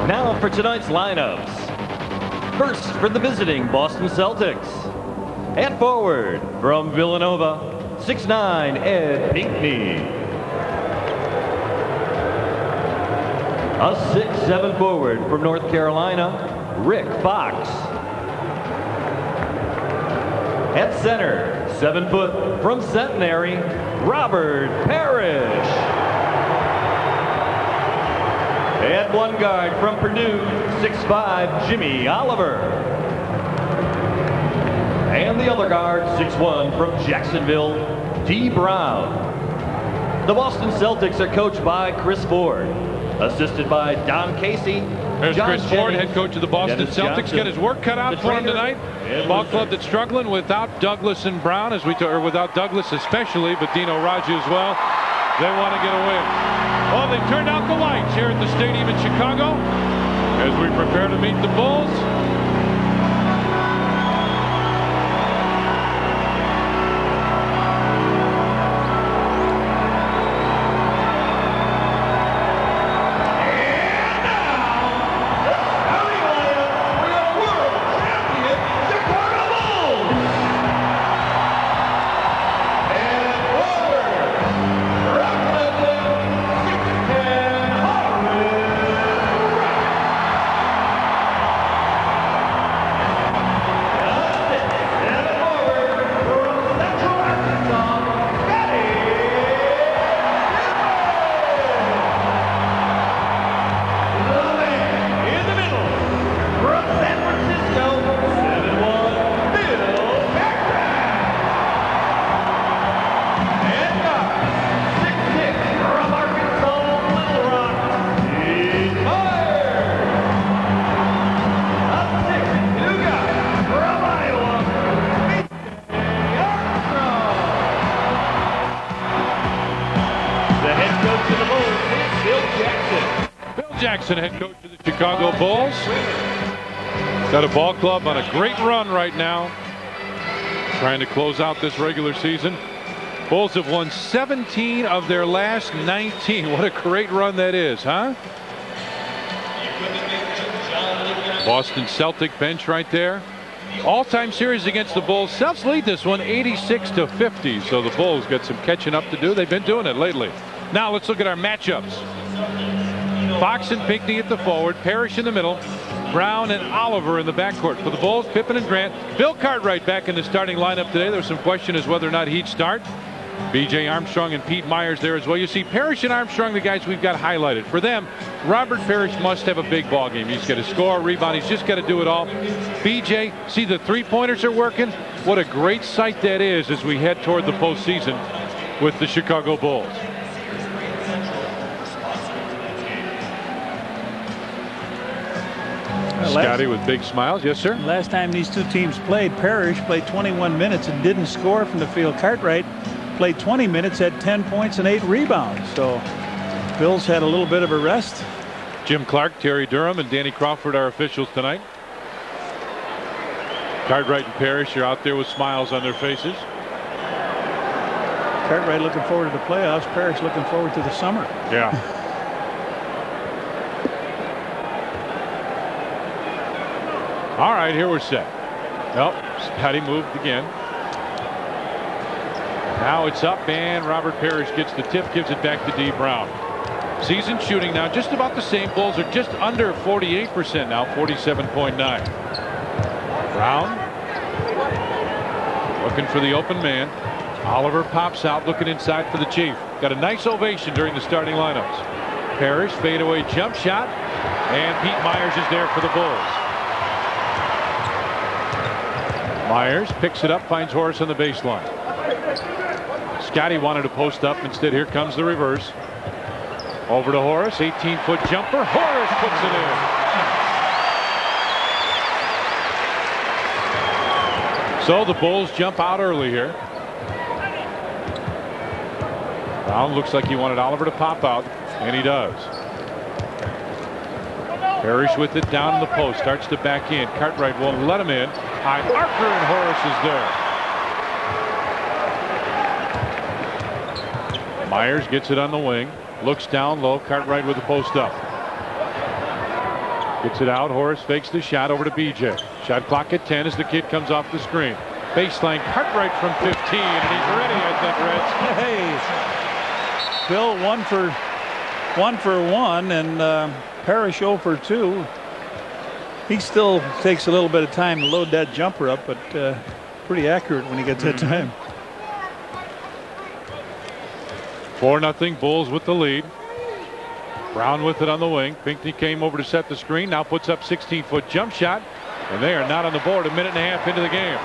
Now for tonight's lineups. First, for the visiting Boston Celtics. At forward, from Villanova, 6'9", Ed Pinckney. A 6'7" forward from North Carolina, Rick Fox. At center, 7 foot from Centenary, Robert Parrish. At one guard from Purdue, 6'5", Jimmy Oliver. And the other guard, 6'1", from Jacksonville, D. Brown. The Boston Celtics are coached by Chris Ford, assisted by Don Casey. There's John Chris Ford, head coach of the Boston Dennis Celtics. Johnson, Got his work cut out for him tonight. Ball club that's struggling without Douglas and Brown, or without Douglas especially, but Dino Radja as well. They want to get a win. Well, they've turned out the lights here at the stadium in Chicago as we prepare to meet the Bulls. Jackson, head coach of the Chicago Bulls. Got a ball club on a great run right now, trying to close out this regular season. Bulls have won 17 of their last 19. What a great run that is, huh? Boston Celtic bench right there. All-time series against the Bulls. Celtics lead this one 86-50. So the Bulls got some catching up to do. They've been doing it lately. Now let's look at our matchups. Fox and Pinckney at the forward, Parrish in the middle, Brown and Oliver in the backcourt. For the Bulls, Pippen and Grant. Bill Cartwright back in the starting lineup today. There was some question as whether or not he'd start. B.J. Armstrong and Pete Myers there as well. You see Parrish and Armstrong, the guys we've got highlighted. For them, Robert Parrish must have a big ball game. He's got to score, rebound. He's just got to do it all. B.J., see the three-pointers are working? What a great sight that is as we head toward the postseason with the Chicago Bulls. Scotty with big smiles. Yes, sir. Last time these two teams played, Parrish played 21 minutes and didn't score from the field. Cartwright played 20 minutes, had 10 points and 8 rebounds. So Bills had a little bit of a rest. Jim Clark, Terry Durham, and Danny Crawford are officials tonight. Cartwright and Parrish are out there with smiles on their faces. Cartwright looking forward to the playoffs. Parrish looking forward to the summer. Yeah. All right, here we're set. Nope, Scotty moved again. Now it's up, and Robert Parrish gets the tip, gives it back to D. Brown. Season shooting now just about the same. Bulls are just under 48% now, 47.9. Brown looking for the open man. Oliver pops out, looking inside for the Chief. Got a nice ovation during the starting lineups. Parrish, fadeaway jump shot, and Pete Myers is there for the Bulls. Myers picks it up, finds Horace on the baseline. Scotty wanted to post up. Instead, here comes the reverse. Over to Horace, 18-foot jumper. Horace puts it in. So the Bulls jump out early here. Brown looks like he wanted Oliver to pop out, and he does. Parrish with it down in the post, starts to back in. Cartwright won't let him in. High marker, and Horace is there. Myers gets it on the wing, looks down low. Cartwright with the post up. Gets it out. Horace fakes the shot over to BJ. Shot clock at 10 as the kid comes off the screen. Baseline Cartwright from 15, and he's ready, I think, Reds. Hey, Bill 1 for 1, and Parrish 0 for 2. He still takes a little bit of time to load that jumper up, but pretty accurate when he gets that time. 4-0 Bulls with the lead. Brown with it on the wing. Pinckney came over to set the screen. Now puts up 16-foot jump shot, and they are not on the board. A minute and a half into the game.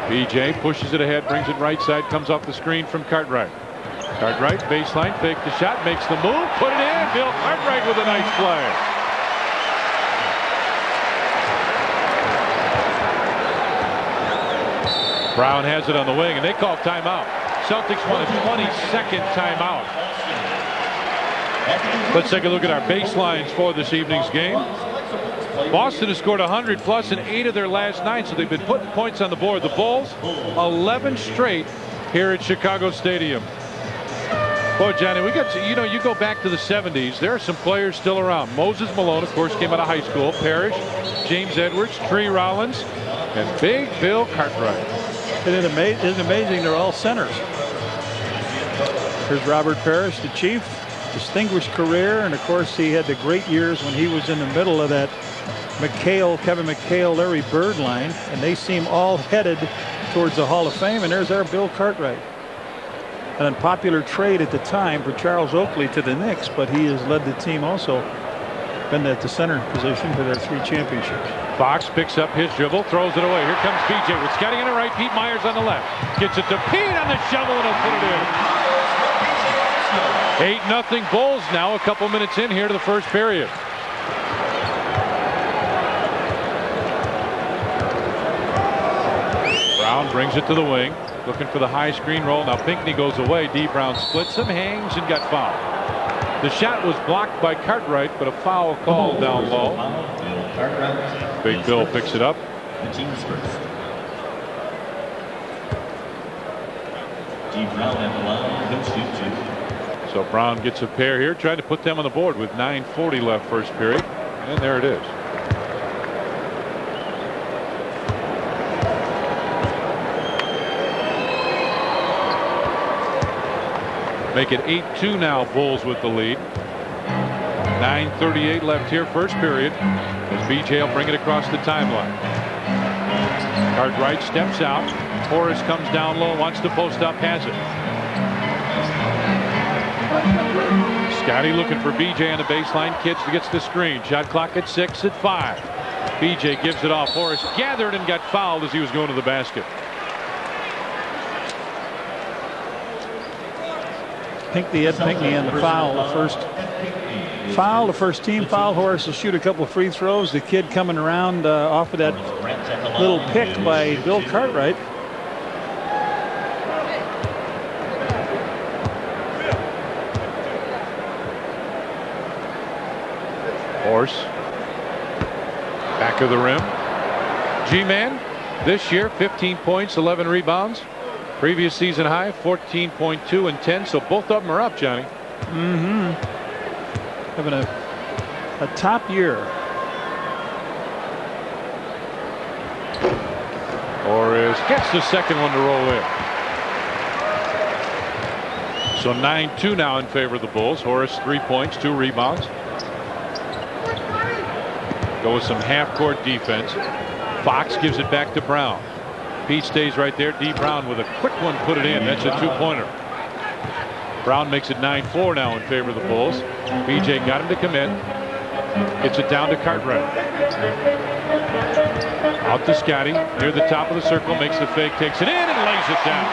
BJ pushes it ahead, brings it right side, comes off the screen from Cartwright. Cartwright baseline, fake the shot, makes the move, put it in. Bill Cartwright with a nice play. Brown has it on the wing, and they call timeout. Celtics want a 22nd timeout. Let's take a look at our baselines for this evening's game. Boston has scored 100 plus in 8 of their last 9, so they've been putting points on the board. The Bulls 11 straight here at Chicago Stadium. Boy, Johnny, we got to, you go back to the 70s. There are some players still around. Moses Malone, of course, came out of high school. Parrish, James Edwards, Tree Rollins, and Big Bill Cartwright. Isn't it amazing? They're all centers. Here's Robert Parrish, the Chief. Distinguished career, and of course he had the great years when he was in the middle of that Kevin McHale, Larry Bird line, and they seem all headed towards the Hall of Fame. And there's our Bill Cartwright. An unpopular trade at the time for Charles Oakley to the Knicks, but he has led the team also. Been at the center position for their 3 championships. Fox picks up his dribble, throws it away. Here comes BJ with Scotty on the right, Pete Myers on the left. Gets it to Pete on the shovel, and he'll put it in. 8-0 Bulls now, a couple minutes in here to the first period. Brown brings it to the wing, looking for the high screen roll. Now Pinckney goes away. D. Brown splits him, hangs, and got fouled. The shot was blocked by Cartwright, but a foul called down low. Big Bill picks it up. The team's first. D. Brown at the line, he'll shoot 2. So Brown gets a pair here, trying to put them on the board with 9:40 left first period. And there it is. Make it 8-2 now, Bulls with the lead. 9:38 left here first period as BJ will bring it across the timeline. Cartwright steps out. Horace comes down low, wants to post up, has it. Scotty looking for BJ on the baseline. Kids gets the screen. Shot clock at 6 at 5. BJ gives it off. Horace gathered and got fouled as he was going to the basket. Pinckney on the foul. The first team foul. Horace will shoot a couple free throws. The kid coming around off of that little pick by Bill Cartwright. Horse back of the rim. G-Man this year 15 points, 11 rebounds. Previous season high 14.2 and 10. So both of them are up, Johnny. Having a top year. Torres gets the second one to roll in. So 9-2 now in favor of the Bulls. Horace 3 points, 2 rebounds. Go with some half-court defense. Fox gives it back to Brown. Pete stays right there. D. Brown with a quick one, put it in. That's a 2-pointer. Brown makes it 9-4 now in favor of the Bulls. BJ got him to commit. Gets it down to Cartwright. Out to Scotty near the top of the circle, makes the fake, takes it in, and lays it down.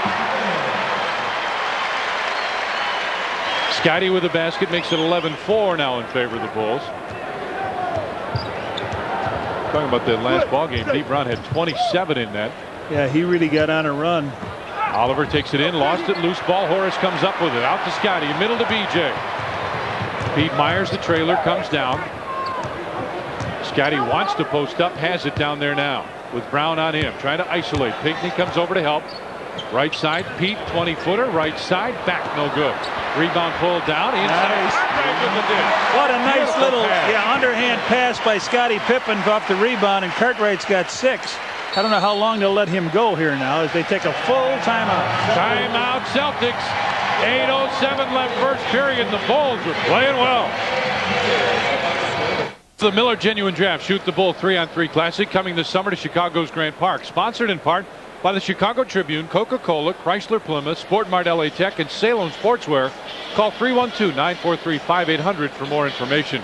Scotty with the basket makes it 11-4 now in favor of the Bulls. Talking about that last ball game, D. Brown had 27 in that. Yeah, he really got on a run. Oliver takes it in, lost it, loose ball. Horace comes up with it, out to Scotty, middle to BJ. Pete Myers, the trailer, comes down. Scotty wants to post up, has it down there now with Brown on him, trying to isolate. Pinckney comes over to help. Right side, Pete, 20-footer, right side, back, no good. Rebound pulled down, inside. Nice. Cartwright with the dish. What a nice Beautiful little pass. underhand pass by Scottie Pippen off the rebound, and Cartwright's got 6. I don't know how long they'll let him go here now as they take a full timeout. Timeout, Celtics. 8:07 left first period. The Bulls are playing well. The Miller Genuine Draft Shoot the Bull 3-on-3 Classic coming this summer to Chicago's Grant Park. Sponsored in part by the Chicago Tribune, Coca-Cola, Chrysler Plymouth, Sport Mart LA Tech, and Salem Sportswear. Call 312-943-5800 for more information.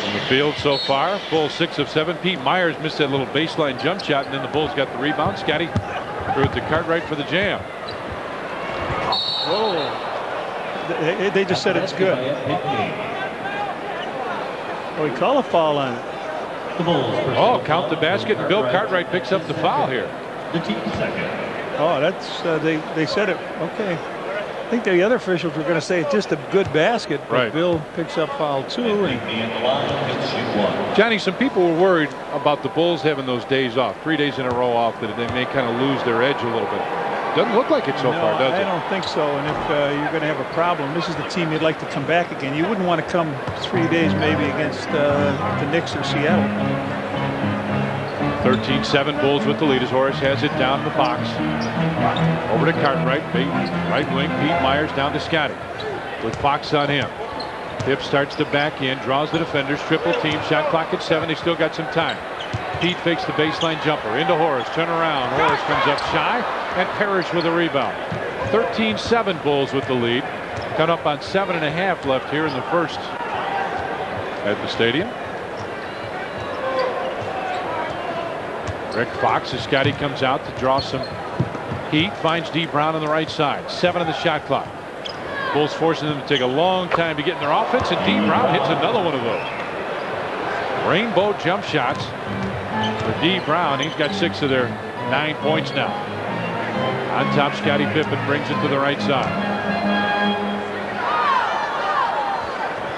In the field so far, Bulls 6 of 7. Pete Myers missed that little baseline jump shot, and then the Bulls got the rebound. Scotty threw it to Cartwright for the jam. Whoa. They just said it's good. Oh, he called a foul on it. Oh, count the basket, and Bill Cartwright picks up the foul here. The team second. Oh, that's they said it. Okay. I think the other officials were going to say it's just a good basket, but Right. Bill picks up foul 2. And And the line is shoot 1. Johnny, some people were worried about the Bulls having those days off, 3 days in a row off, that they may kind of lose their edge a little bit. Doesn't look like it so no, far, does I it? don't think so. And if you're going to have a problem, this is the team you'd like to come back again. You wouldn't want to come 3 days maybe against the Knicks or Seattle. 13-7 Bulls with the lead as Horace has it down in the box. Over to Cartwright, right wing, Pete Myers down to Scotty with Fox on him. Hip starts to back in, draws the defenders, triple team, shot clock at 7. They still got some time. Pete fakes the baseline jumper into Horace, turn around. Horace comes up shy, and Parrish with a rebound. 13-7 Bulls with the lead. Cut up on 7.5 left here in the first at the stadium. Rick Fox as Scotty comes out to draw some heat, finds D. Brown on the right side. 7 on the shot clock. Bulls forcing them to take a long time to get in their offense, and D. Brown hits another one of those. Rainbow jump shots for D. Brown. He's got 6 of their 9 points now. On top, Scottie Pippen brings it to the right side.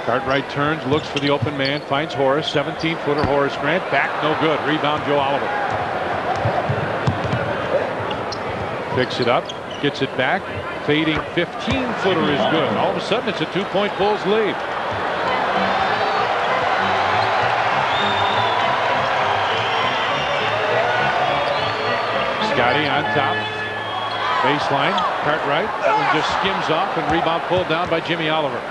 Cartwright turns, looks for the open man, finds Horace. 17-footer Horace Grant. Back, no good. Rebound, Joe Oliver. Picks it up, gets it back. Fading 15-footer is good. All of a sudden, it's a 2-point Bulls lead. Scotty on top. Baseline. Cartwright. That one just skims off, and rebound pulled down by Jimmy Oliver.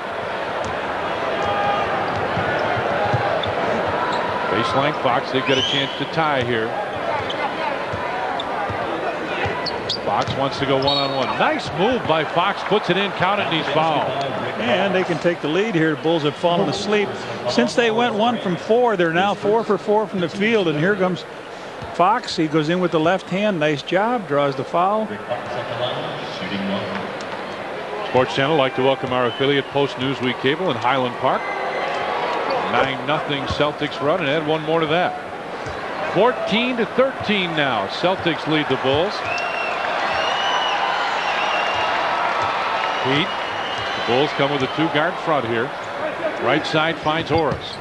Baseline Fox. They've got a chance to tie here. Fox wants to go one-on-one. Nice move by Fox. Puts it in. Count it, and he's fouled. And they can take the lead here. The Bulls have fallen asleep. Since they went 1 from 4, they're now 4 for 4 from the field. And here comes Fox. He goes in with the left hand. Nice job. Draws the foul. Shooting 1. Sports Channel like to welcome our affiliate Post Newsweek Cable in Highland Park. 9-0 Celtics run, and add one more to that. 14-13 now. Celtics lead the Bulls. Pete. The Bulls come with a 2-guard front here. Right side finds Horace.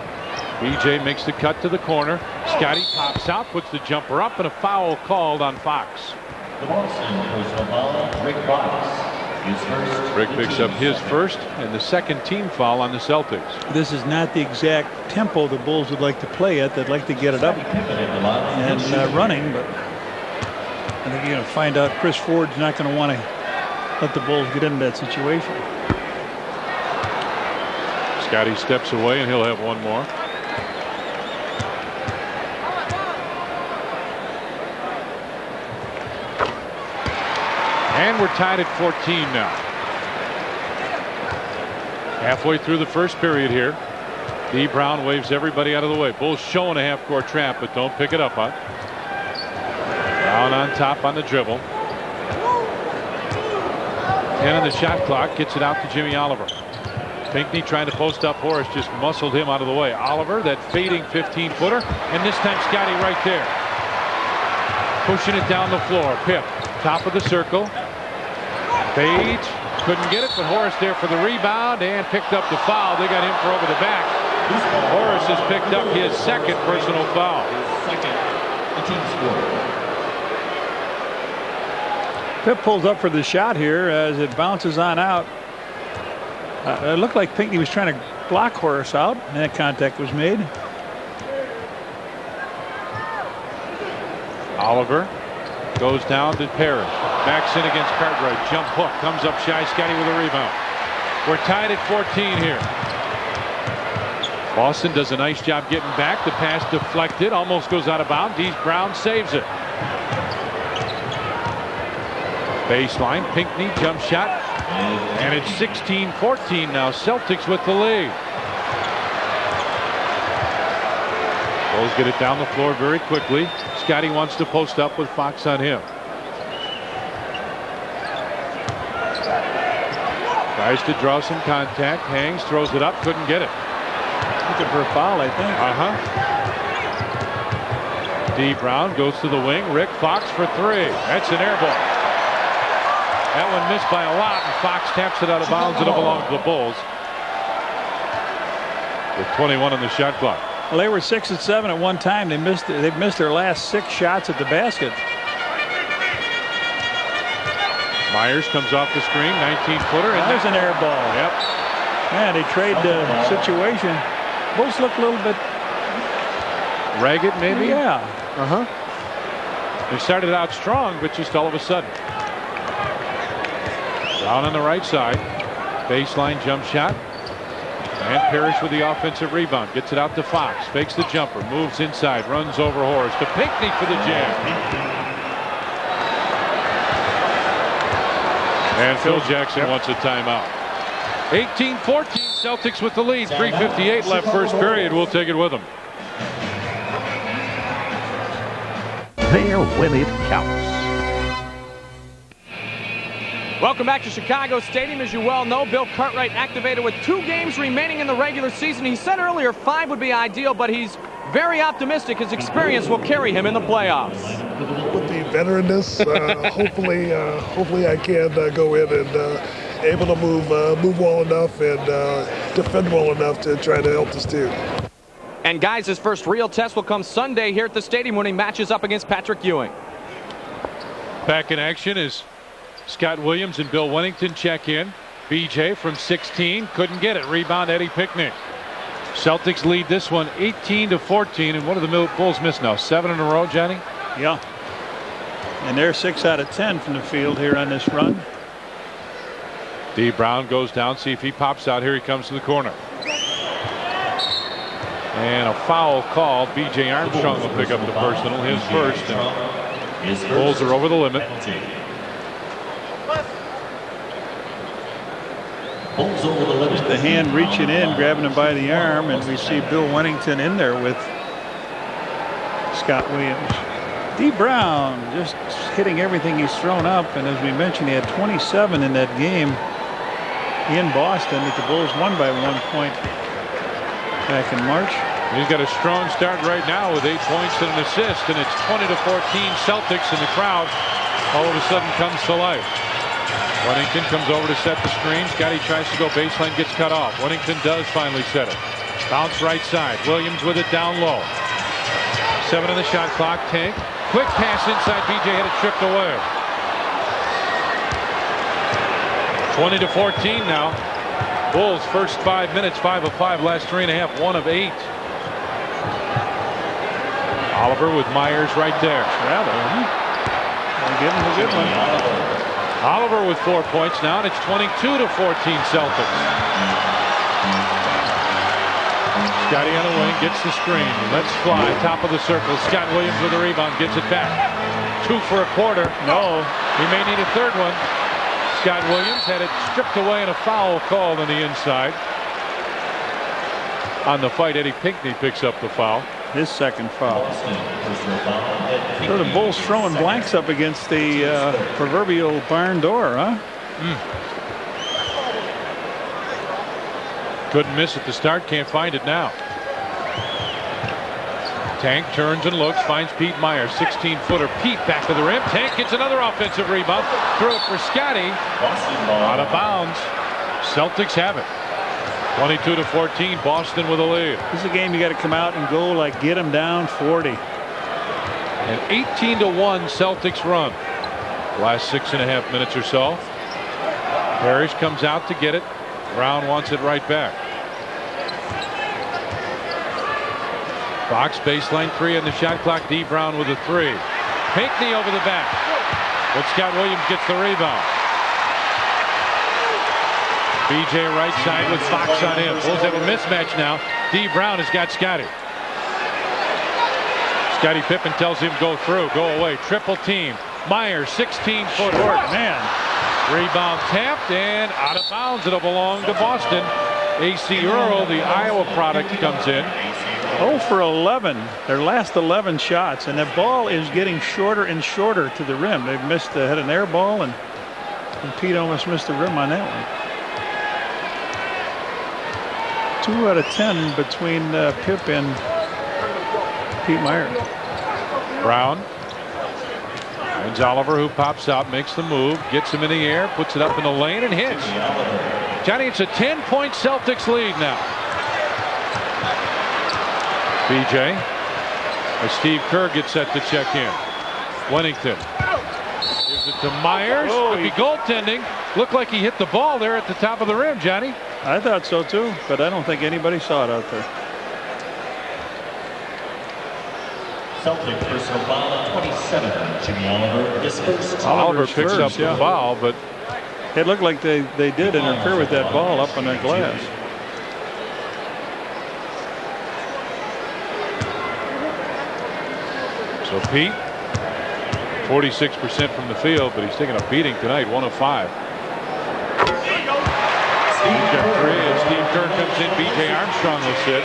BJ makes the cut to the corner. Scotty pops out, puts the jumper up, and a foul called on Fox. The Boston personal foul, Rick Fox. His first. Rick picks up his first and the second team foul on the Celtics. This is not the exact tempo the Bulls would like to play at. They'd like to get it up and running, but I think you're going to find out Chris Ford's not going to want to let the Bulls get into that situation. Scotty steps away, and he'll have one more. And we're tied at 14 now. Halfway through the first period here. D. Brown waves everybody out of the way. Bulls showing a half-court trap, but don't pick it up, huh? Brown on top on the dribble. 10 on the shot clock. Gets it out to Jimmy Oliver. Pinckney trying to post up Horace, just muscled him out of the way. Oliver, that fading 15-footer, and this time Scotty right there. Pushing it down the floor. Pip, top of the circle. Page couldn't get it, but Horace there for the rebound and picked up the foul. They got him for over the back. Horace has picked up his second personal foul. Second, the team score. Pip pulls up for the shot here as it bounces on out. It looked like Pinckney was trying to block Horace out, and that contact was made. Oliver goes down to Parrish. Backs in against Cartwright. Jump hook. Comes up shy. Scotty with a rebound. We're tied at 14 here. Boston does a nice job getting back. The pass deflected. Almost goes out of bounds. Dee Brown saves it. Baseline. Pinckney jump shot. And it's 16-14 now. Celtics with the lead. Bulls get it down the floor very quickly. Scotty wants to post up with Fox on him. Tries to draw some contact. Hangs, throws it up, couldn't get it. Looking for a foul, I think. Dee Brown goes to the wing. Rick Fox for three. That's an air ball. That one missed by a lot, and Fox taps it out of bounds. It'll belong to the Bulls. With 21 on the shot clock. Well, they were 6 and 7 at one time. They've missed their last 6 shots at the basket. Myers comes off the screen, 19-footer. And there's an air ball. Yep. Man, they trade the situation. Bulls look a little bit ragged, maybe. Yeah. They started out strong, but just all of a sudden. Down on the right side. Baseline jump shot. And Parrish with the offensive rebound. Gets it out to Fox. Fakes the jumper. Moves inside. Runs over Horace to Pinckney for the jam. And Phil Jackson wants a timeout. 18-14. Celtics with the lead. 3:58 left first period. We'll take it with them. There when it counts. Welcome back to Chicago Stadium. As you well know, Bill Cartwright activated with 2 games remaining in the regular season. He said earlier 5 would be ideal, but he's very optimistic his experience will carry him in the playoffs. With the veteranness, hopefully I can go in and able to move well enough and defend well enough to try to help this team. And guys, his first real test will come Sunday here at the stadium when he matches up against Patrick Ewing. Back in action is Scott Williams and Bill Wennington check in. BJ from 16 couldn't get it. Rebound Eddie Pinckney. Celtics lead this one 18-14. And what do the Bulls miss now? 7 in a row, Johnny? Yeah. And they're 6 out of 10 from the field here on this run. Dee Brown goes down. See if he pops out. Here he comes to the corner. And a foul called. B.J. Armstrong will pick up the personal. His first. And Bulls are over the limit. Just the hand reaching in, grabbing him by the arm, and we see Bill Wennington in there with Scott Williams. Dee Brown just hitting everything he's thrown up, and as we mentioned, he had 27 in that game in Boston that the Bulls won by 1 point back in March. He's got a strong start right now with 8 points and an assist, and it's 20-14 Celtics, and the crowd all of a sudden comes to life. Wennington comes over to set the screen. Scotty tries to go baseline, gets cut off. Wennington does finally set it. Bounce right side. Williams with it down low. 7 on the shot clock. Tank. Quick pass inside. BJ had it tripped away. 20-14 now. Bulls first 5 minutes, 5 of 5. Last 3.5, 1 of 8. Oliver with Myers right there. Give him a good one. Oliver with 4 points now, and it's 22-14 Celtics. Scotty on the wing, gets the screen. Let's fly, top of the circle. Scott Williams with the rebound, gets it back. 2 for a quarter. No, he may need a third one. Scott Williams had it stripped away and a foul called on the inside. On the fight, Eddie Pinckney picks up the foul. His second foul. So the Bulls throwing blanks up against the proverbial barn door, huh? Couldn't miss at the start, can't find it now. Tank turns and looks, finds Pete Myers, 16-footer. Pete back to the rim. Tank gets another offensive rebound. Throw it for Scotty. Out of bounds. Celtics have it. 22-14, Boston with a lead. This is a game you got to come out and go like get them down 40. An 18-1 Celtics run. Last 6.5 minutes or so. Parrish comes out to get it. Brown wants it right back. Fox baseline 3 on the shot clock. D. Brown with a 3. Pinckney over the back. But Scott Williams gets the rebound. BJ right side with Fox on him. Bulls have a mismatch now. D. Brown has got Scotty. Scottie Pippen tells him go through, go away. Triple team. Myers 16-footer. Man. Rebound tapped and out of bounds. It'll belong to Boston. AC Earl, the Iowa product, comes in. 0 for 11. Their last 11 shots, and that ball is getting shorter and shorter to the rim. They've missed had an air ball, and Pete almost missed the rim on that one. 2 out of 10 between Pip and Pete Myers. Brown finds Oliver, who pops out, makes the move, gets him in the air, puts it up in the lane, and hits. Johnny, it's a 10-point Celtics lead now. BJ, as Steve Kerr gets set to check in. Wennington gives it to Myers. Could be goaltending. Looked like he hit the ball there at the top of the rim, Johnny. I thought so too, but I don't think anybody saw it out there. Celtic personal foul on 27. Jimmy Oliver, his first. Oliver picks up the foul, but it looked like they did interfere with that ball up on that glass. So Pete, 46% from the field, but he's taking a beating tonight, 105. Steve got 3, and Steve Kerr comes in. B.J. Armstrong will sit.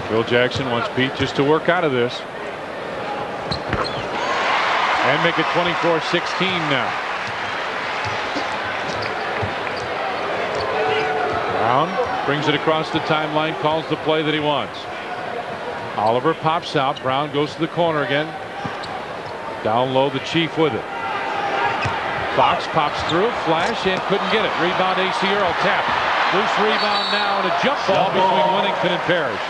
Bill Jackson wants Pete just to work out of this. And make it 24-16 now. Brown brings it across the timeline, calls the play that he wants. Oliver pops out. Brown goes to the corner again. Down low, the Chief with it. Fox pops through, flash, and couldn't get it. Rebound, AC Earl, tap. Loose rebound now, and a jump ball between Wennington and Parrish.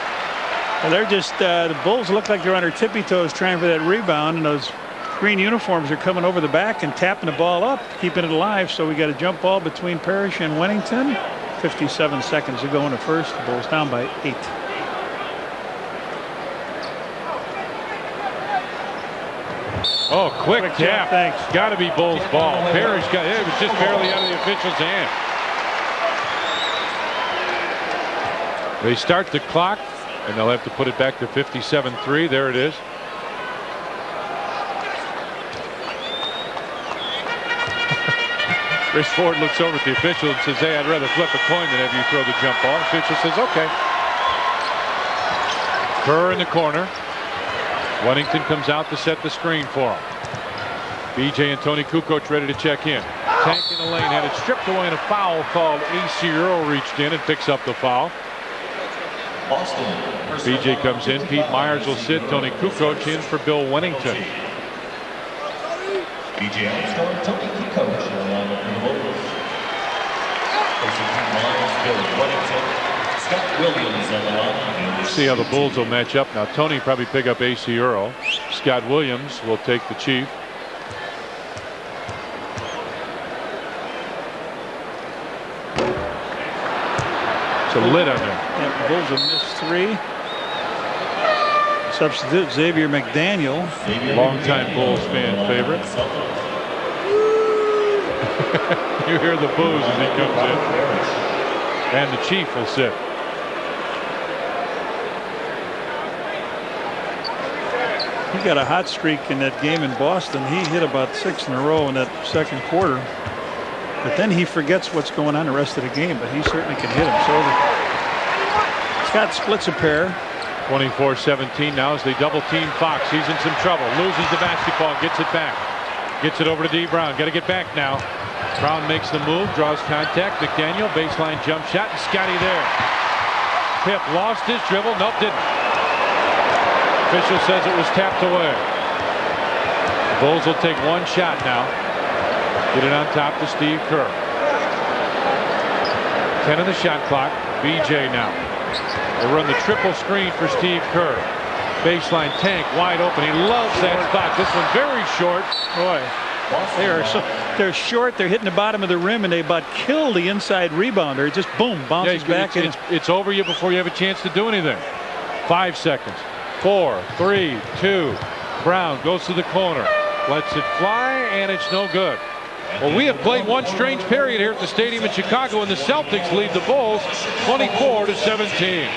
Well, they're just the Bulls look like they're on their tippy toes trying for that rebound, and those green uniforms are coming over the back and tapping the ball up, keeping it alive. So we got a jump ball between Parrish and Wennington. 57 seconds to go in the first. The Bulls down by 8. Oh, quick tap. Thanks. Got to be Bulls ball. Parrish got it. It was just barely out of the official's hand. They start the clock, and they'll have to put it back to 57-3. There it is. Chris Ford looks over at the official and says, hey, I'd rather flip a coin than have you throw the jump ball. The official says, okay. Kerr in the corner. Wennington comes out to set the screen for him. BJ and Tony Kukoc ready to check in. Tank in the lane, had it stripped away, and a foul called. AC Earl reached in and picks up the foul. BJ comes in. Pete Myers will sit. Tony Kukoc in for Bill Wennington. BJ Armstrong, Tony Kukoc along with the Bulls. Bill Wennington, Scott Williams on the line. See how the Bulls will match up now. Tony probably pick up AC Earl. Scott Williams will take the Chief. It's a lid on there. Yeah, the Bulls have missed 3. Substitute Xavier McDaniel. Longtime Bulls fan favorite. You hear the boos as he comes in. And the Chief will sit. He got a hot streak in that game in Boston. He hit about 6 in a row in that second quarter. But then he forgets what's going on the rest of the game. But he certainly can hit him. So Scott splits a pair. 24-17 now as they double team Fox. He's in some trouble. Loses the basketball. Gets it back. Gets it over to D. Brown. Got to get back now. Brown makes the move. Draws contact. McDaniel baseline jump shot. And Scotty there. Pip lost his dribble. Nope, didn't. Official says it was tapped away. The Bulls will take one shot now. Get it on top to Steve Kerr. 10 on the shot clock. BJ now. They run the triple screen for Steve Kerr. Baseline, Tank wide open. He loves that spot. This one very short. Boy, they're short. They're hitting the bottom of the rim, and they about kill the inside rebounder. It just boom, bounces back in. It's over you before you have a chance to do anything. 5 seconds. 4, 3, 2. Brown goes to the corner, lets it fly, and it's no good. Well, we have played one strange period here at the stadium in Chicago, and the Celtics lead the Bulls 24-17.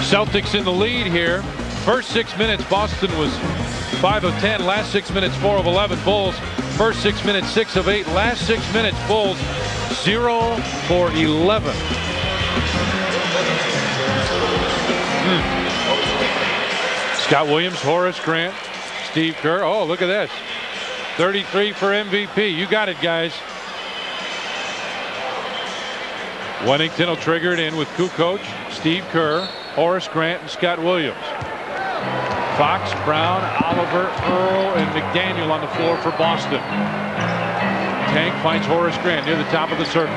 Celtics in the lead here. First 6 minutes, Boston was 5 of 10. Last 6 minutes, 4 of 11. Bulls, first 6 minutes, 6 of 8. Last 6 minutes, Bulls, 0 for 11. Scott Williams, Horace Grant, Steve Kerr. Oh, look at this. 33 for MVP. You got it, guys. Wennington will trigger it in with Kukoc, Steve Kerr, Horace Grant, and Scott Williams. Fox, Brown, Oliver, Earl, and McDaniel on the floor for Boston. Tank finds Horace Grant near the top of the circle.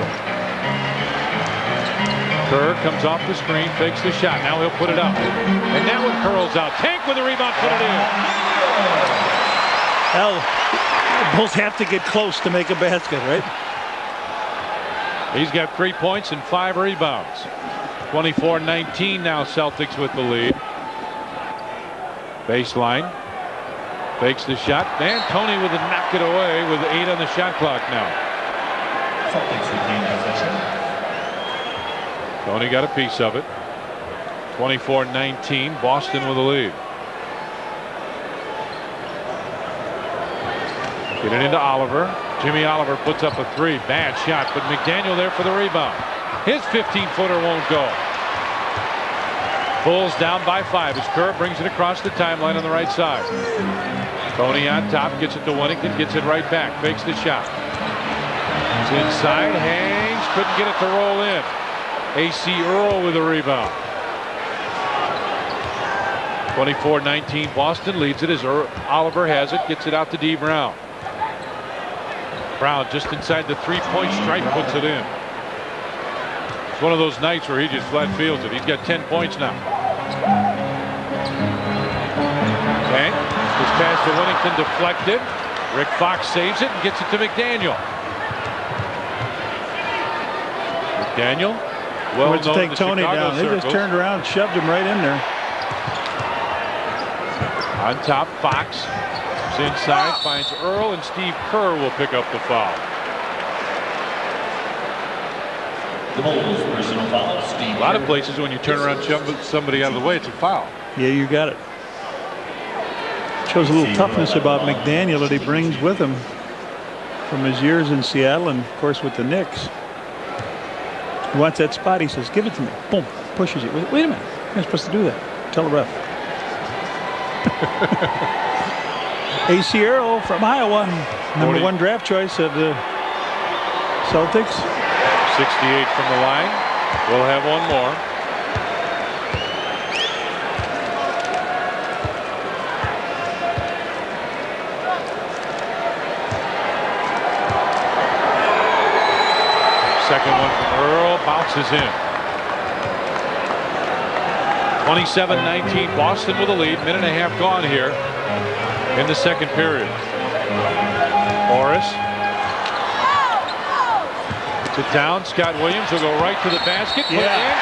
Kerr comes off the screen, fakes the shot. Now he'll put it up. And that one curls out. Tank with the rebound, put it in. Well, the Bulls have to get close to make a basket, right? He's got 3 points and 5 rebounds. 24-19 now, Celtics with the lead. Baseline. Fakes the shot. And Tony with a knock it away with 8 on the shot clock now. Celtics retain possession. Tony got a piece of it. 24-19, Boston with the lead. Get it into Oliver. Jimmy Oliver puts up a 3. Bad shot, but McDaniel there for the rebound. His 15-footer won't go. Bulls down by 5 as Kerr brings it across the timeline on the right side. Tony on top, gets it to Wennington, gets it right back, fakes the shot. It's inside, hangs, couldn't get it to roll in. A.C. Earl with a rebound. 24-19, Boston leads it as Oliver has it, gets it out to D. Brown. Brown just inside the 3-point stripe, puts it in. It's one of those nights where he just flat fields it. He's got 10 points now. Okay, this pass to Wennington deflected. Rick Fox saves it and gets it to McDaniel. McDaniel, well known to take Tony down. They just turned around and shoved him right in there. On top, Fox. Inside, finds Earl, and Steve Kerr will pick up the foul. The Bulls personal foul. Steve A lot of places when you turn around and shove somebody out of the way, it's a foul. Yeah, you got it. Shows a little toughness about McDaniel that he brings with him from his years in Seattle and, of course, with the Knicks. He wants that spot. He says, give it to me. Boom. Pushes it. Wait a minute. You're not supposed to do that. Tell the ref. A.C. Earl from Iowa, number 1 draft choice of the Celtics. 68 from the line. We'll have one more. Second one from Earl, bounces in. 27-19, Boston with a lead. Minute and a half gone here in the second period. Horace. To down. Scott Williams will go right to the basket. Put it in.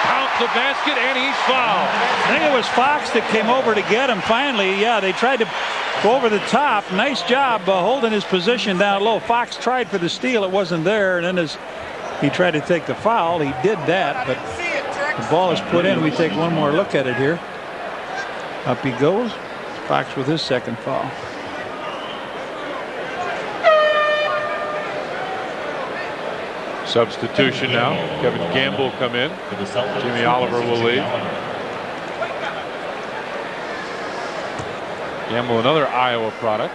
Count the basket, and he's fouled. I think it was Fox that came over to get him finally. Yeah, they tried to go over the top. Nice job holding his position down low. Fox tried for the steal. It wasn't there. And then as he tried to take the foul, he did that. But the ball is put in. We take one more look at it here. Up he goes. Fox with his second foul. Substitution now. Kevin Gamble come in. Jimmy Oliver will lead. Gamble, another Iowa product.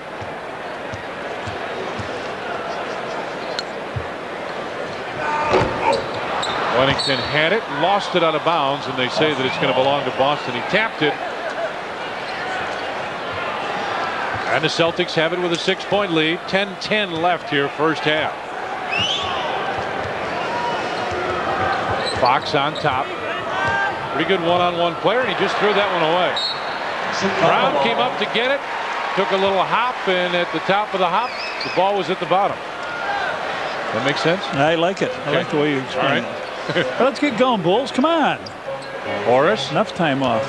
Wennington had it, lost it out of bounds, and they say that it's going to belong to Boston. He tapped it. And the Celtics have it with a 6-point lead. 10-10 left here, first half. Fox on top. Pretty good one-on-one player, and he just threw that one away. Brown came up to get it, took a little hop, and at the top of the hop, the ball was at the bottom. That makes sense? I like it. I like the way you explain it. Well, let's get going, Bulls. Come on. Horace. Enough time off.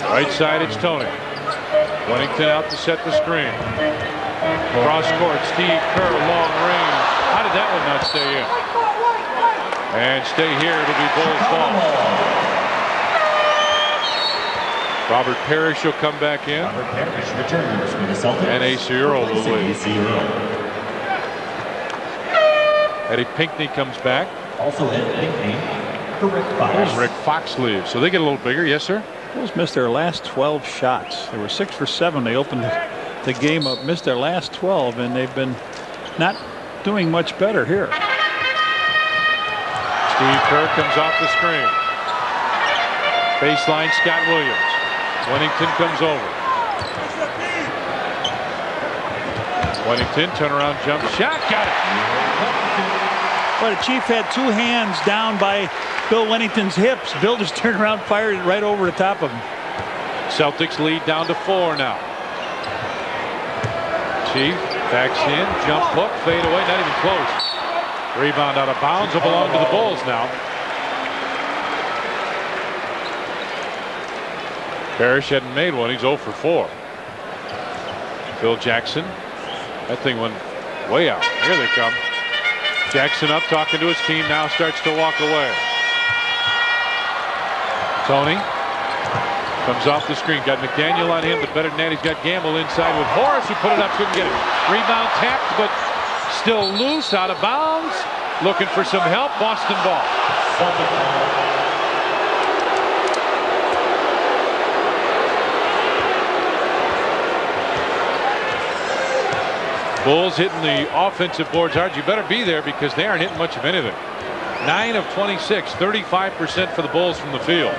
Right side, it's Tony. Wennington out to set the screen. Cross court, Steve Kerr, long range. How did that one not stay in? And stay here, it'll be Bulls ball. Robert Parrish will come back in. Robert Parrish returns for the Celtics. And Ace Earl will leave. Ace Earl. Eddie Pinckney comes back. Also Ed Pinckney for Rick Fox. Rick Fox leaves. So they get a little bigger. Yes, sir? Bulls missed their last 12 shots. They were 6 for 7. They opened the game up, missed their last 12, and they've been not doing much better here. Steve Kerr comes off the screen. Baseline, Scott Williams. Wennington comes over. Wennington, turnaround jump shot, got it. Well, the Chief had 2 hands down by Bill Wennington's hips. Bill just turned around, fired it right over the top of him. Celtics lead down to 4 now. Chief backs in, jump hook, fade away, not even close. Rebound out of bounds will belong to the Bulls now. Parrish hadn't made one. He's 0 for 4. Phil Jackson. That thing went way out. Here they come. Jackson up, talking to his team, now starts to walk away. Tony comes off the screen. Got McDaniel on him, but better than that, he's got Gamble inside with Horace, who put it up, couldn't get it. Rebound tapped, but still loose, out of bounds. Looking for some help. Boston ball. Bulls hitting the offensive boards hard. You better be there because they aren't hitting much of anything. 9 of 26, 35% for the Bulls from the field.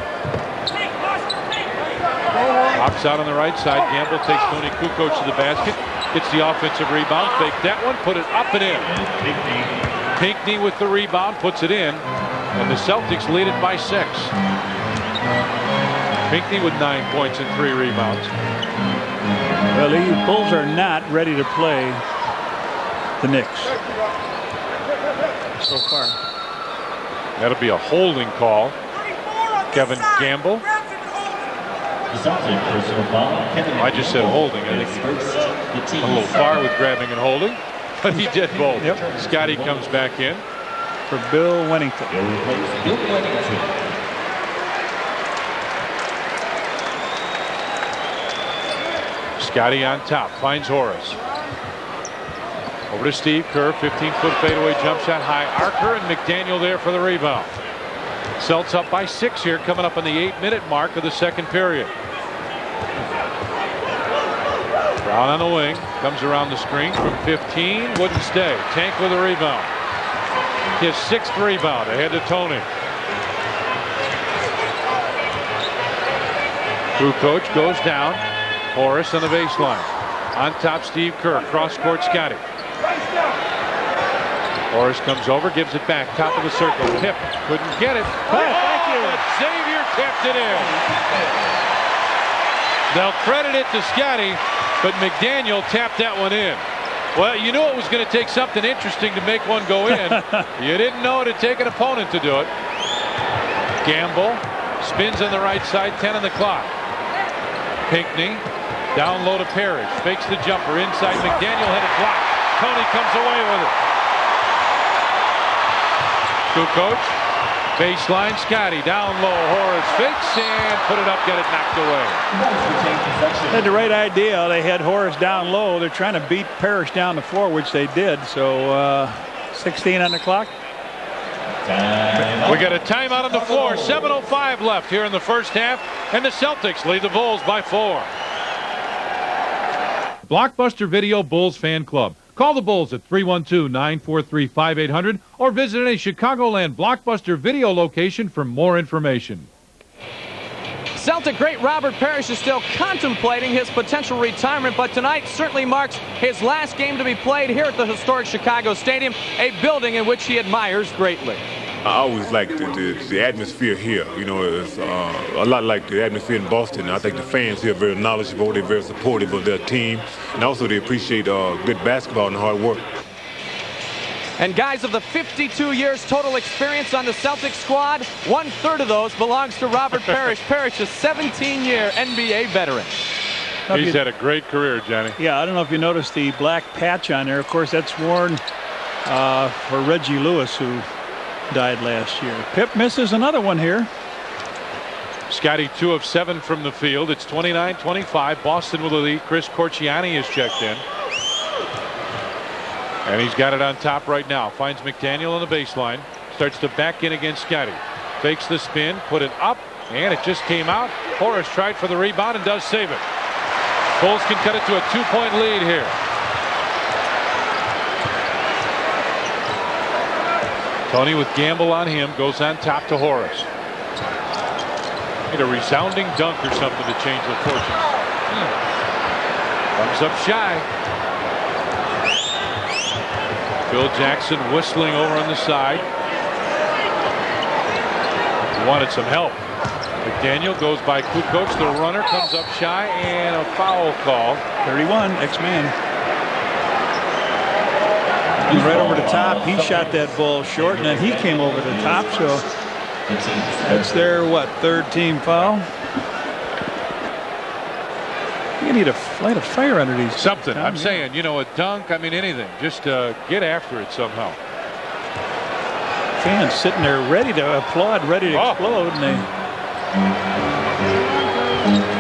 Hops out on the right side. Gamble takes Tony Kukoc to the basket. Gets the offensive rebound. Fake that one. Put it up and in. Pinckney with the rebound. Puts it in. And the Celtics lead it by 6. Pinckney with 9 points and 3 rebounds. Well, the Bulls are not ready to play the Knicks so far. That'll be a holding call. Kevin Gamble. I just said holding. I think he went a little far with grabbing and holding, but he did both. Yep. Scotty comes back in for Bill Wennington. Scotty on top, finds Horace. Over to Steve Kerr, 15-foot fadeaway jump shot, high archer, and McDaniel there for the rebound. Celts up by 6 here, coming up on the 8-minute mark of the second period. Brown on the wing, comes around the screen from 15, wouldn't stay. Tank with a rebound. His 6th rebound, ahead to Tony. Kukoc goes down. Horace on the baseline. On top, Steve Kerr. Cross court, Scotty. Horace comes over, gives it back. Top of the circle. Tip. Couldn't get it. Oh, thank you. Xavier tipped it in. They'll credit it to Scotty, but McDaniel tapped that one in. Well, you knew it was going to take something interesting to make one go in. You didn't know it'd take an opponent to do it. Gamble spins on the right side, 10 on the clock. Pinckney down low to Parrish, fakes the jumper inside. McDaniel had it blocked. Tony comes away with it. Kukoc, baseline, Scotty down low. Horace fakes and put it up, get it knocked away. Had the right idea. They had Horace down low. They're trying to beat Parrish down the floor, which they did. So 16 on the clock. We got a timeout on the floor. 7:05 left here in the first half, and the Celtics lead the Bulls by 4. Blockbuster Video Bulls Fan Club. Call the Bulls at 312-943-5800 or visit any Chicagoland Blockbuster Video location for more information. Celtic great Robert Parrish is still contemplating his potential retirement, but tonight certainly marks his last game to be played here at the historic Chicago Stadium, a building in which he admires greatly. I always liked the atmosphere here. You know, it's a lot like the atmosphere in Boston. I think the fans here are very knowledgeable. They're very supportive of their team. And also they appreciate good basketball and hard work. And guys, of the 52 years total experience on the Celtics squad, 1/3 of those belongs to Robert Parrish. Parrish, a 17-year NBA veteran. He's had a great career, Johnny. Yeah, I don't know if you noticed the black patch on there. Of course, that's worn for Reggie Lewis, who died last year. Pip misses another one here. Scotty 2 of 7 from the field. It's 29-25. Boston with the lead. Chris Corchiani is checked in. And he's got it on top right now. Finds McDaniel on the baseline. Starts to back in against Scotty. Fakes the spin. Put it up. And it just came out. Horace tried for the rebound and does save it. Bulls can cut it to a 2-point lead here. Tony with Gamble on him goes on top to Horace. Need a resounding dunk or something to change the fortune. Comes up shy. Phil Jackson whistling over on the side. He wanted some help. McDaniel goes by Kukoc. The runner comes up shy and a foul call. 31, X-Man. He's right over the top. He shot that ball short, and then he came over the top. So that's their, third team foul? You need to light a fire under these. Something. I'm saying, you know, a dunk, I mean, anything. Just get after it somehow. Fans sitting there ready to applaud, ready to explode. And they...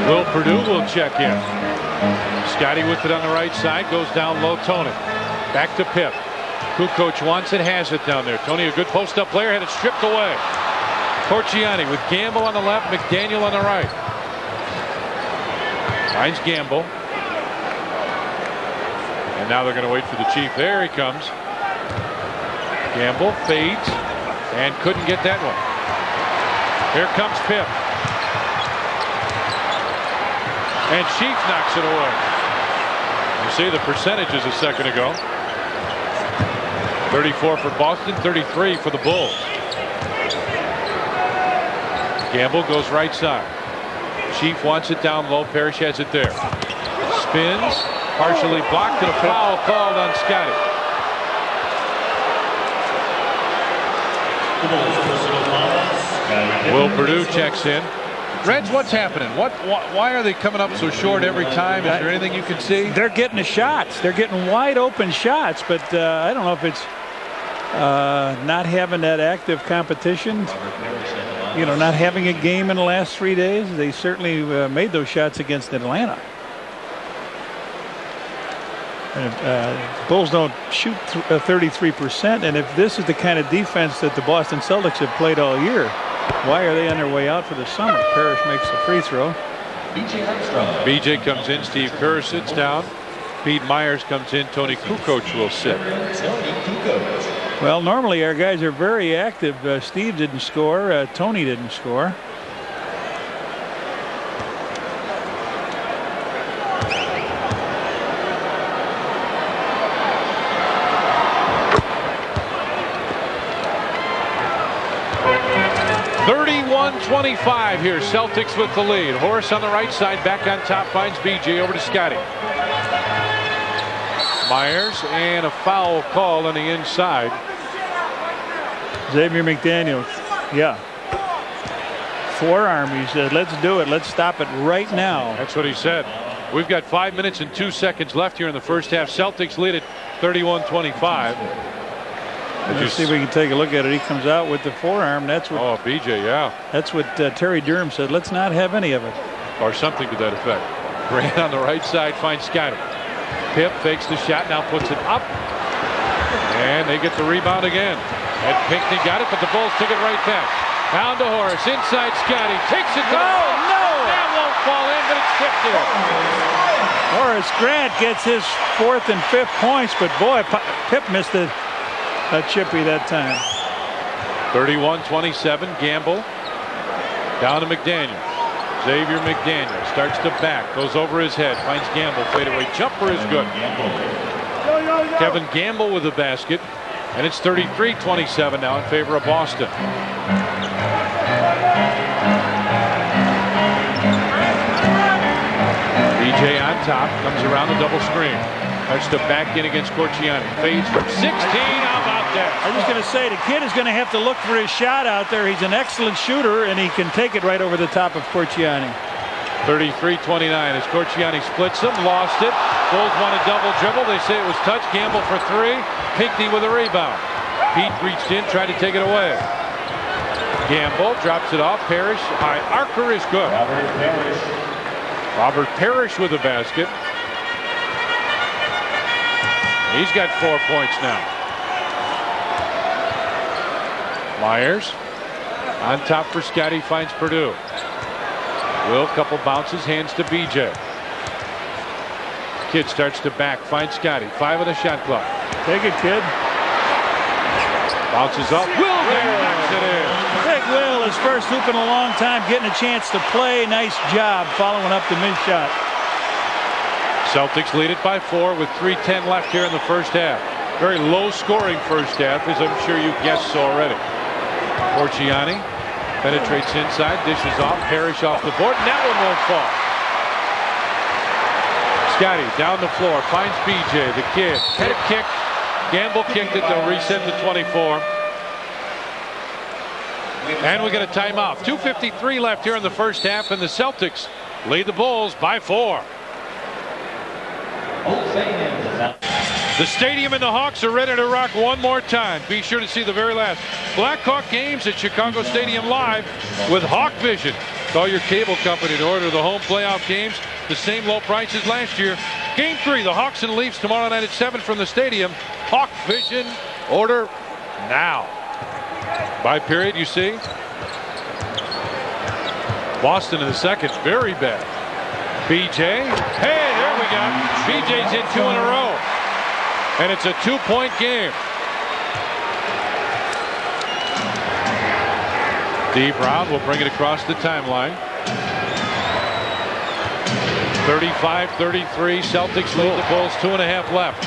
Will Perdue will check in. Scotty with it on the right side. Goes down low. Tony. Back to Pip. Kukoc wants it, has it down there. Tony, a good post-up player, had it stripped away. Corchiani with Gamble on the left, McDaniel on the right. Finds Gamble. And now they're going to wait for the Chief. There he comes. Gamble fades and couldn't get that one. Here comes Pip. And Chief knocks it away. You see the percentages a second ago. 34 for Boston, 33 for the Bulls. Gamble goes right side. Chief wants it down low. Parrish has it there. Spins, partially blocked, and a foul called on Scotty. Will Perdue checks in. Reds, what's happening? Why are they coming up so short every time? Is there anything you can see? They're getting the shots. They're getting wide open shots, but I don't know if it's not having that active competition, you know, not having a game in the last 3 days. They certainly made those shots against Atlanta. And, Bulls don't shoot 33%, and if this is the kind of defense that the Boston Celtics have played all year, why are they on their way out for the summer? Parrish makes the free throw. BJ comes in. Steve Kerr sits down. Pete Myers comes in. Tony Kukoc will sit. Well, normally our guys are very active. Steve didn't score. Tony didn't score. .25 here. Celtics with the lead. Horace on the right side. Back on top. Finds BJ over to Scotty. Myers and a foul call on the inside. Xavier McDaniel. Yeah. Forearm. He said, let's do it. Let's stop it right now. That's what he said. We've got 5 minutes and 2 seconds left here in the first half. Celtics lead at 31-25. Let's see if we can take a look at it. He comes out with the forearm. That's what. Oh, BJ, yeah. That's what Terry Durham said. Let's not have any of it. Or something to that effect. Grant on the right side finds Scotty. Pip fakes the shot, now puts it up. And they get the rebound again. Ed Pinckney got it, but the Bulls took it right back. Down to Horace. Inside Scotty. Takes it to the ball. No! That won't fall in, but it's tipped in. Horace Grant gets his 4th and 5th points, but boy, Pip missed a chippy that time. 31-27. Gamble down to McDaniel. Xavier McDaniel starts to back, goes over his head, finds Gamble, fadeaway jumper is good. Kevin Gamble with the basket, and it's 33-27 now in favor of Boston. BJ on top, comes around the double screen. Starts to back in against Corciani. Fades from 16. How about that? I was just going to say, the kid is going to have to look for his shot out there. He's an excellent shooter, and he can take it right over the top of Corciani. 33-29 as Corciani splits him, lost it. Bulls want a double dribble. They say it was touch. Gamble for three. Pinckney with a rebound. Pete reached in, tried to take it away. Gamble drops it off. Parrish. High archer is good. Robert Parrish with the basket. He's got 4 points now. Myers on top for Scotty, finds Purdue. Will, couple bounces, hands to BJ. Kid starts to back, finds Scotty. 5 on the shot clock. Take it, kid. Bounces up. Will there, knocks it in. Big Will, his first hoop in a long time, getting a chance to play. Nice job following up the mid shot. Celtics lead it by 4 with 3:10 left here in the first half. Very low scoring first half, as I'm sure you guessed already. Corciani penetrates inside, dishes off, Parrish off the board, and that one won't fall. Scotty down the floor, finds BJ, the kid. Head kick. Gamble kicked it, they'll reset to 24. And we get a timeout. 2:53 left here in the first half, and the Celtics lead the Bulls by 4. The stadium and the Hawks are ready to rock one more time. Be sure to see the very last Blackhawk games at Chicago Stadium live with Hawk Vision. Call your cable company to order the home playoff games. The same low prices last year. Game 3, the Hawks and Leafs tomorrow night at 7 from the stadium. Hawk Vision, order now. By period, you see. Boston in the second, very bad. BJ, hey, there we go. BJ's in 2 in a row. And it's a 2-point game. D. Brown will bring it across the timeline. 35-33. Celtics lead the Bulls. 2.5 left.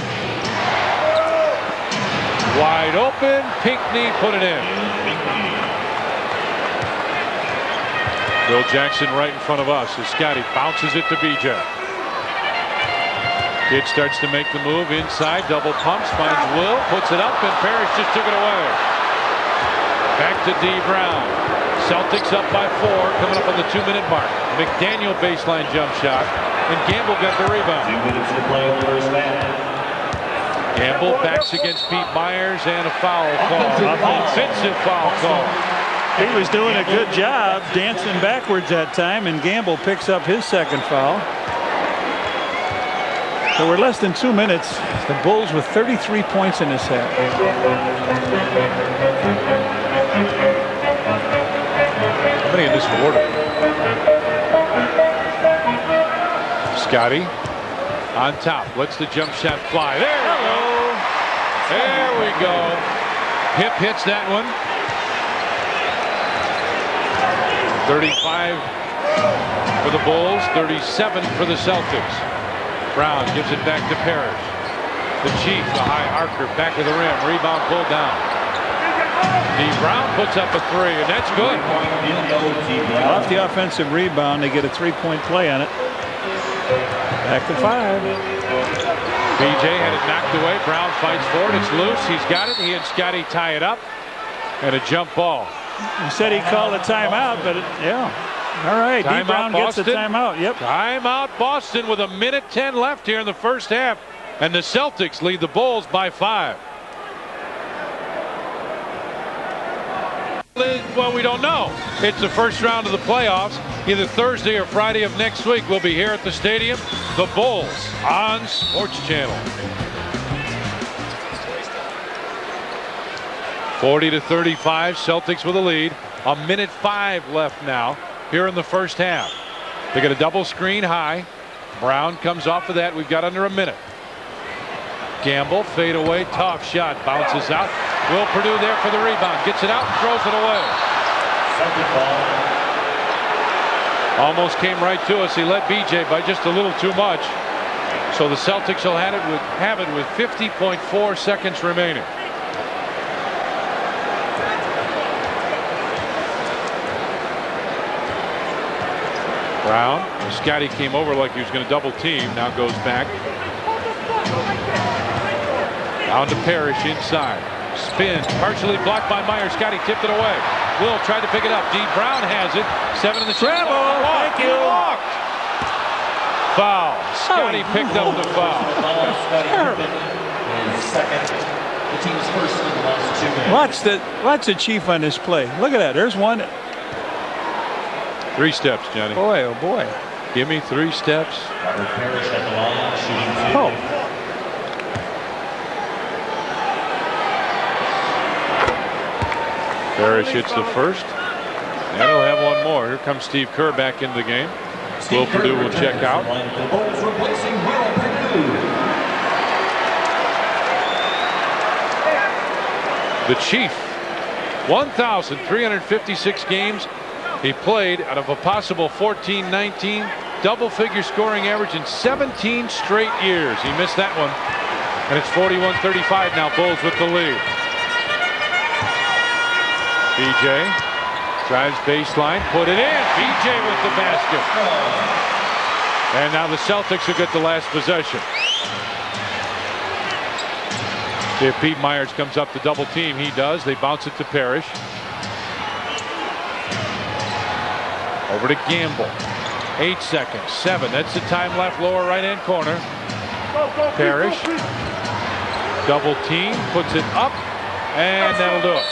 Wide open. Pinckney put it in. Bill Jackson right in front of us as Scotty bounces it to BJ. Kid starts to make the move inside, double pumps, finds Will, puts it up, and Parrish just took it away. Back to D. Brown. Celtics up by 4, coming up on the 2-minute mark. McDaniel baseline jump shot, and Gamble got the rebound. 2 minutes to play in the first half. Gamble backs against Pete Myers, and a foul call. Offensive foul call. He was doing a good job dancing backwards that time, and Gamble picks up his second foul. So we're less than 2 minutes. The Bulls with 33 points in this half. How many in this quarter? Scotty on top. Lets the jump shot fly. There we go. There we go. Hip hits that one. 35 for the Bulls. 37 for the Celtics. Brown gives it back to Parrish. The Chief, the high archer, back of the rim. Rebound pulled down. D. Brown puts up a 3, and that's good. Off the offensive rebound, they get a 3-point play on it. Back to 5. BJ had it knocked away. Brown fights for it. It's loose. He's got it. He and Scotty tie it up. And a jump ball. He said he called a timeout, but yeah. All right, D. Brown gets a timeout. Yep. Timeout Boston with 1:10 left here in the first half. And the Celtics lead the Bulls by 5. Well, we don't know. It's the first round of the playoffs. Either Thursday or Friday of next week. We'll be here at the stadium. The Bulls on Sports Channel. 40-35. Celtics with a lead. 1:05 left now here in the first half. They get a double screen high. Brown comes off of that. We've got under a minute. Gamble fade away, tough shot, bounces out. Will Purdue there for the rebound, gets it out and throws it away. Almost came right to us. He led BJ by just a little too much. So the Celtics will have it with 50.4 seconds remaining. Brown. Scotty came over like he was going to double team. Now goes back. Down to Parrish inside. Spin. Partially blocked by Myers. Scotty tipped it away. Will tried to pick it up. D. Brown has it. 7 in the Travel. Thank you. Walked. Foul. Scotty picked up the foul. The team's first in the last 2 minutes. Watch the Chief on this play. Look at that. There's one. 3 steps, Johnny. Boy, oh boy. Give me 3 steps. Robert Parrish at the line, shooting 2. Oh. Parrish hits the first. And he'll have one more. Here comes Steve Kerr back into the game. Will Perdue will check out. The Bulls replacing Will Perdue. The Chief, 1,356 games he played out of a possible 14-19 double-figure scoring average in 17 straight years. He missed that one, and it's 41-35 now. Bulls with the lead. BJ drives baseline, put it in. BJ with the basket, and now the Celtics will get the last possession. See if Pete Myers comes up to double team. He does. They bounce it to Parrish. Over to Gamble. 8 seconds. 7. That's the time left. Lower right hand corner. Parrish. Double team. Puts it up. And that'll do it.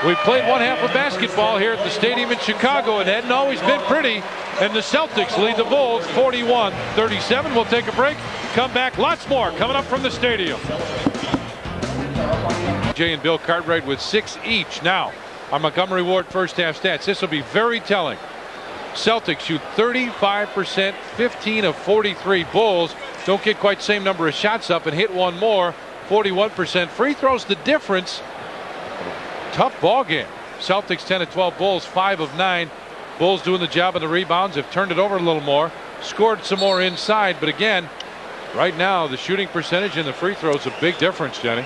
We played one half of basketball here at the stadium in Chicago. It hadn't always been pretty. And the Celtics lead the Bulls 41-37. We'll take a break. Come back. Lots more coming up from the stadium. Jay and Bill Cartwright with 6 each. Now, our Montgomery Ward first half stats. This will be very telling. Celtics shoot 35%, 15 of 43. Bulls don't get quite the same number of shots up and hit one more, 41%. Free throws the difference. Tough ball game. Celtics 10 of 12. Bulls 5 of 9. Bulls doing the job of the rebounds. Have turned it over a little more. Scored some more inside. But again, right now the shooting percentage and the free throws a big difference, Jenny.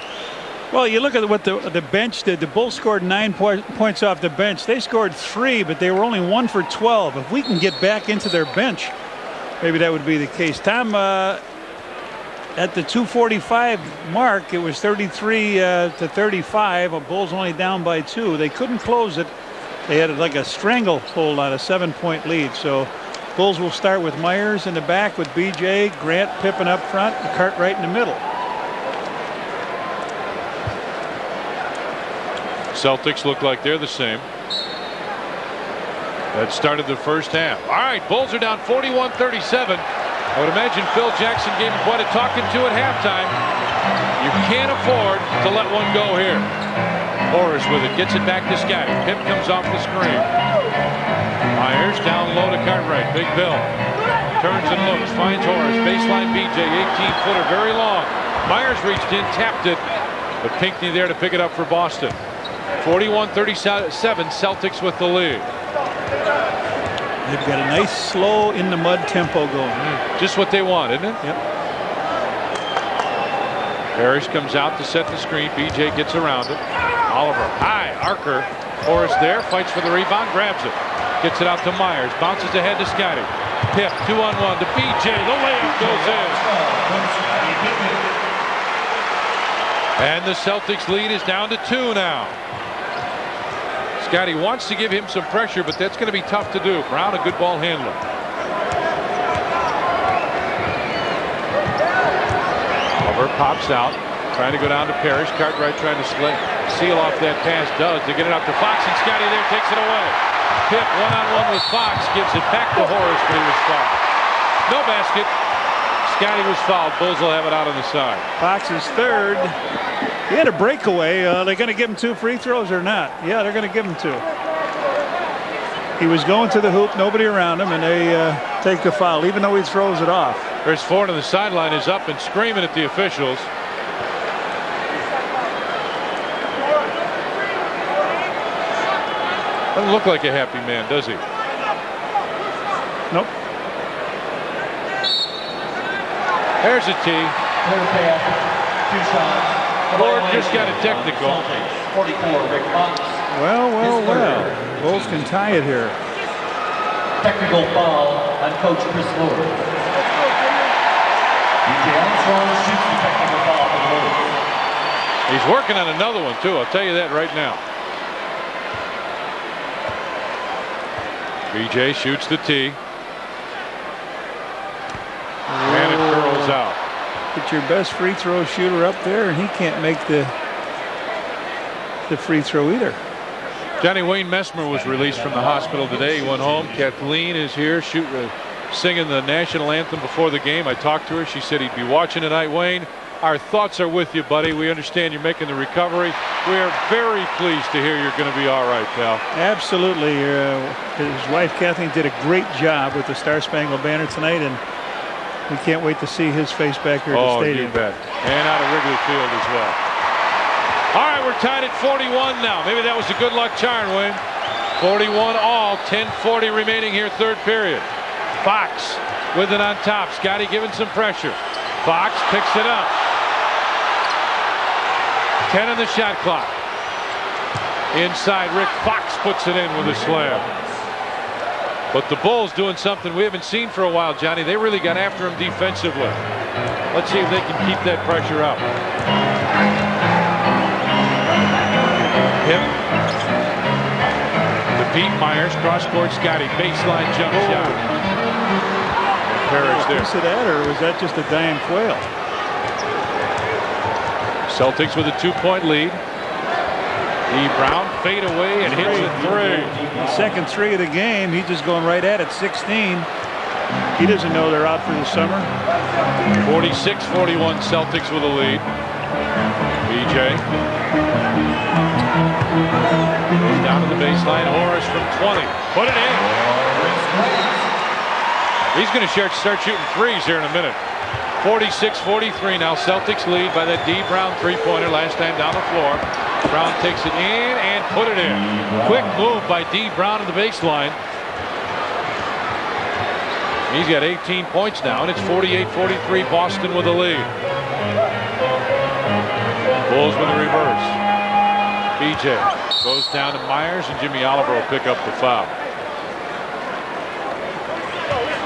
Well, you look at what the bench did. The Bulls scored 9 points off the bench. They scored 3, but they were only 1 for 12. If we can get back into their bench, maybe that would be the case. Tom, at the 2:45 mark, it was 33-35. The Bulls only down by 2. They couldn't close it. They had like a stranglehold on a 7-point lead. So Bulls will start with Myers in the back with BJ, Grant, Pippen up front, and Cartwright in the middle. Celtics look like they're the same. That started the first half. All right, Bulls are down 41-37. I would imagine Phil Jackson gave him quite a talking to at halftime. You can't afford to let one go here. Horace with it, gets it back to Scotty. Pip comes off the screen. Myers down low to Cartwright. Big Bill turns and looks, finds Horace. Baseline BJ, 18-footer, very long. Myers reached in, tapped it, but Pinckney there to pick it up for Boston. 41-37, Celtics with the lead. They've got a nice slow in the mud tempo going. Just what they want, isn't it? Yep. Parrish comes out to set the screen. BJ gets around it. Oliver high. Archer. Horace there, fights for the rebound, grabs it. Gets it out to Myers. Bounces ahead to Scotty. Pip 2-on-1 to BJ. The layup goes in. And the Celtics lead is down to 2 now. Scotty wants to give him some pressure, but that's going to be tough to do. Brown, a good ball handler. Oliver pops out, trying to go down to Parrish. Cartwright trying to seal off that pass. Does. They get it out to Fox, and Scotty there takes it away. Pip 1-on-1 with Fox, gives it back to Horace, but he was fouled. No basket. Scotty was fouled. Bulls will have it out on the side. Fox is third. He had a breakaway. Are they going to give him 2 free throws or not? Yeah, they're going to give him 2. He was going to the hoop, nobody around him, and they take the foul, even though he throws it off. Chris Ford on the sideline is up and screaming at the officials. Doesn't look like a happy man, does he? Nope. There's a tee. Ford just got a technical. 44, Rick Fox. Well. Bulls can tie it here. Technical foul on Coach Chris Lord. DJ Armstrong shoots the technical foul for the Bulls. He's working on another one, too. I'll tell you that right now. BJ shoots the tee. And it curls out. Get your best free throw shooter up there, and he can't make the free throw either. Johnny Wayne Messmer was released from the hospital today. He went home. Kathleen is here singing the national anthem before the game. I talked to her. She said he'd be watching tonight. Wayne, our thoughts are with you, buddy. We understand you're making the recovery. We are very pleased to hear you're going to be all right, pal. Absolutely. His wife Kathleen did a great job with the Star Spangled Banner tonight, and we can't wait to see his face back here at the stadium. You bet. And out of Wrigley Field as well. All right, we're tied at 41 now. Maybe that was a good luck charm, Wayne. 41 all, 10:40 remaining here, third period. Fox with it on top. Scotty giving some pressure. Fox picks it up. 10 on the shot clock. Inside, Rick Fox puts it in with a slam. But the Bulls doing something we haven't seen for a while, Johnny. They really got after him defensively. Let's see if they can keep that pressure up. Hip to Pete Myers, cross-court Scotty, baseline jump shot. Parrish there. Piece of that, or was that just a dying quail? Celtics with a 2-point lead. E. Brown fade away and hits a three. The second three of the game. He's just going right at it. 16. He doesn't know they're out for the summer. 46-41 Celtics with a lead. BJ. Goes down to the baseline. Horace from 20. Put it in. He's going to start shooting threes here in a minute. 46-43 now. Celtics lead by that D. Brown three-pointer last time down the floor. Brown takes it in and put it in. Quick move by D. Brown to the baseline. He's got 18 points now, and it's 48-43 Boston with the lead. Bulls with a reverse. BJ goes down to Myers, and Jimmy Oliver will pick up the foul.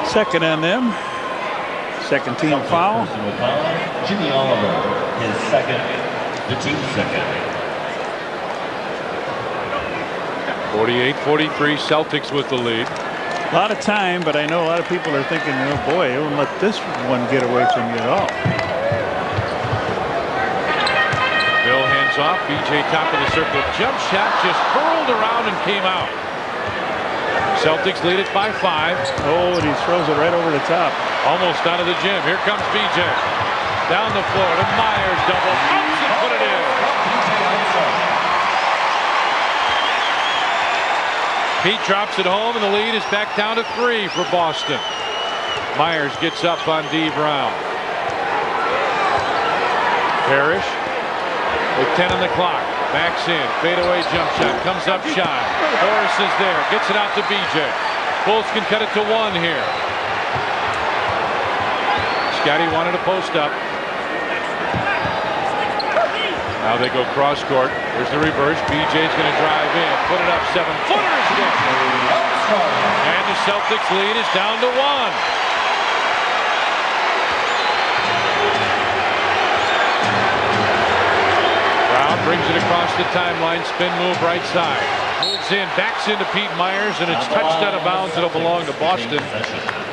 Second on them. Second team foul. Jimmy Oliver, his second, the team's second. 48-43 Celtics with the lead. A lot of time, but I know a lot of people are thinking, oh boy, it won't let this one get away from you at all. Bill hands off. BJ top of the circle. Jump shot just curled around and came out. Celtics lead it by 5. Oh, and he throws it right over the top. Almost out of the gym. Here comes BJ. Down the floor to Myers. Double. Ups and put it in. Pete drops it home, and the lead is back down to 3 for Boston. Myers gets up on D. Brown. Parrish with 10 on the clock. Backs in. Fadeaway jump shot. Comes up shy. Horace is there. Gets it out to BJ. Bulls can cut it to 1 here. Scotty wanted to post up. Now they go cross court. There's the reverse. BJ's going to drive in. Put it up. 7-footers again. And the Celtics lead is down to 1. Brown brings it across the timeline. Spin move right side. Moves in. Backs into Pete Myers, and it's touched out of bounds. It'll belong to Boston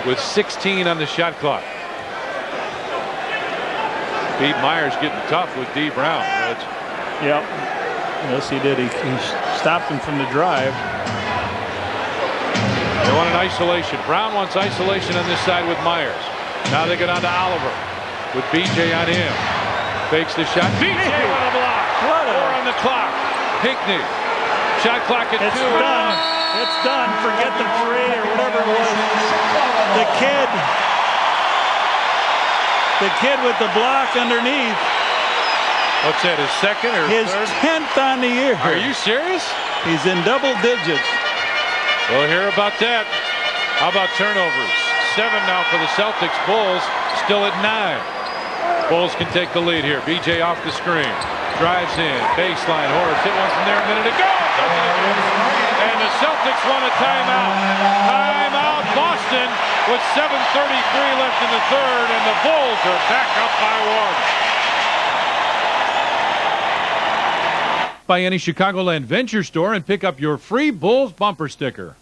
with 16 on the shot clock. Pete Myers getting tough with D. Brown. Yep. Yes, he did. He stopped him from the drive. They want an isolation. Brown wants isolation on this side with Myers. Now they go down to Oliver with BJ on him. Fakes the shot. BJ on the block. 4 on the clock. Pinckney. Shot clock at 2. It's done. It's done. Forget the 3 or whatever it was. The kid with the block underneath. What's that, his second or his third? 10th on the year. Are you serious? He's in double digits. We'll hear about that. How about turnovers? 7 now for the Celtics. Bulls still at 9. Bulls can take the lead here. BJ off the screen. Drives in. Baseline. Horace hit one from there a minute ago. And the Celtics want a timeout. Timeout Boston with 7:33 left in the third. And the Bulls are back up by 1. By any Chicagoland Venture store and pick up your free Bulls bumper sticker.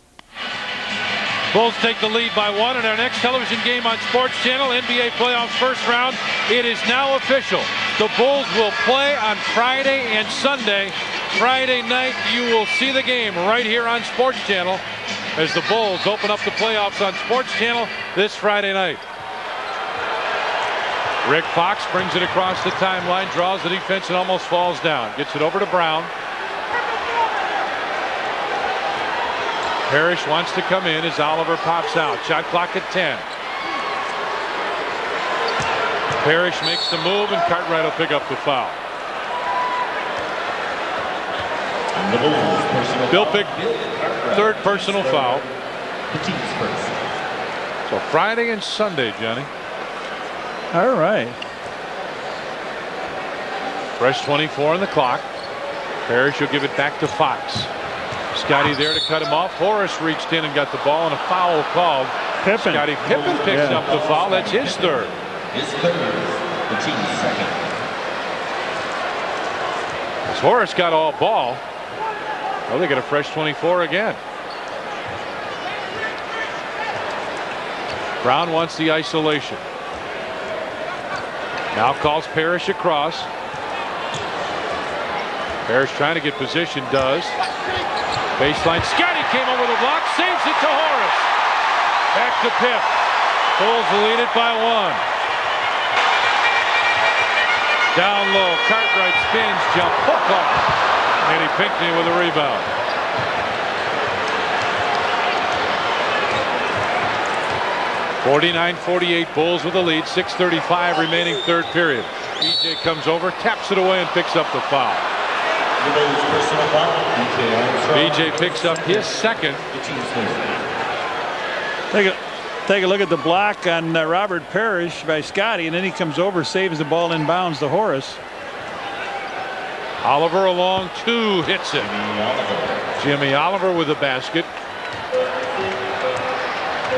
Bulls take the lead by 1 in our next television game on Sports Channel, NBA playoffs first round. It is now official. The Bulls will play on Friday and Sunday. Friday night, you will see the game right here on Sports Channel as the Bulls open up the playoffs on Sports Channel this Friday night. Rick Fox brings it across the timeline, draws the defense and almost falls down. Gets it over to Brown. Parrish wants to come in as Oliver pops out. Shot clock at 10. Parrish makes the move and Cartwright will pick up the foul. Bill picked third personal foul. So Friday and Sunday, Johnny. All right. Fresh 24 on the clock. Parrish will give it back to Fox. Scotty there to cut him off. Horace reached in and got the ball and a foul called. Pippen. Scotty Pippen picks up the foul. That's his third. His third, the team's second. As Horace got all ball. Well, they get a fresh 24 again. Brown wants the isolation. Now calls Parrish across. Parrish trying to get position, does. Baseline, Scotty came over the block, saves it to Horace. Back to Pip. Bulls lead it by 1. Down low, Cartwright spins, jump, hook off. Eddie Pinckney with a rebound. (49-48) Bulls with the lead. 6:35 remaining third period. BJ comes over, taps it away, and picks up the foul. BJ picks up his second. Take a look at the block on Robert Parrish by Scotty, and then he comes over, saves the ball in bounds to Horace. Oliver along 2, hits it. Jimmy Oliver with the basket.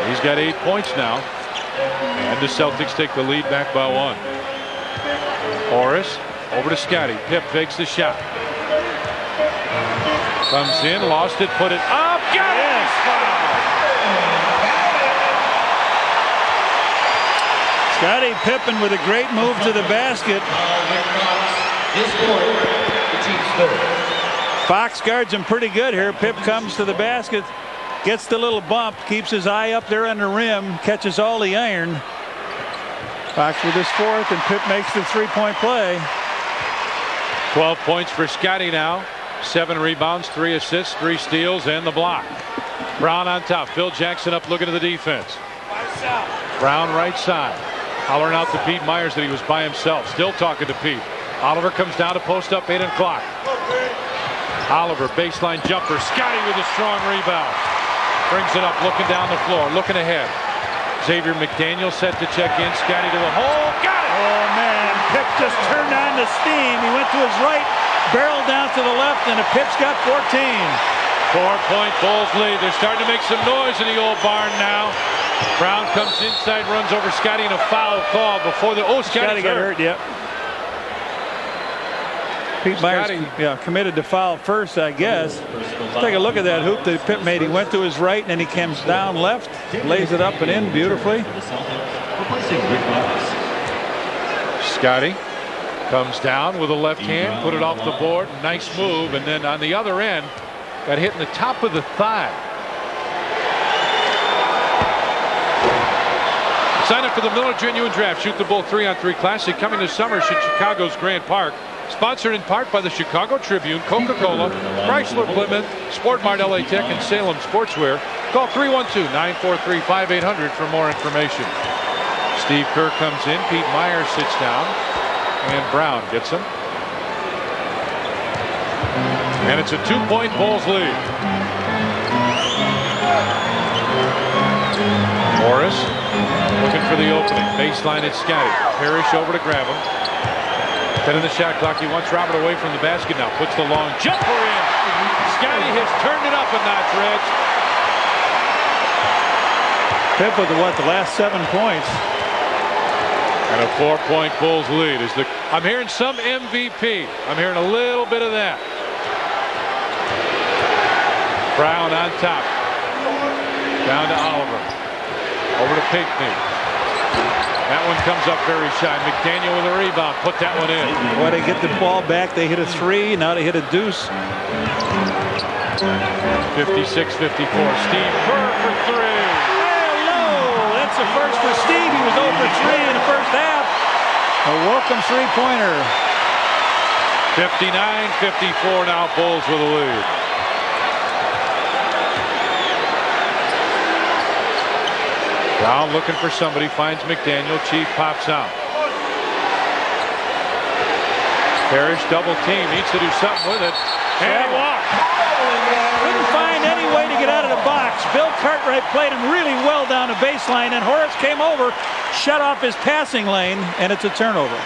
He's got 8 points now. And the Celtics take the lead back by 1. Horace over to Scotty. Pip fakes the shot. Comes in, lost it, put it up, got it! Scotty Pippen with a great move to the basket. Fox guards him pretty good here. Pip comes to the basket, gets the little bump, keeps his eye up there on the rim, catches all the iron. Fox with his fourth, and Pip makes the three-point play. 12 points for Scotty now. 7 rebounds, 3 assists, 3 steals, and the block. Brown on top. Phil Jackson up looking at the defense. Brown right side. Hollering out to Pete Myers that he was by himself. Still talking to Pete. Oliver comes down to post up 8 o'clock. Oliver baseline jumper. Scotty with a strong rebound. Brings it up, looking down the floor, looking ahead. Xavier McDaniel set to check in. Scotty to the hole. Got it! Oh, man. Pip just turned on the steam. He went to his right, barreled down to the left, and the Pip's got 14. 4-point Bulls lead. They're starting to make some noise in the old barn now. Brown comes inside, runs over Scotty, and a foul call before the... Oh, Scotty got hurt, yep. Pete Myers committed to foul first, I guess. Take a look at that hoop that Pip made. He went to his right, and then he comes down left, lays it up and in beautifully. Scotty comes down with a left hand, put it off the board. Nice move, and then on the other end, got hit in the top of the thigh. Sign up for the Miller Genuine Draft. Shoot the Bull 3-on-3 Classic coming this summer at Chicago's Grant Park. Sponsored in part by the Chicago Tribune, Coca-Cola, Chrysler Plymouth, Sport Mart LA Tech, and Salem Sportswear. Call 312-943-5800 for more information. Steve Kerr comes in. Pete Myers sits down. And Brown gets him. And it's a 2-point Bulls lead. Morris looking for the opening. Baseline at Scotty. Parrish over to grab him. 10 in the shot clock. He wants Robert away from the basket now. Puts the long jumper in. Scotty has turned it up a notch, Reds. Pip with the last 7 points. And a 4-point Bulls lead. I'm hearing some MVP. I'm hearing a little bit of that. Brown on top. Down to Oliver. Over to Pinckney. That one comes up very shy. McDaniel with a rebound. Put that one in. Boy, they get the ball back. They hit a 3. Now they hit a deuce. 56-54. Steve Kerr for 3. Hello! That's the first for Steve. He was 0 for 3 in the first half. A welcome 3-pointer. 59-54 now. Bulls with a lead. Brown looking for somebody, finds McDaniel. Chief pops out. Parrish double team, needs to do something with it. And walk. Couldn't find any way to get out of the box. Bill Cartwright played him really well down the baseline, and Horace came over, shut off his passing lane, and it's a turnover.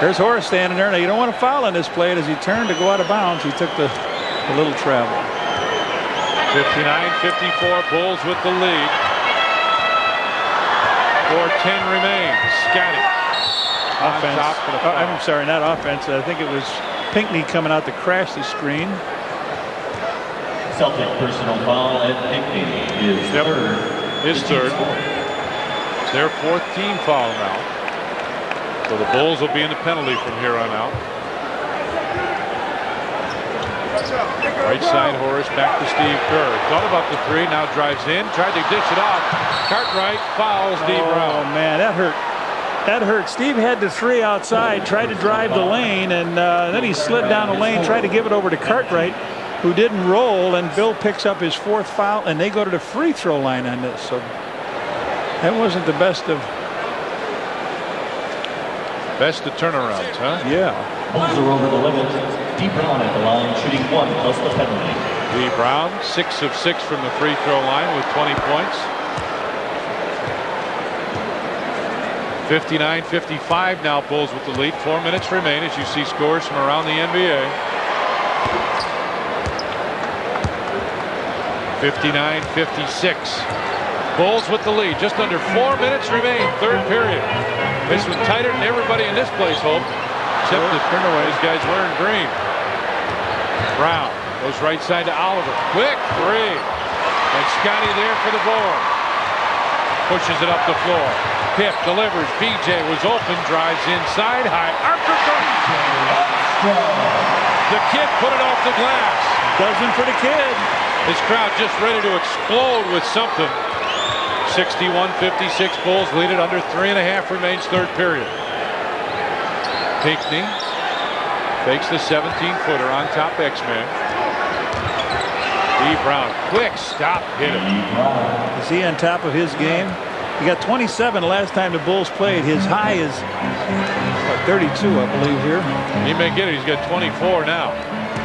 There's Horace standing there. Now you don't want to foul on this play. As he turned to go out of bounds, he took the little travel. 59-54, Bulls with the lead. 4:10 remains. Scotty. Offense. I'm sorry, not offense. I think it was Pinckney coming out to crash the screen. Celtic personal foul at Pinckney is third. His third. It's their 4th team foul now. So the Bulls will be in the penalty from here on out. Right side, Horace back to Steve Kerr. Thought about the 3, now drives in, tried to dish it off. Cartwright fouls Steve Brown. Oh man, that hurt. That hurt. Steve had the 3 outside, tried to drive the lane, and then he slid down the lane, tried to give it over to Cartwright, who didn't roll, and Bill picks up his 4th foul, and they go to the free throw line on this. So that wasn't the best of turnarounds, huh? Yeah. Bulls are over the limit. D. Brown at the line, shooting 1 plus the penalty. D. Brown, 6 of 6 from the free throw line with 20 points. 59-55 now, Bulls with the lead. 4 minutes remain as you see scores from around the NBA. 59-56. Bulls with the lead. Just under 4 minutes remain. 3rd period. This was tighter than everybody in this place hoped. Except that these guys wearing green. Brown goes right side to Oliver. Quick 3. And Scotty there for the board. Pushes it up the floor. Pip delivers. BJ was open. Drives inside. High archer. The kid put it off the glass. Dozen for the kid. This crowd just ready to explode with something. 61-56 Bulls lead it. Under 3.5 remains 3rd period. Pinckney fakes the 17-footer on top X-Man. D. Brown, quick stop, hit him. Is he on top of his game? He got 27 last time the Bulls played. His high is 32, I believe, here. He may get it. He's got 24 now.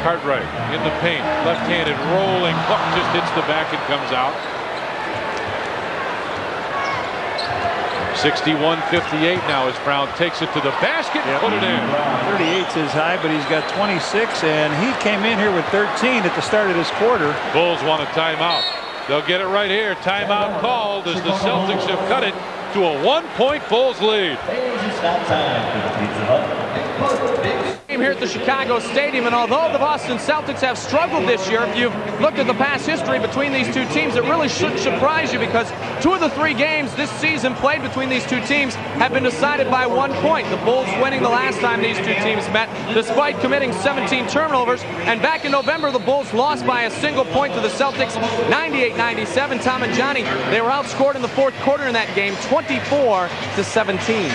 Cartwright in the paint, left-handed rolling hook, just hits the back and comes out. 61-58 now as Brown takes it to the basket and put it in. 38's his high, but he's got 26, and he came in here with 13 at the start of this quarter. Bulls want a timeout. They'll get it right here. Timeout called as the Celtics have cut it to a 1-point Bulls lead. Game here at the Chicago Stadium, and although the Boston Celtics have struggled this year, if you've looked at the past history between these two teams, it really shouldn't surprise you because 2 of the 3 games this season played between these two teams have been decided by 1 point. The Bulls winning the last time these two teams met despite committing 17 turnovers, and back in November the Bulls lost by a single point to the Celtics 98-97. Tom and Johnny, they were outscored in the 4th quarter in that game 24-17.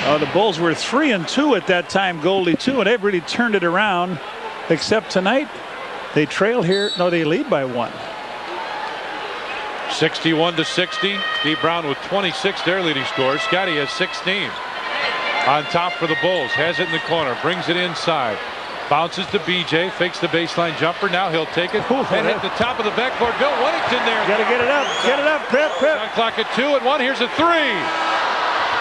The Bulls were 3-2 at that time, Goldie too, and they've really turned it around. Except tonight, they trail here. No, they lead by 1. 61-60. D. Brown with 26 their leading scores. Scotty has 16. On top for the Bulls. Has it in the corner. Brings it inside. Bounces to BJ, fakes the baseline jumper. Now he'll take it and hit the top of the backboard. Bill Wennington there. Got to get it up. Get it up, Pip. Shot clock at 2 and 1. Here's a 3.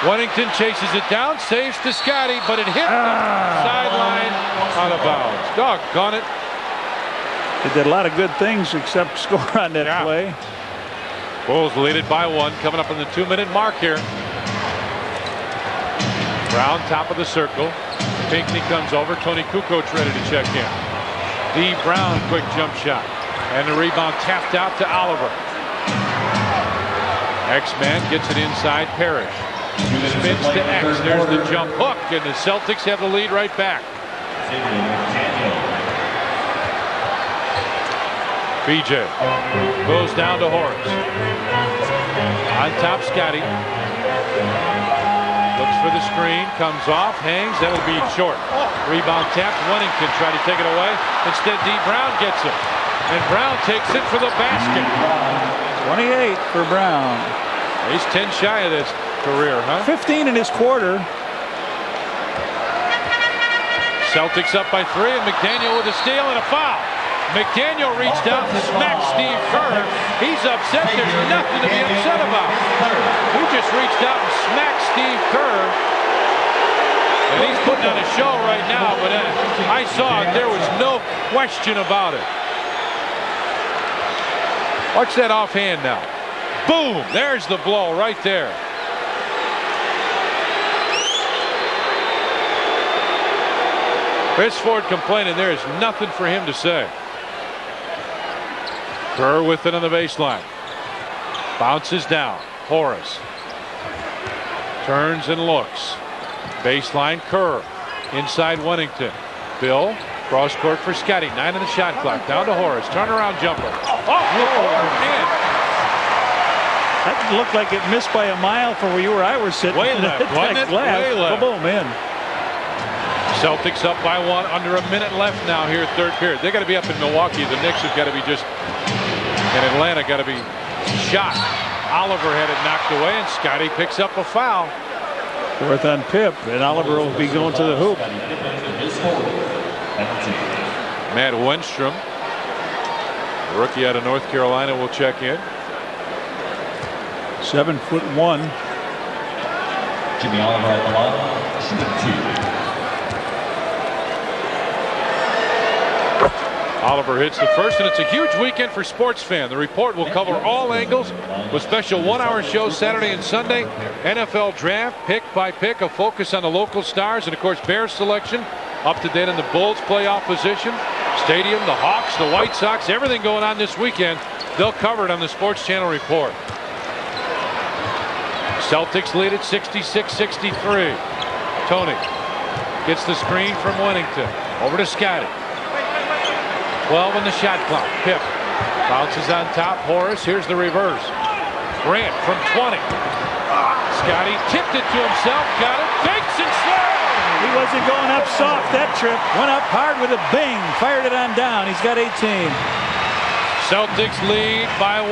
Wennington chases it down, saves to Scotty, but it hit the sideline out of bounds. Doggone it. They did a lot of good things except score on that play. Bulls lead it by 1, coming up on the 2-minute mark here. Brown top of the circle. Pinckney comes over. Tony Kukoc ready to check in. D. Brown quick jump shot. And the rebound tapped out to Oliver. X-Man gets it inside Parrish. Spins to X. There's the jump hook. And the Celtics have the lead right back. BJ goes down to Horace. On top, Scotty. Looks for the screen, comes off, hangs, that'll be short. Rebound tapped, Wennington tried to take it away. Instead, D. Brown gets it. And Brown takes it for the basket. 28 for Brown. He's 10 shy of this career, huh? 15 in his quarter. Celtics up by 3, and McDaniel with a steal and a foul. McDaniel reached out and smacked Steve Kerr. He's upset. There's nothing to be upset about. He just reached out and smacked Steve Kerr. And he's putting on a show right now, but I saw it. There was no question about it. Watch that offhand now. Boom! There's the blow right there. Chris Ford complaining there is nothing for him to say. Kerr with it on the baseline. Bounces down. Horace. Turns and looks. Baseline Kerr. Inside Wennington. Bill. Cross court for Scotty. 9 on the shot clock. Down to Horace. Turnaround jumper. In. That looked like it missed by a mile from where you or I were sitting. Way left, wasn't it? Way left. Boom, in. Celtics up by 1. Under a minute left now here, third period. They got to be up in Milwaukee. The Knicks have got to be just. And Atlanta got to be shot. Oliver had it knocked away, and Scotty picks up a foul. 4th on Pip, and Oliver will be going to the hoop. Matt Wenstrom, rookie out of North Carolina, will check in. 7'1". Jimmy Oliver at the line, shooting 2. Oliver hits the first, and it's a huge weekend for sports fan. The report will cover all angles with special 1-hour shows Saturday and Sunday. NFL draft, pick by pick, a focus on the local stars, and of course Bears selection, up to date on the Bulls playoff position, stadium, the Hawks, the White Sox, everything going on this weekend. They'll cover it on the Sports Channel report. Celtics lead at 66-63. Tony gets the screen from Wennington. Over to Scotty. 12 on the shot clock. Pip bounces on top. Horace. Here's the reverse. Grant from 20. Scotty tipped it to himself. Got it. Fakes and slams. He wasn't going up soft that trip. Went up hard with a bing. Fired it on down. He's got 18. Celtics lead by 1.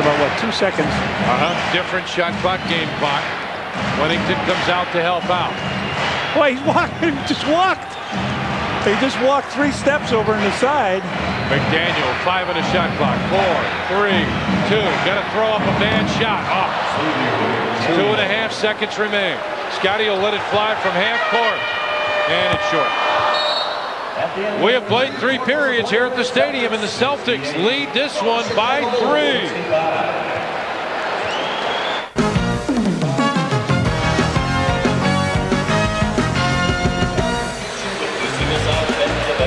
About what, 2 seconds? Different shot clock, game clock. Wennington comes out to help out. Boy, he's walking. He just walked. He just walked 3 steps over on the side. McDaniel, 5 on the shot clock. 4, 3, 2. Got to throw up a bad shot. 2.5 seconds remain. Scotty will let it fly from half court. And it's short. We have played 3 periods here at the stadium, and the Celtics lead this one by 3.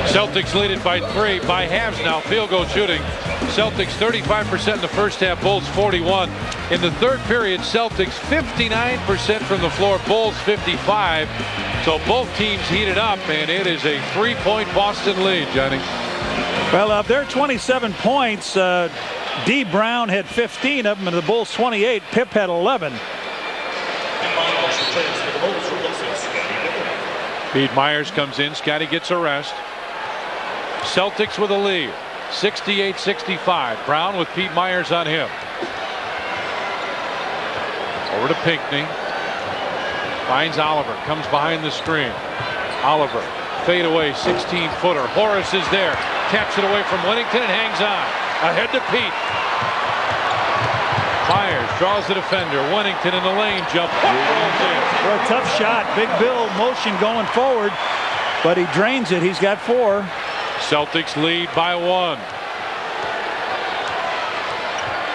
Celtics lead it by 3 by halves now. Field goal shooting. Celtics 35% in the first half. Bulls 41. In the third period, Celtics 59% from the floor. Bulls 55. So both teams heated up, and it is a 3-point Boston lead, Johnny. Well, of their 27 points, D. Brown had 15 of them, and the Bulls 28. Pip had 11. Pete Myers comes in. Scotty gets a rest. Celtics with a lead, 68-65. Brown with Pete Myers on him. Over to Pinckney. Finds Oliver. Comes behind the screen. Oliver, fade away, 16-footer. Horace is there, taps it away from Whittington and hangs on. Ahead to Pete. Myers draws the defender. Whittington in the lane jump. Rolls in. Well, tough shot. Big Bill motion going forward, but he drains it. He's got 4. Celtics lead by 1.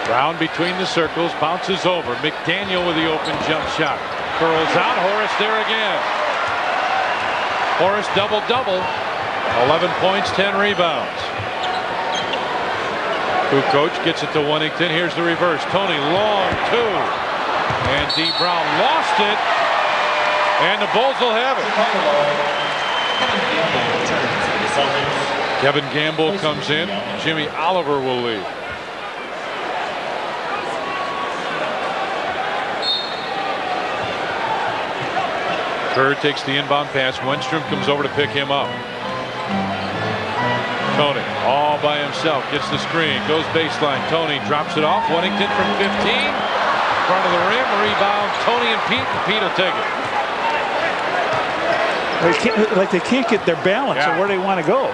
Brown between the circles, bounces over. McDaniel with the open jump shot. Curls out. Horace there again. Horace double-double. 11 points, 10 rebounds. Kukoc gets it to Whittington. Here's the reverse. Tony long 2. And D. Brown lost it. And the Bulls will have it. Kevin Gamble comes in. Jimmy Oliver will lead. Kerr takes the inbound pass. Wenstrom comes over to pick him up. Tony all by himself gets the screen, goes baseline. Tony drops it off. Whittington from 15, front of the rim, rebound. Tony and Pete will take it. They can't get their balance of where they want to go.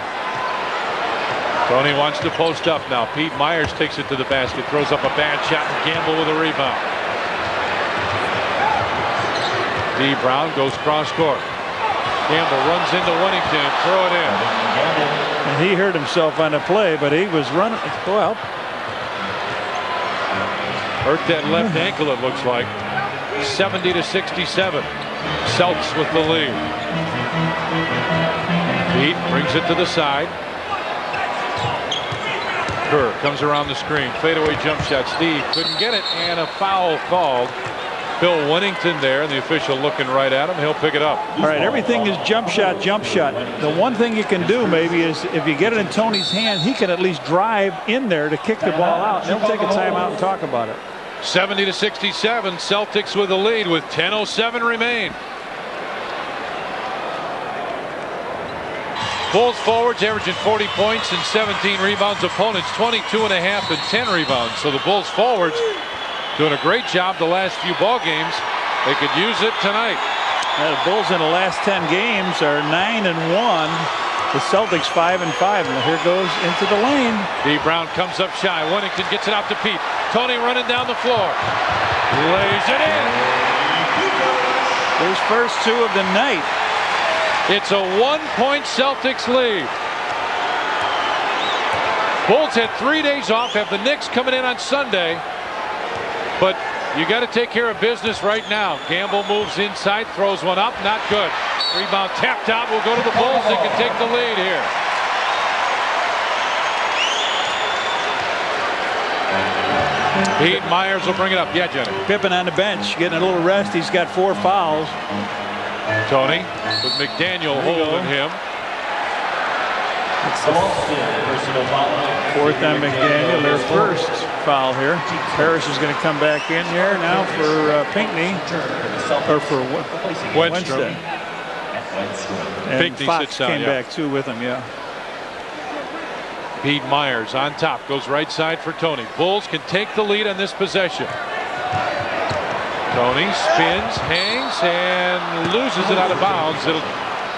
Tony wants to post up now. Pete Myers takes it to the basket, throws up a bad shot, and Gamble with a rebound. D. Brown goes cross court. Gamble runs into Whittington and throw it in. And he hurt himself on the play, but he was running. Well, hurt that left ankle, it looks like. 70-67. Celtics with the lead. Pete brings it to the side. Kerr comes around the screen. Fadeaway jump shot. Steve couldn't get it, and a foul called. Bill Whittington there, and the official looking right at him. He'll pick it up. All right, everything is jump shot, jump shot. The one thing you can do maybe is if you get it in Tony's hand, he can at least drive in there to kick the ball out. They'll take a timeout and talk about it. 70-67. Celtics with the lead with 10:07 remain. Bulls forwards averaging 40 points and 17 rebounds. Opponents 22.5 and 10 rebounds. So the Bulls forwards doing a great job the last few ball games. They could use it tonight. The Bulls in the last 10 games are 9-1. The Celtics 5-5. And here goes into the lane. D. Brown comes up shy. Whittington gets it out to Pete. Tony running down the floor. Lays it in. His first 2 of the night. It's a 1-point Celtics lead. Bulls had 3 days off. Have the Knicks coming in on Sunday. But you got to take care of business right now. Gamble moves inside, throws one up, not good. Rebound tapped out, will go to the Bulls. They can take the lead here. Pete Myers will bring it up. Yeah, Jenny. Pippen on the bench, getting a little rest. He's got 4 fouls. Tony with McDaniel holding him. Fourth on McDaniel, their first foul here. Harris is going to come back in here now for Pinckney, or for Wednesday. And Pinckney Fox sits down, came back too with him, Pete Myers on top, goes right side for Tony. Bulls can take the lead on this possession. Tony spins, hangs, and loses it out of bounds. It'll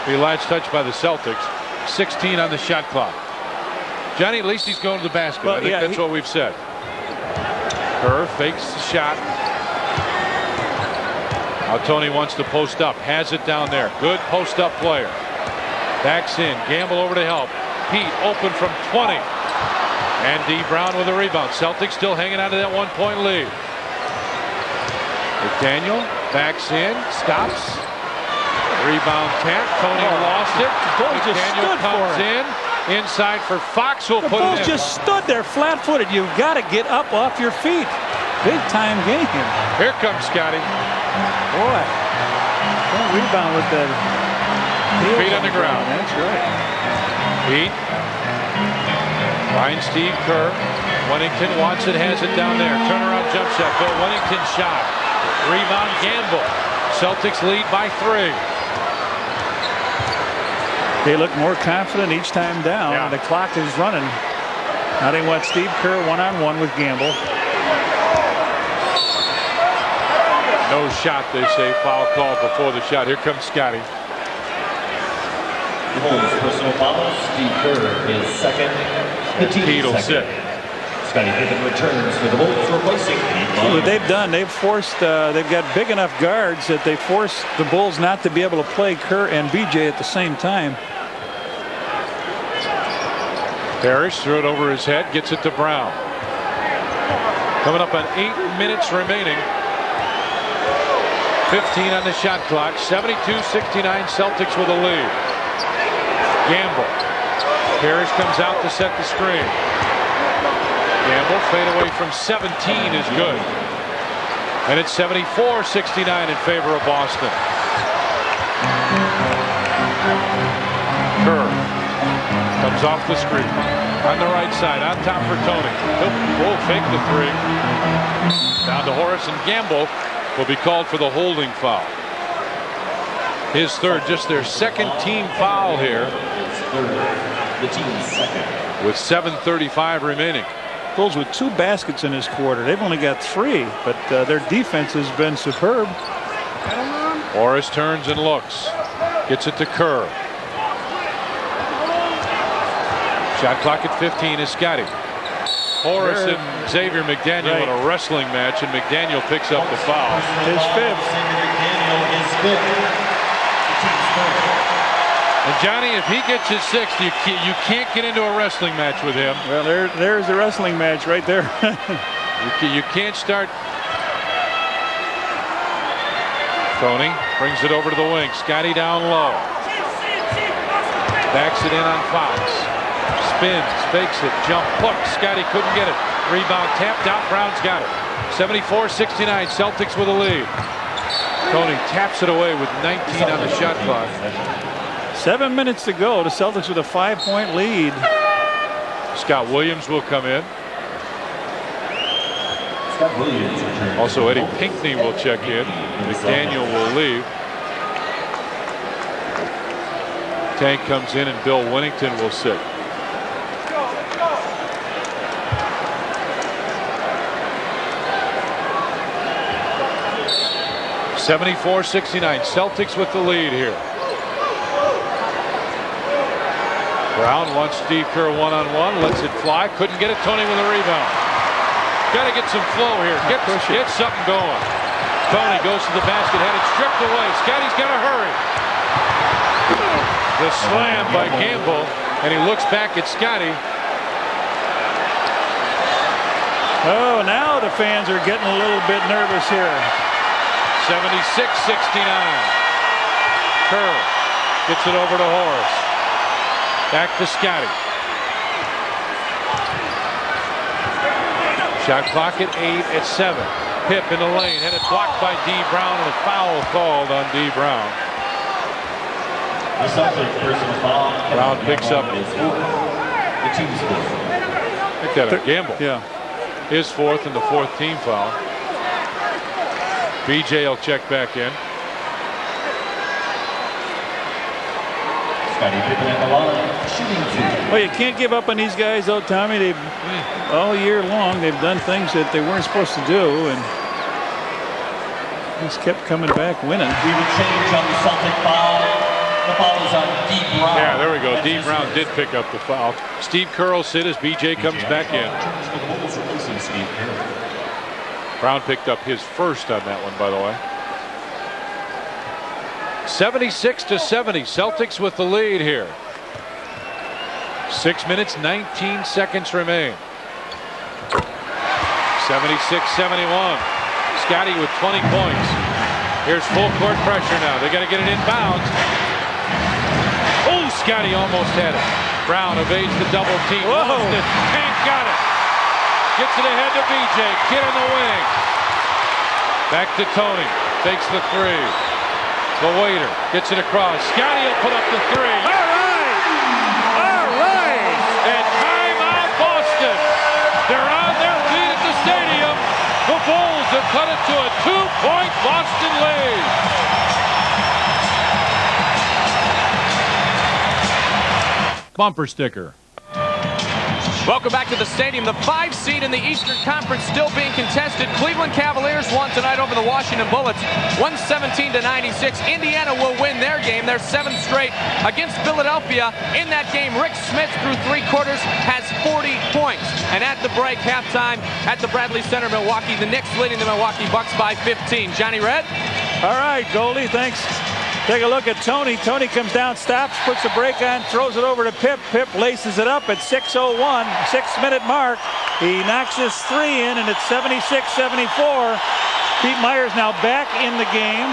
be last touch by the Celtics. 16 on the shot clock. Johnny, at least he's going to the basket. Well, I think that's what we've said. Kerr fakes the shot. Now Tony wants to post up. Has it down there. Good post up player. Backs in. Gamble over to help. Pete open from 20. And D. Brown with a rebound. Celtics still hanging on to that 1-point lead. McDaniel backs in. Stops. Rebound tap. Tony lost it. McDaniel comes in. Inside for Fox, who'll put it in. Bulls just stood there flat-footed. You've got to get up off your feet. Big-time game. Here comes Scotty. Boy. Don't rebound with the feet on the ground. That's right. Pete. Finds Steve Kerr. Whittington wants it, has it down there. Turnaround jump shot. Bill Whittington shot. Rebound Gamble. Celtics lead by 3. They look more confident each time down. And the clock is running. Now they want Steve Kerr one-on-one with Gamble. No shot, they say. Foul call before the shot. Here comes Scotty. The Bulls' personal foul. Steve Kerr is second. The team Pete will second. sit. Scotty Pippen returns for the Bulls, replacing Pete. What they've done, they've forced, they've got big enough guards that they force the Bulls not to be able to play Kerr and BJ at the same time. Parrish threw it over his head, gets it to Brown. Coming up on 8 minutes remaining. 15 on the shot clock. 72-69 Celtics with a lead. Gamble. Parrish comes out to set the screen. Gamble fade away from 17 is good. And it's 74-69 in favor of Boston. Kerr comes off the screen on the right side, on top for Tony. He'll fake the three. Down to Horace, and Gamble will be called for the holding foul. His third, just their second team foul here. The team's second. With 7:35 remaining. Bulls with 2 baskets in this quarter. They've only got 3, but their defense has been superb. Horace turns and looks. Gets it to Kerr. Shot clock at 15 is Scotty. Horace and Xavier McDaniel in a wrestling match, and McDaniel picks up the foul. His fifth. McDaniel is fifth. And Johnny, if he gets his sixth, you can't get into a wrestling match with him. Well, there's the wrestling match right there. You can't start. Tony brings it over to the wing. Scotty down low. Backs it in on Fox. Spins, fakes it, jump, hook. Scotty couldn't get it. Rebound tapped out. Brown's got it. 74-69. Celtics with a lead. Tony taps it away with 19 on the shot clock. 7 minutes to go. The Celtics with a 5-point lead. Scott Williams will come in. Scott Williams returns. Also Eddie Pinckney will check in. McDaniel will leave. Tank comes in and Bill Winnington will sit. (74-69) Celtics with the lead here. Brown wants Steve Kerr one-on-one, lets it fly, couldn't get it. Tony with a rebound. Got to get some flow here. Get something going. Tony goes to the basket, had it stripped away. Scotty's got to hurry. The slam by Gamble, and he looks back at Scotty. Oh, now the fans are getting a little bit nervous here. 76-69. Kerr gets it over to Horace. Back to Scotty. Shot clock at 8 at 7. Pip in the lane. Had it blocked by D. Brown, and a foul called on D. Brown. The Celtics personal foul. Brown picks up. The team's fourth. I think that a Gamble. Yeah. His fourth and the fourth team foul. BJ will check back in. Scotty Pippen at the line, shooting 2. Well, you can't give up on these guys, though, Tommy. They've all year long they've done things that they weren't supposed to do, and just kept coming back winning. We would change on the Celtic foul. The foul is on D. Brown. Yeah, there we go. D. Brown did pick up the foul. Steve Kerr will sit as BJ comes back in. Brown picked up his first on that one, by the way. 76-70. Celtics with the lead here. 6 minutes, 19 seconds remain. 76-71. Scotty with 20 points. Here's full court pressure now. They got to get it inbounds. Oh, Scotty almost had it. Brown evades the double team. Tank got it. Gets it ahead to BJ. Kid in the wing. Back to Tony. Takes the three. The waiter gets it across. Scotty will put up the three. All right. All right. And timeout Boston. They're on their feet at the stadium. The Bulls have cut it to a 2-point Boston lead. Bumper sticker. Welcome back to the stadium. The 5 seed in the Eastern Conference still being contested. Cleveland Cavaliers won tonight over the Washington Bullets, 117-96. Indiana will win their game, their 7th straight against Philadelphia. In that game, Rick Smith through 3 quarters has 40 points. And at the break, halftime at the Bradley Center, Milwaukee, the Knicks leading the Milwaukee Bucks by 15. Johnny Red? All right, Goldie, thanks. Take a look at Tony. Tony comes down, stops, puts a break on, throws it over to Pip. Pip laces it up at 6:01, 6-minute mark. He knocks his 3 in, and it's 76-74. Pete Myers now back in the game.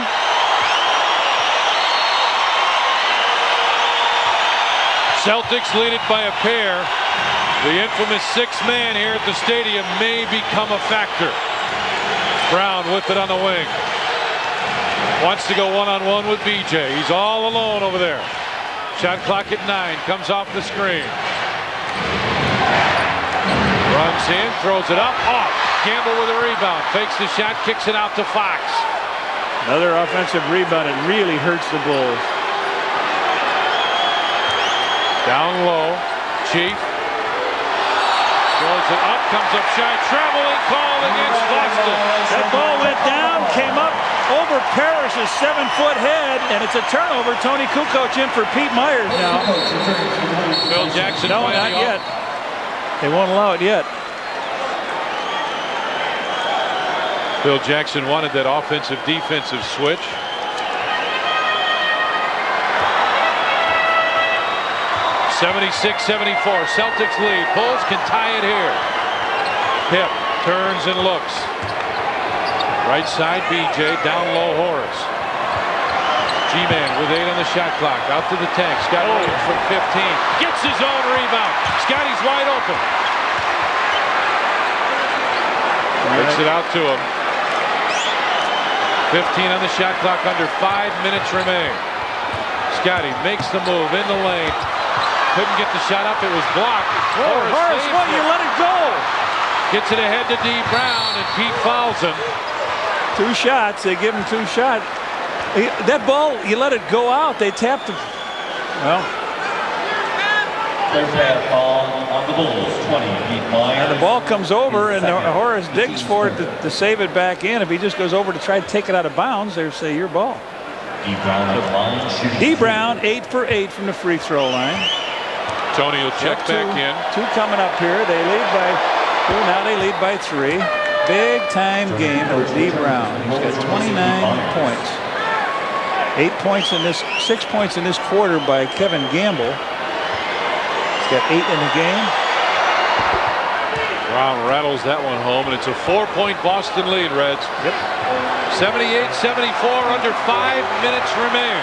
Celtics lead it by a pair. The infamous 6-man here at the stadium may become a factor. Brown with it on the wing. Wants to go one-on-one with BJ. He's all alone over there. Shot clock at 9. Comes off the screen. Runs in, throws it up, off. Gamble with a rebound. Fakes the shot, kicks it out to Fox. Another offensive rebound. It really hurts the Bulls. Down low. Chief. Throws it up, comes up shy. Traveling call against Boston. That ball went down, came up over Parrish's 7-foot head, and it's a turnover. Tony Kukoc in for Pete Myers now. Phil Jackson. No, not yet. They won't allow it yet. Phil Jackson wanted that offensive-defensive switch. (76-74). Celtics lead. Bulls can tie it here. Pip turns and looks. Right side, BJ. Down low, Horace. G-Man with 8 on the shot clock. Out to the tank. Scott Williams from 15. Gets his own rebound. Scotty's wide open. Kicks it out to him. 15 on the shot clock. Under 5 minutes remain. Scotty makes the move in the lane. Couldn't get the shot up. It was blocked. Horace, what? You let it go. Gets it ahead to D. Brown, and Pete fouls him. 2 shots. They give him 2 shots. That ball, you let it go out. They tapped him. Well. There's that ball on the Bulls, 20, Pete Myers. And the ball comes over, and Horace digs for it to save it back in. If he just goes over to try to take it out of bounds, they say your ball. D. Brown at the line. D. Brown, 8 for 8 from the free throw line. Tony will check back in. 2 coming up here. They lead by 2. Now they lead by 3. Big time game for D. Brown. He's got 29 points. 8 points in this, 6 points in this quarter by Kevin Gamble. He's got 8 in the game. Brown rattles that one home, and it's a 4-point Boston lead, Reds. Yep. 78-74, under 5 minutes remain.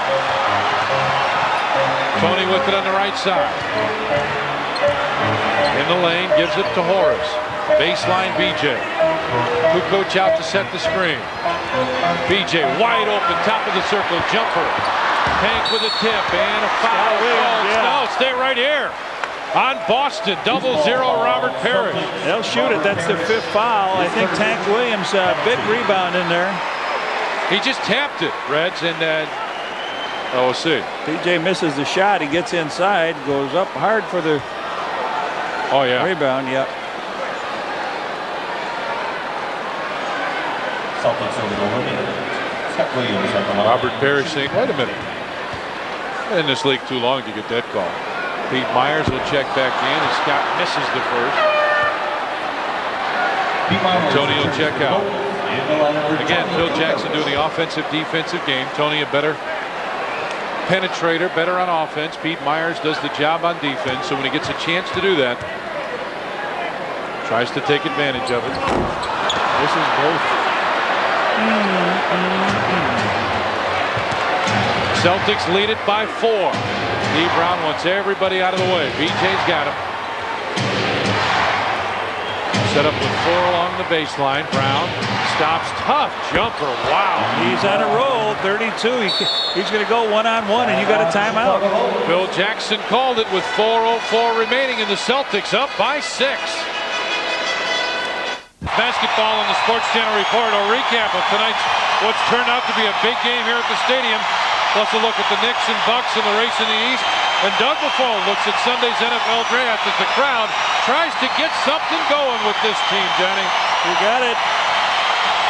Tony with it on the right side. In the lane, gives it to Horace. Baseline BJ. Kukoc out to set the screen. BJ wide open, top of the circle, jumper. Tank with a tip and a foul. No, stay right here. On Boston, 0-0 Robert Parrish. They'll shoot it. That's their 5th foul. I think Tank Williams, big rebound in there. He just tapped it, Reds, and we'll see. PJ misses the shot. He gets inside, goes up hard for the rebound. Yep. Celtics over the limit. Scott Williams at the line. Robert Parrish saying, wait a minute. Been in this league too long to get that call. Pete Myers will check back in, and Scott misses the first. Tony will check out. Again, Phil Jackson doing the offensive-defensive game. Tony a better penetrator, better on offense. Pete Myers does the job on defense, so when he gets a chance to do that, tries to take advantage of it. This is both. Celtics lead it by 4. D. Brown wants everybody out of the way. BJ's got him. Set up with 4 along the baseline. Brown stops. Tough jumper. Wow. He's on a roll. 32. He's going to go one-on-one, and you got a timeout. Phil Jackson called it with 4:04 remaining, and the Celtics up by 6. Basketball on the Sports Channel Report. A recap of tonight's what's turned out to be a big game here at the stadium. Plus a look at the Knicks and Bucks in the race in the East. And Doug Buffone looks at Sunday's NFL draft as the crowd tries to get something going with this team, Johnny. You got it.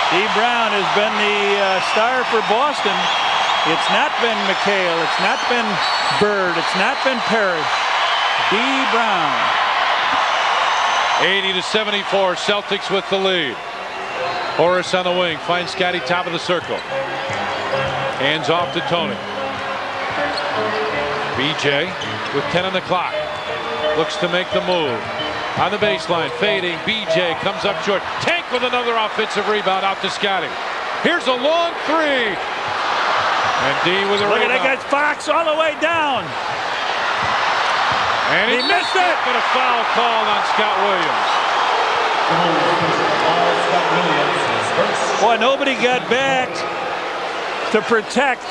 Dee Brown has been the star for Boston. It's not been McHale. It's not been Bird. It's not been Parrish. Dee Brown. 80-74. Celtics with the lead. Horace on the wing. Finds Scotty top of the circle. Hands off to Tony. BJ with 10 on the clock. Looks to make the move. On the baseline, fading. BJ comes up short. Tank with another offensive rebound out to Scotty. Here's a long three. And D with a Look rebound. at that, got Fox all the way down. And he missed it. But a foul called on Scott Williams. Boy, nobody got back to protect.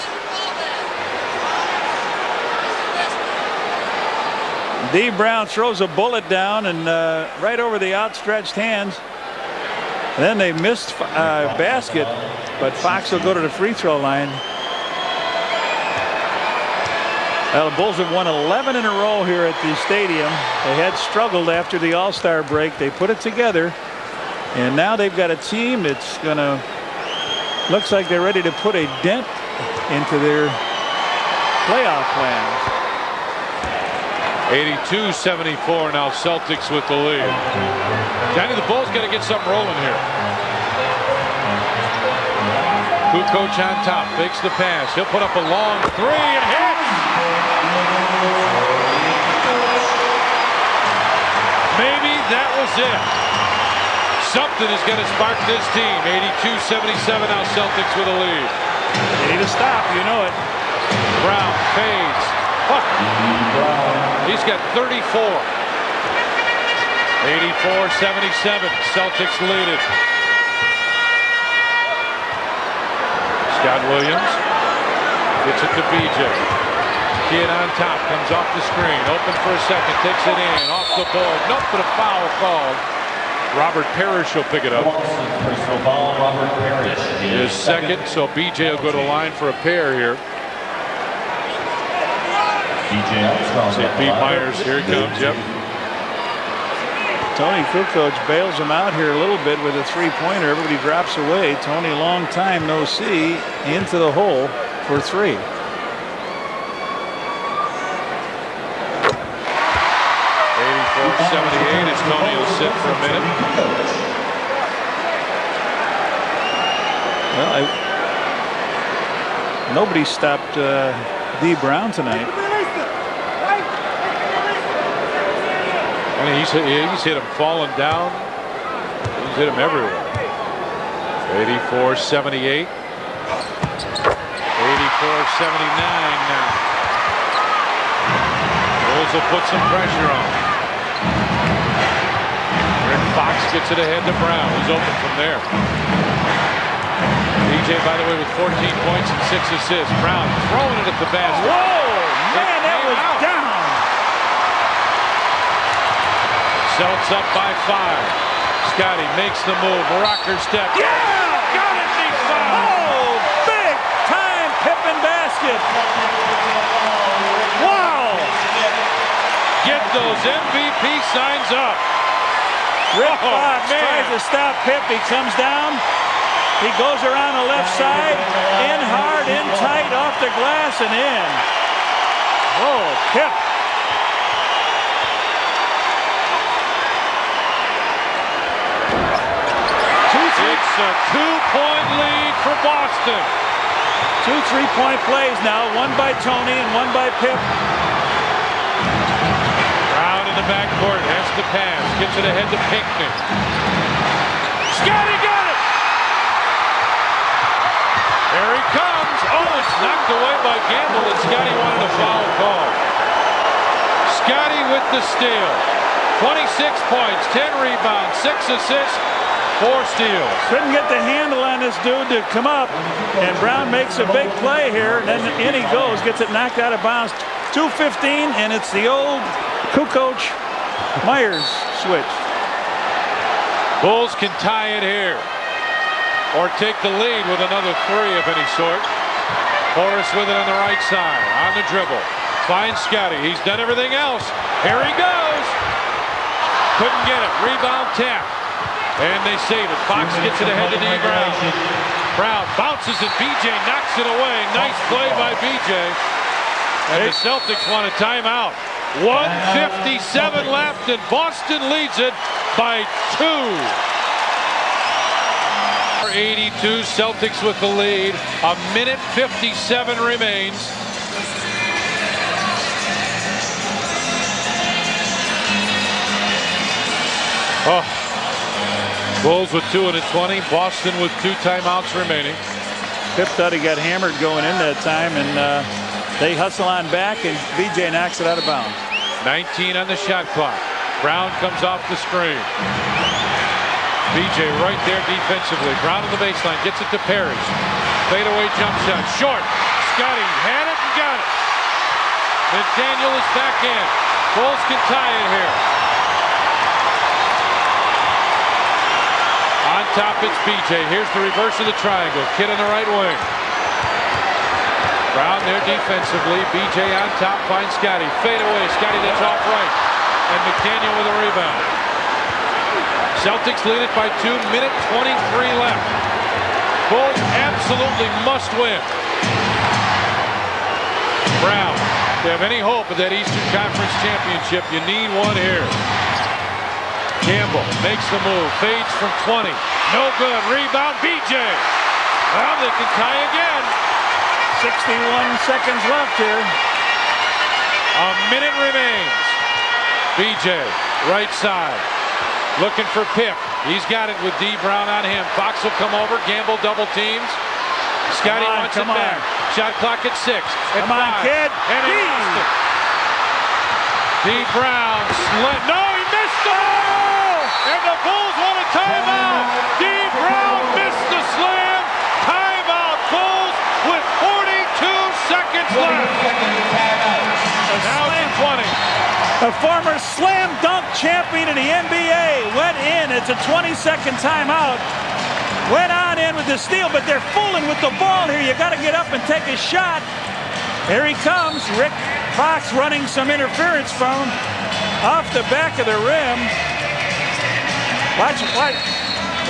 Dee Brown throws a bullet down and right over the outstretched hands. And then they missed basket, but Fox will go to the free throw line. Well, the Bulls have won 11 in a row here at the stadium. They had struggled after the All-Star break. They put it together, and now they've got a team that's gonna looks like they're ready to put a dent into their playoff plans. 82-74 now. Celtics with the lead. Johnny, the Bulls got to get something rolling here. Kukoc on top, fakes the pass. He'll put up a long three and hits. Maybe that was it. Something is going to spark this team. 82-77 now. Celtics with a lead. They need to stop, you know it. Brown fades. He's got 34. 84-77. Celtics lead it. Scott Williams gets it to BJ. Kid on top, comes off the screen, open for a second, takes it in, off the board. Nope, but a foul called. Robert Parrish will pick it up. His second, so BJ will go to the line for a pair here. See Pete Myers, here he comes, yep. Tony Kukoc bails him out here a little bit with a three-pointer. Everybody drops away. Tony, long time no see, into the hole for three. As Tony will sit for a minute. Well, nobody stopped Dee Brown tonight. I mean, he's hit him falling down. He's hit him everywhere. 84-78. 84-79 now. Bulls will put some pressure on. Fox gets it ahead to Brown. He's open from there. BJ, by the way, with 14 points and 6 assists. Brown throwing it at the basket. Whoa! Man, that was down. Celts up by 5. Scotty makes the move. Rocker step. Yeah! Got it, and he fouled. Oh, big time Pippen basket. Wow! Get those MVP signs up. Rick Fox tries to stop Pip. He comes down. He goes around the left side. In hard, in tight, off the glass, and in. Oh, Pip. It's a 2-point lead for Boston. 2 3-point plays now. One by Tony and one by Pip. The backcourt has the pass, gets it ahead to Pinckney. Scotty got it! There he comes. Oh, it's knocked away by Gamble, and Scotty wanted a foul call. Scotty with the steal. 26 points, 10 rebounds, 6 assists, 4 steals. Couldn't get the handle on this dude to come up, and Brown makes a big play here, and then in he goes, gets it knocked out of bounds. 2:15, and it's the old Kukoc Myers switch. Bulls can tie it here or take the lead with another 3 of any sort. Horace with it on the right side, on the dribble, finds Scotty. He's done everything else. Here he goes. Couldn't get it. Rebound tap. And they save it. Fox gets it ahead to D. Brown. Brown bounces and BJ knocks it away. Nice play by BJ. And the Celtics want a timeout. 1:57 left and Boston leads it by 2. 82 Celtics with the lead. 1:57 remains. Oh. Bulls with 2 and a 20. Boston with 2 timeouts remaining. Pip thought he got hammered going in that time, and they hustle on back, and BJ knocks it out of bounds. 19 on the shot clock. Brown comes off the screen. BJ right there defensively. Brown on the baseline. Gets it to Parrish. Fadeaway jump shot. Short. Scotty had it and got it. McDaniel is back in. Bulls can tie it here. On top, it's BJ. Here's the reverse of the triangle. Kid on the right wing. Brown there defensively. BJ on top. Finds Scotty. Fade away. Scotty that's off right. And McDaniel with a rebound. Celtics lead it by 2. 1:23 left. Bulls absolutely must win. Brown. If you have any hope of that Eastern Conference championship, you need one here. Campbell makes the move. Fades from 20. No good. Rebound BJ. Well, they can tie again. 61 seconds left here. A minute remains. BJ, right side. Looking for Pip. He's got it with D. Brown on him. Fox will come over. Gamble double teams. Scotty wants it back. Shot clock at 6. Come on, kid. And he lost it. D. Brown. No, he missed the ball! And the Bulls want a timeout. D. Brown missed the slam. Timeout Bulls with 42 seconds left. Now it's 20. A former slam dunk champion in the NBA went in. It's a 20-second timeout. Went on in with the steal, but they're fooling with the ball here. You got to get up and take a shot. Here he comes. Rick Fox running some interference from him off the back of the rim. Watch.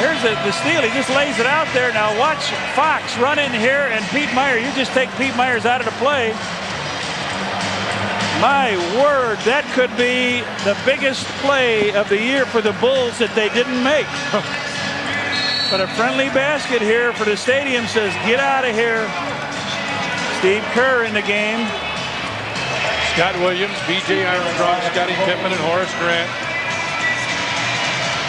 Here's the steal. He just lays it out there. Now watch Fox run in here, and Pete Meyer. You just take Pete Myers out of the play. My word, that could be the biggest play of the year for the Bulls that they didn't make. But a friendly basket here for the stadium says, get out of here. Steve Kerr in the game. Scott Williams, B.J. Armstrong, Scottie Pippen, and Horace Grant.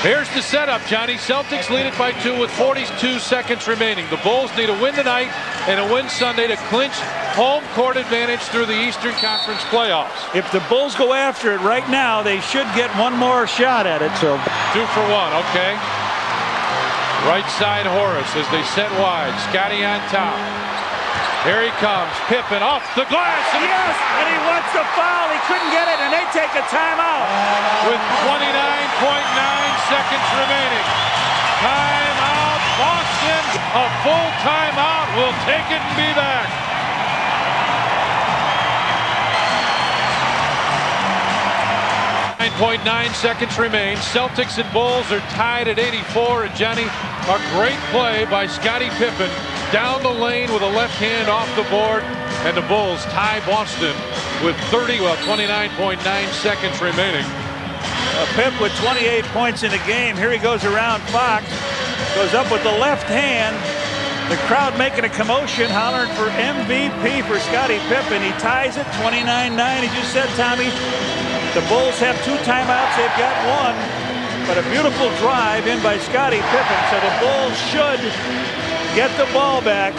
Here's the setup, Johnny. Celtics lead it by 2 with 42 seconds remaining. The Bulls need a win tonight and a win Sunday to clinch home court advantage through the Eastern Conference playoffs. If the Bulls go after it right now, they should get one more shot at it. So 2 for 1, okay. Right side Horace as they set wide. Scotty on top. Here he comes. Pippen off the glass. And yes, and he wants the foul. He couldn't get it, and they take a timeout. With 29.9 seconds remaining. Timeout, Boston. A full timeout. We'll take it and be back. .9 seconds remain. Celtics and Bulls are tied at 84. And Johnny, a great play by Scottie Pippen down the lane with a left hand off the board, and the Bulls tie Boston with 29.9 seconds remaining. Pip with 28 points in the game. Here he goes around Fox. Goes up with the left hand. The crowd making a commotion, hollering for MVP for Scottie Pippen. He ties it 29-9. As you said, Tommy, the Bulls have 2 timeouts. They've got 1. But a beautiful drive in by Scottie Pippen. So the Bulls should get the ball back,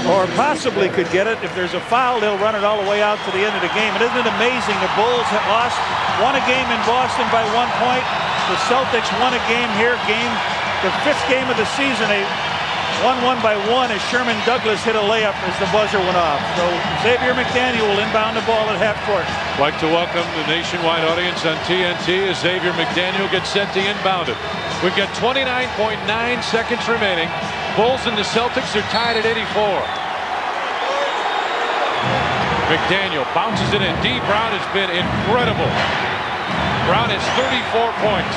or possibly could get it. If there's a foul, they'll run it all the way out to the end of the game. And isn't it amazing? The Bulls have won a game in Boston by 1 point. The Celtics won a game here, the 5th game of the season. They won by 1 as Sherman Douglas hit a layup as the buzzer went off. So Xavier McDaniel will inbound the ball at half court. Like to welcome the nationwide audience on TNT as Xavier McDaniel gets set to inbound it. We've got 29.9 seconds remaining. Bulls and the Celtics are tied at 84. McDaniel bounces it in. D. Brown has been incredible. Brown has 34 points.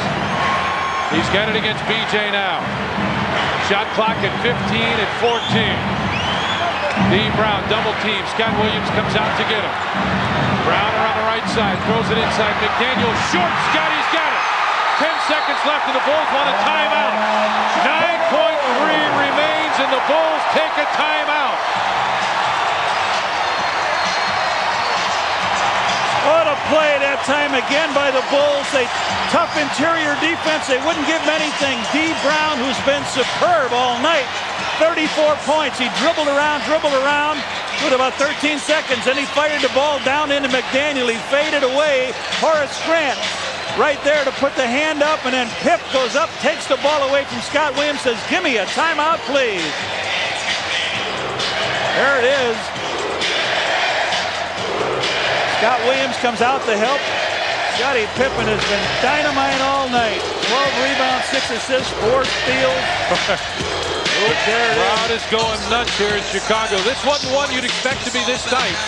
He's got it against BJ now. Shot clock at 15 at 14. D. Brown double team. Scott Williams comes out to get him. Brown around the right side, throws it inside. McDaniel short. Scotty's got it. 10 seconds left and the Bulls want a timeout. 9.3 remains and the Bulls take a timeout. What a play that time again by the Bulls. They tough interior defense. They wouldn't give him anything. D. Brown, who's been superb all night, 34 points. He dribbled around with about 13 seconds. Then he fired the ball down into McDaniel. He faded away. Horace Grant right there to put the hand up, and then Pip goes up, takes the ball away from Scott Williams, says, "Give me a timeout, please." There it is. Scott Williams comes out to help. Scottie Pippen has been dynamite all night. 12 rebounds, 6 assists, 4 steals. Crowd is going nuts here in Chicago. This wasn't one you'd expect to be this tight.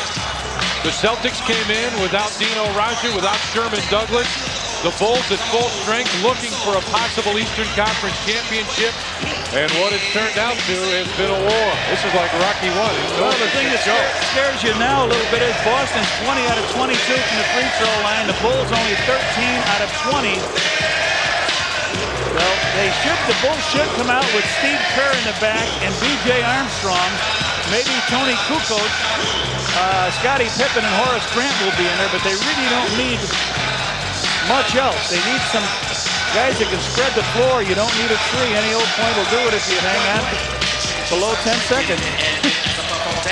The Celtics came in without Dino Radja, without Sherman Douglas. The Bulls at full strength looking for a possible Eastern Conference championship. And what it's turned out to has been a war. This is like Rocky 1. Well, the thing that scares you now a little bit is Boston's 20 out of 22 from the free throw line. The Bulls only 13 out of 20. Well, the Bulls should come out with Steve Kerr in the back and B.J. Armstrong. Maybe Tony Kukoc, Scottie Pippen, and Horace Grant will be in there, but they really don't need much else. They need some guys that can spread the floor. You don't need a three. Any old point will do it if you hang on below 10 seconds.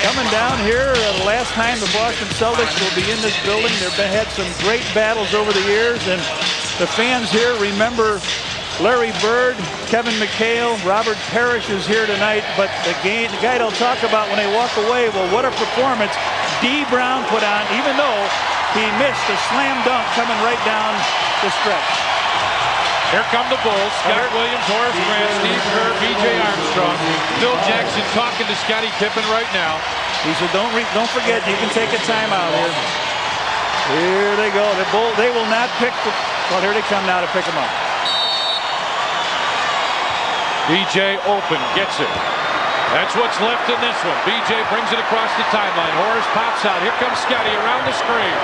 Coming down here, the last time the Boston Celtics will be in this building. They've had some great battles over the years, and the fans here remember Larry Bird, Kevin McHale, Robert Parrish is here tonight, but the guy they'll talk about when they walk away, well, what a performance D. Brown put on, even though he missed a slam dunk coming right down the stretch. Here come the Bulls. Scott Williams, Horace Grant, Steve Kerr, B.J. Armstrong. Phil Jackson talking to Scottie Pippen right now. He said, don't forget, you can take a timeout here. Here they go. They will not pick the... Well, here they come now to pick them up. B.J. open, gets it. That's what's left in this one. B.J. brings it across the timeline. Horace pops out. Here comes Scotty around the screen.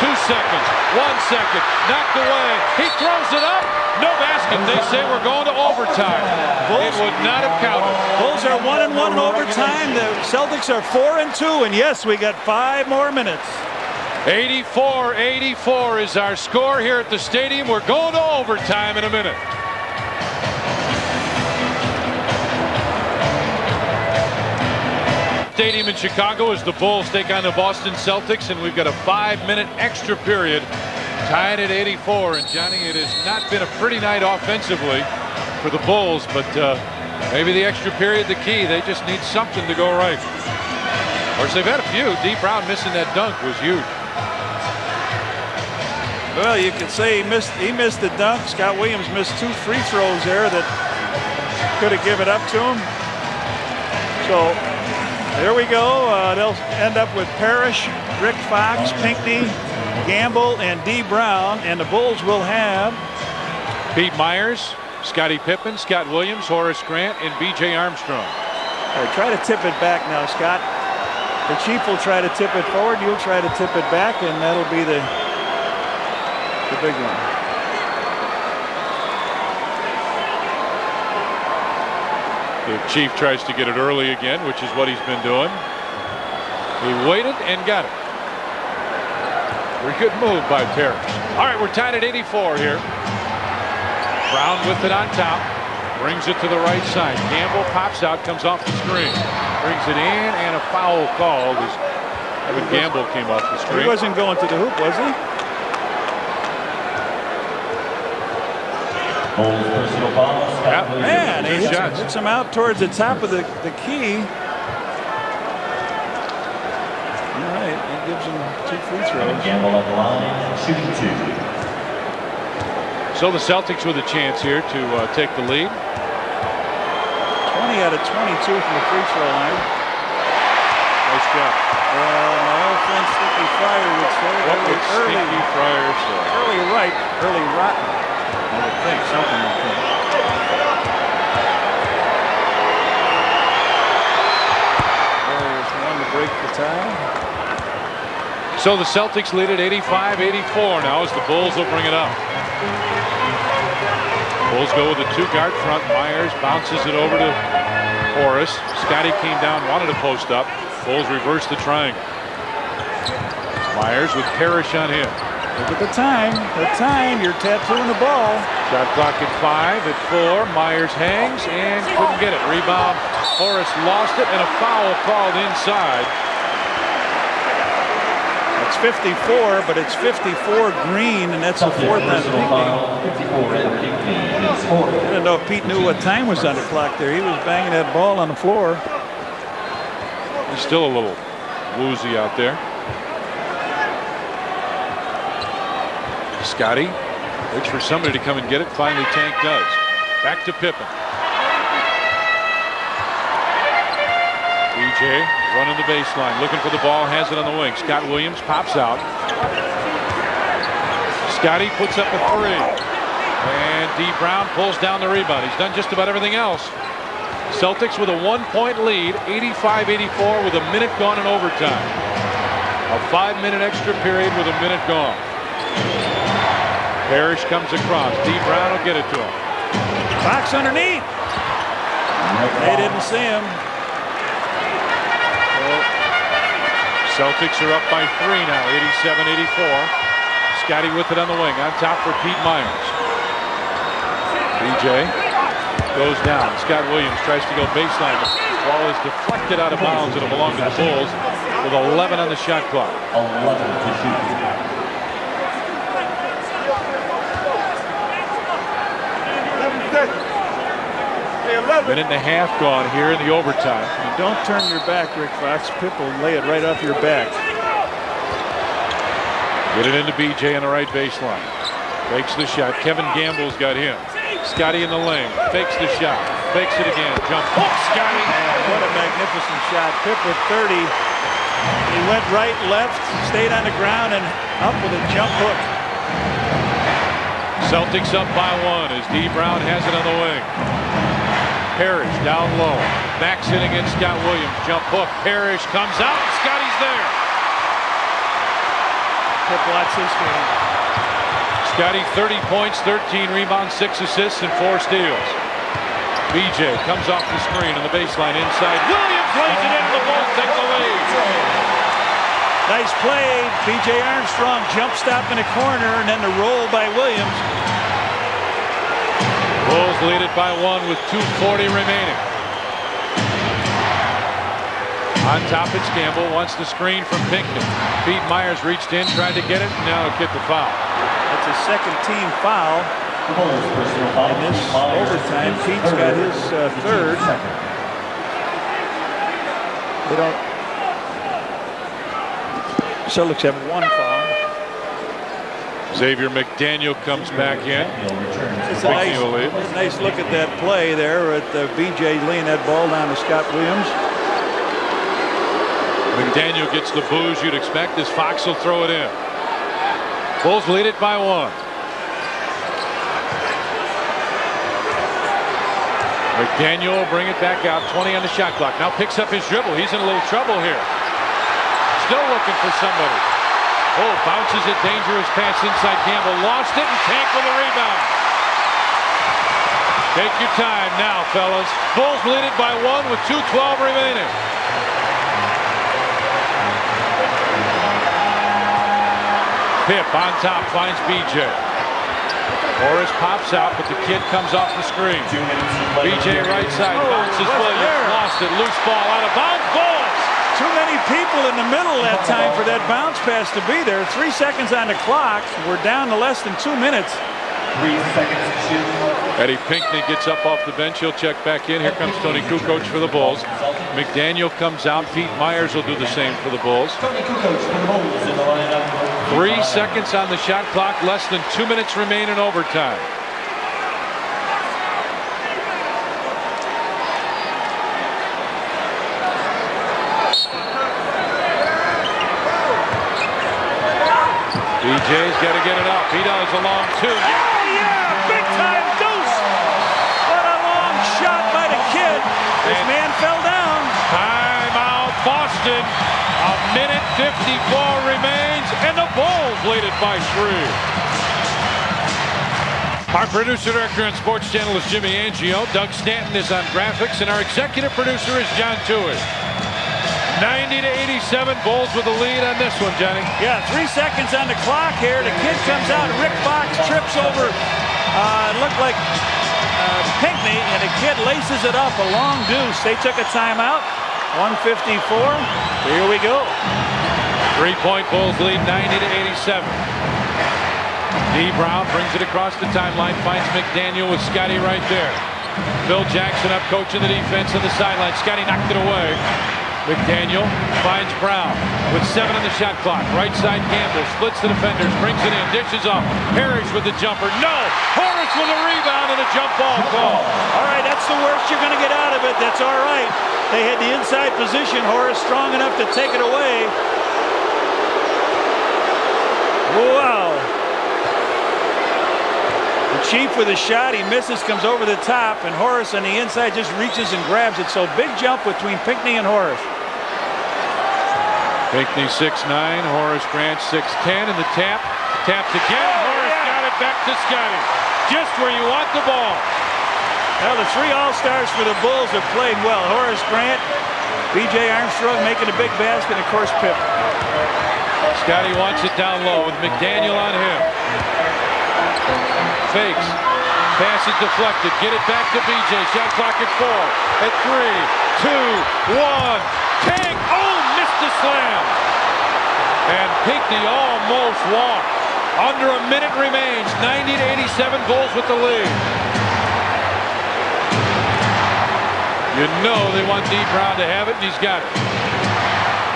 2 seconds, 1 second, knocked away. He throws it up. No basket. They say we're going to overtime. It would not have counted. Bulls are 1-1 in overtime. The Celtics are 4-2, and yes, we got 5 more minutes. 84-84 is our score here at the stadium. We're going to overtime in a minute. Stadium in Chicago as the Bulls take on the Boston Celtics, and we've got a 5-minute extra period tied at 84. And Johnny, it has not been a pretty night offensively for the Bulls, but maybe the extra period the key. They just need something to go right. Of course, they've had a few. D. Brown missing that dunk was huge. Well, you could say he missed the dunk. Scott Williams missed 2 free throws there that could have given it up to him. So there we go. They'll end up with Parrish, Rick Fox, Pinckney, Gamble, and D. Brown. And the Bulls will have Pete Myers, Scottie Pippen, Scott Williams, Horace Grant, and B.J. Armstrong. All right, try to tip it back now, Scott. The Chief will try to tip it forward. You'll try to tip it back, and that'll be the big one. The Chief tries to get it early again, which is what he's been doing. He waited and got it. Very good move by Parrish. All right, we're tied at 84 here. Brown with it on top. Brings it to the right side. Gamble pops out, comes off the screen. Brings it in, and a foul called as Evan Gamble came off the screen. He wasn't going to the hoop, was he? Personal foul. Man, he hits him out towards the top of the key. All right, that gives him 2 free throws. Gamble at the line, shooting 2. So the Celtics with a chance here to take the lead. 20 out of 22 from the free throw line. Nice job. My old friend Slippy Fryer would say. What would stinky Friars. Early ripe, early rotten. I would think something like that. Warriors won to break the tie. So the Celtics lead at 85-84 now as the Bulls will bring it up. Bulls go with a two-guard front. Myers bounces it over to Horace. Scotty came down, wanted to post up. Bulls reverse the triangle. Myers with Parrish on him. Look at the time. The time. You're tattooing the ball. Shot clock at 5, at 4. Myers hangs and couldn't get it. Rebound. Horace lost it and a foul called inside. It's 54, but it's 54 Green, and that's the fourth on Pinckney. I don't know if Pete knew what time was on the clock there. He was banging that ball on the floor. He's still a little woozy out there. Scotty waits for somebody to come and get it. Finally, Tank does. Back to Pippen. BJ running the baseline, looking for the ball, has it on the wing. Scott Williams pops out. Scotty puts up a 3. And D. Brown pulls down the rebound. He's done just about everything else. Celtics with a 1-point lead, 85-84 with a minute gone in overtime. A 5-minute extra period with a minute gone. Parrish comes across. D. Brown will get it to him. Fox underneath. They didn't see him. Celtics are up by 3 now, 87-84. Scotty with it on the wing, on top for Pete Myers. BJ goes down. Scott Williams tries to go baseline. The ball is deflected out of bounds. It'll belong to the Bulls with 11 on the shot clock. 11 to shoot. Minute and a half gone here in the overtime. And don't turn your back, Rick Fox. Pip will lay it right off your back. Get it into BJ on the right baseline. Fakes the shot. Kevin Gamble's got him. Scotty in the lane. Fakes the shot. Fakes it again. Jump hook. Scotty. What a magnificent shot. Pip with 30. He went right, left, stayed on the ground, and up with a jump hook. Celtics up by 1 as D. Brown has it on the wing. Parrish down low. Backs in against Scott Williams. Jump hook. Parrish comes out. Scotty's there. Pip watch his game. Scotty 30 points, 13 rebounds, 6 assists, and 4 steals. BJ comes off the screen on the baseline inside. Williams lays it in. The Bulls take the lead. Nice play. B.J. Armstrong jump stop in the corner, and then the roll by Williams. Bulls lead it by 1 with 2:40 remaining. On top, it's Gamble. Wants the screen from Pinckney. Pete Myers reached in, tried to get it. Now he'll get the foul. That's a second team foul. In this overtime, Pete's got his third. They don't. Celtics have 1 foul. Xavier McDaniel comes back in. It's a nice look at that play there at BJ laying that ball down to Scott Williams. McDaniel gets the booze you'd expect as Fox will throw it in. Bulls lead it by 1. McDaniel will bring it back out. 20 on the shot clock. Now picks up his dribble. He's in a little trouble here. Still looking for somebody. Oh, bounces it. Dangerous pass inside Campbell. Lost it, and Tank with a rebound. Take your time now, fellas. Bulls lead it by 1 with 2:12 remaining. Pip on top finds BJ. Horace pops out, but the kid comes off the screen. BJ right side bounces Williams. Lost it. Loose ball out of bounds. Bulls. Too many people in the middle that time for that bounce pass to be there. 3 seconds on the clock. We're down to less than 2 minutes. 3 seconds to shoot. Eddie Pinckney gets up off the bench. He'll check back in. Here comes Tony Kukoc for the Bulls. McDaniel comes out. Pete Myers will do the same for the Bulls. 3 seconds on the shot clock. Less than 2 minutes remain in overtime. BJ's got to get it up. He does a long two. Oh, yeah! Big time deuce! What a long shot by the kid. This man fell down. Timeout, Boston. A minute 54 remains, and the Bulls lead it by 3. Our producer, director, and sports channel is Jimmy Angio. Doug Stanton is on graphics, and our executive producer is John Toohey. 90-87, Bulls with the lead on this one, Johnny. Yeah, 3 seconds on the clock here. The kid comes out, Rick Fox trips over, it looked like Pinckney, and the kid laces it up, a long deuce. They took a timeout, 1:54. Here we go. 3-point Bulls lead, 90-87. D. Brown brings it across the timeline, finds McDaniel with Scotty right there. Phil Jackson up coaching the defense on the sideline. Scotty knocked it away. McDaniel finds Brown with 7 on the shot clock. Right side Campbell splits the defenders, brings it in, dishes off. Harris with the jumper. No! Horace with a rebound and a jump ball call. All right, that's the worst you're going to get out of it. That's all right. They had the inside position. Horace strong enough to take it away. Wow. The Chief with a shot. He misses, comes over the top, and Horace on the inside just reaches and grabs it. So big jump between Pinckney and Horace. Pinckney 6'9", Horace Grant 6'10", and the tap. Tapped again. Horace got it back to Scotty. Just where you want the ball. Well, the 3 All-Stars for the Bulls have played well. Horace Grant, B.J. Armstrong making a big basket, and of course Pip. Scotty wants it down low with McDaniel on him. Fakes. Pass is deflected. Get it back to B.J. Shot clock at 4. At 3, 2, 1. Tank. Oh, missed the slam. And Pinckney almost walked. Under a minute remains. 90-87, Bulls with the lead. You know they want D. Brown to have it, and he's got it.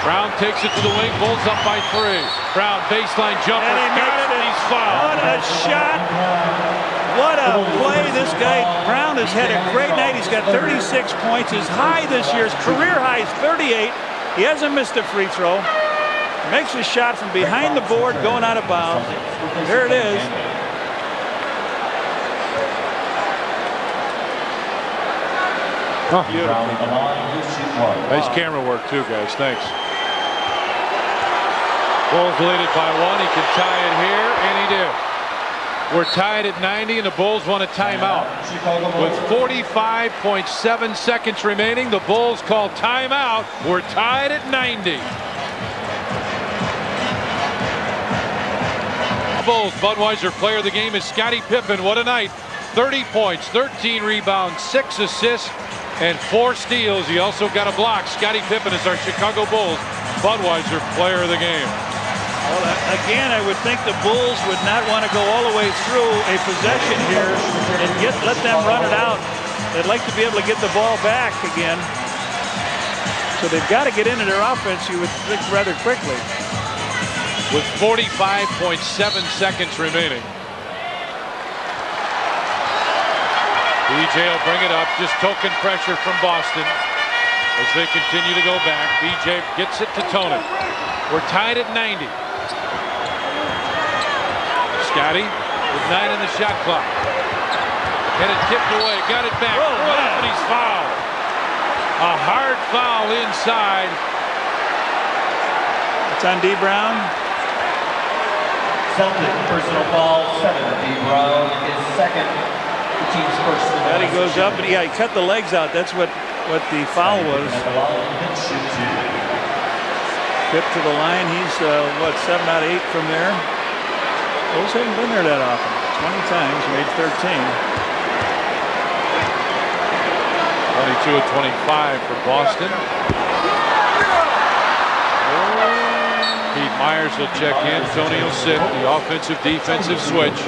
Brown takes it to the wing. Bulls up by 3. Brown baseline jumper. And he got it, and he's fouled. What a shot. What a play. This guy, Brown, has had a great night. He's got 36 points. His high this year, his career high is 38. He hasn't missed a free throw. Makes a shot from behind the board, going out of bounds. There it is. Nice camera work too, guys. Thanks. Bulls lead it by 1. He can tie it here, and he did. We're tied at 90, and the Bulls want a timeout. With 45.7 seconds remaining, the Bulls call timeout. We're tied at 90. Bulls Budweiser player of the game is Scottie Pippen. What a night. 30 points, 13 rebounds, 6 assists, and 4 steals. He also got a block. Scottie Pippen is our Chicago Bulls Budweiser player of the game. Well, again, I would think the Bulls would not want to go all the way through a possession here and let them run it out. They'd like to be able to get the ball back again. So they've got to get into their offense, you would think, rather quickly. With 45.7 seconds remaining. BJ will bring it up. Just token pressure from Boston as they continue to go back. BJ gets it to Tony. We're tied at 90. Scotty with 9 on the shot clock. Had it tipped away. Got it back. And he's fouled. A hard foul inside. It's on D. Brown. Celtic personal foul 7. D. Brown is second. The team's first. And he goes up, and he cut the legs out. That's what the foul was. Pip to the line. He's, 7 out of 8 from there. Bulls haven't been there that often. 20 times, made 13. 22 of 25 for Boston. Pete Myers will check in. Tony will sit. The offensive defensive switch.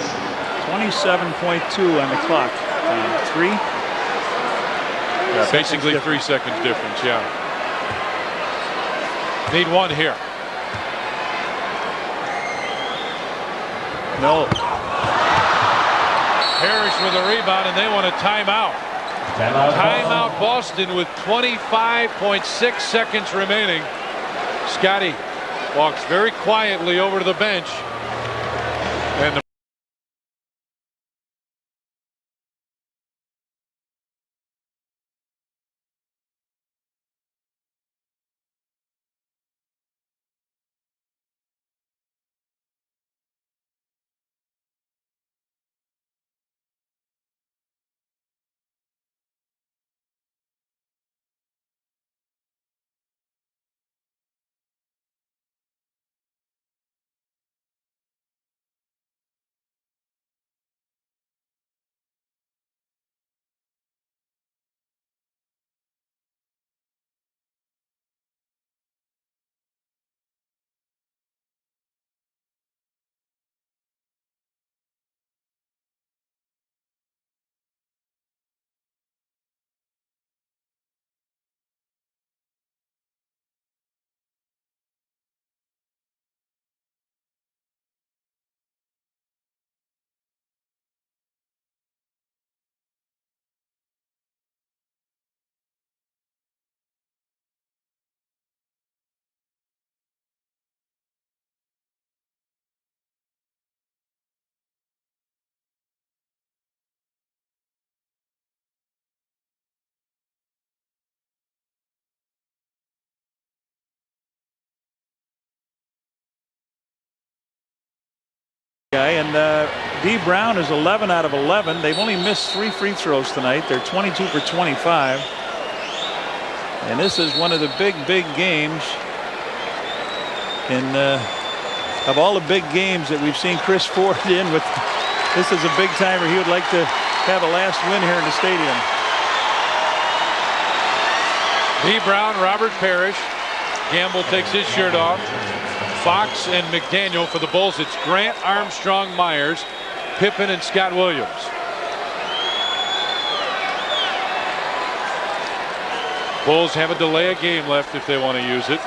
27.2 on the clock. 3. Yeah, basically 3 seconds difference. Yeah. Need 1 here. No. Harris with a rebound, and they want a timeout. Timeout Boston with 25.6 seconds remaining. Scotty walks very quietly over to the bench. And D. Brown is 11 out of 11. They've only missed 3 free throws tonight. They're 22 for 25. And this is one of the big games. Of all the big games that we've seen Chris Ford in, with this is a big timer. He would like to have a last win here in the stadium. D. Brown, Robert Parrish. Gamble takes his shirt off. Fox and McDaniel. For the Bulls, it's Grant, Armstrong, Myers, Pippen, and Scott Williams. Bulls have a delay of game left if they want to use it.